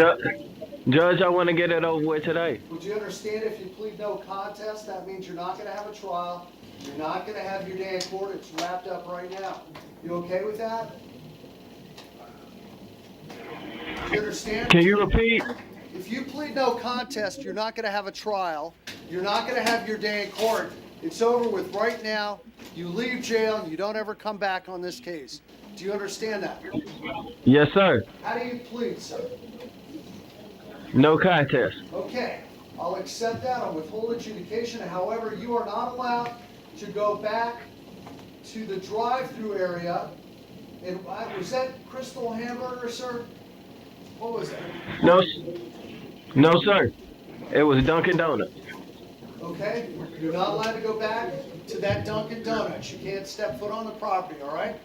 Speaker 13: Judge, I want to get it over with today.
Speaker 1: Would you understand if you plead no contest, that means you're not going to have a trial. You're not going to have your day in court. It's wrapped up right now. You okay with that? Do you understand?
Speaker 13: Can you repeat?
Speaker 1: If you plead no contest, you're not going to have a trial. You're not going to have your day in court. It's over with right now. You leave jail and you don't ever come back on this case. Do you understand that?
Speaker 13: Yes, sir.
Speaker 1: How do you plead, sir?
Speaker 13: No contest.
Speaker 1: Okay, I'll accept that. I'll withhold adjudication. However, you are not allowed to go back to the drive-through area. And was that Crystal Hamburger, sir? What was that?
Speaker 13: No, sir. It was Dunkin' Donuts.
Speaker 1: Okay, you're not allowed to go back to that Dunkin' Donuts. You can't step foot on the property, all right?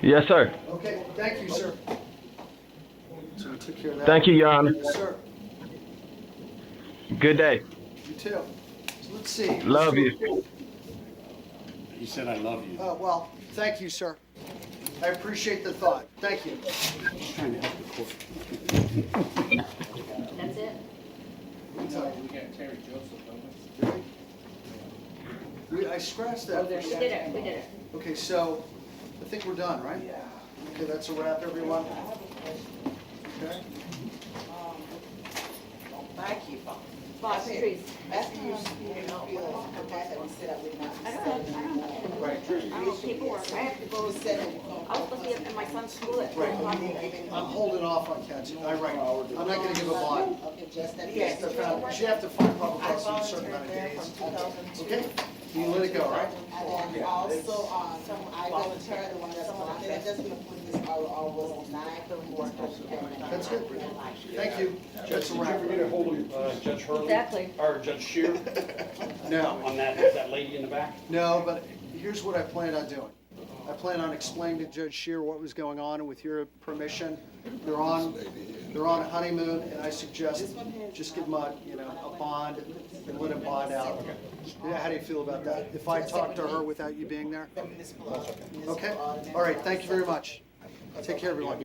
Speaker 13: Yes, sir.
Speaker 1: Okay, thank you, sir. So we took care of that.
Speaker 13: Thank you, Your Honor.
Speaker 1: Yes, sir.
Speaker 13: Good day.
Speaker 1: You too. So let's see.
Speaker 13: Love you.
Speaker 9: He said, I love you.
Speaker 1: Well, thank you, sir. I appreciate the thought. Thank you.
Speaker 9: He's trying to help the court.
Speaker 4: That's it?
Speaker 6: We got Terry Joseph, don't we?
Speaker 1: I scratched that.
Speaker 4: We did it.
Speaker 1: Okay, so I think we're done, right? Yeah. Okay, that's a wrap, everyone. Okay.
Speaker 5: Thank you.
Speaker 4: Patrice.
Speaker 5: Asking you, you know, feel the fact that we said I would not be
Speaker 4: I don't
Speaker 5: setting
Speaker 4: know.
Speaker 5: anymore.
Speaker 1: Right.
Speaker 4: I don't know paperwork. I have to go,
Speaker 5: You said it.
Speaker 4: I was supposed to be at my son's school at
Speaker 1: Right.
Speaker 4: 10:00.
Speaker 1: I'm holding off on catching, I'm right, I'm not gonna give a bond.
Speaker 5: Okay, just that.
Speaker 1: You have to find, you have to find probable cause in a certain amount of days. Okay? You let it go, right?
Speaker 5: And then also, I volunteer the one that's bonded, I just gonna put this out almost 9.
Speaker 1: That's good. Thank you. Judge
Speaker 9: Did you ever get a hold of Judge Hurley?
Speaker 4: Exactly.
Speaker 9: Or Judge Shear
Speaker 1: No,
Speaker 9: on that lady in the back?
Speaker 1: no, but here's what I plan on doing. I plan on explaining to Judge Shear what was going on, and with your permission, they're on a honeymoon, and I suggest just give them a bond and let him bond out. Yeah, how do you feel about that? If I talk to her without you being there? Okay? All right, thank you very much. Take care, everyone.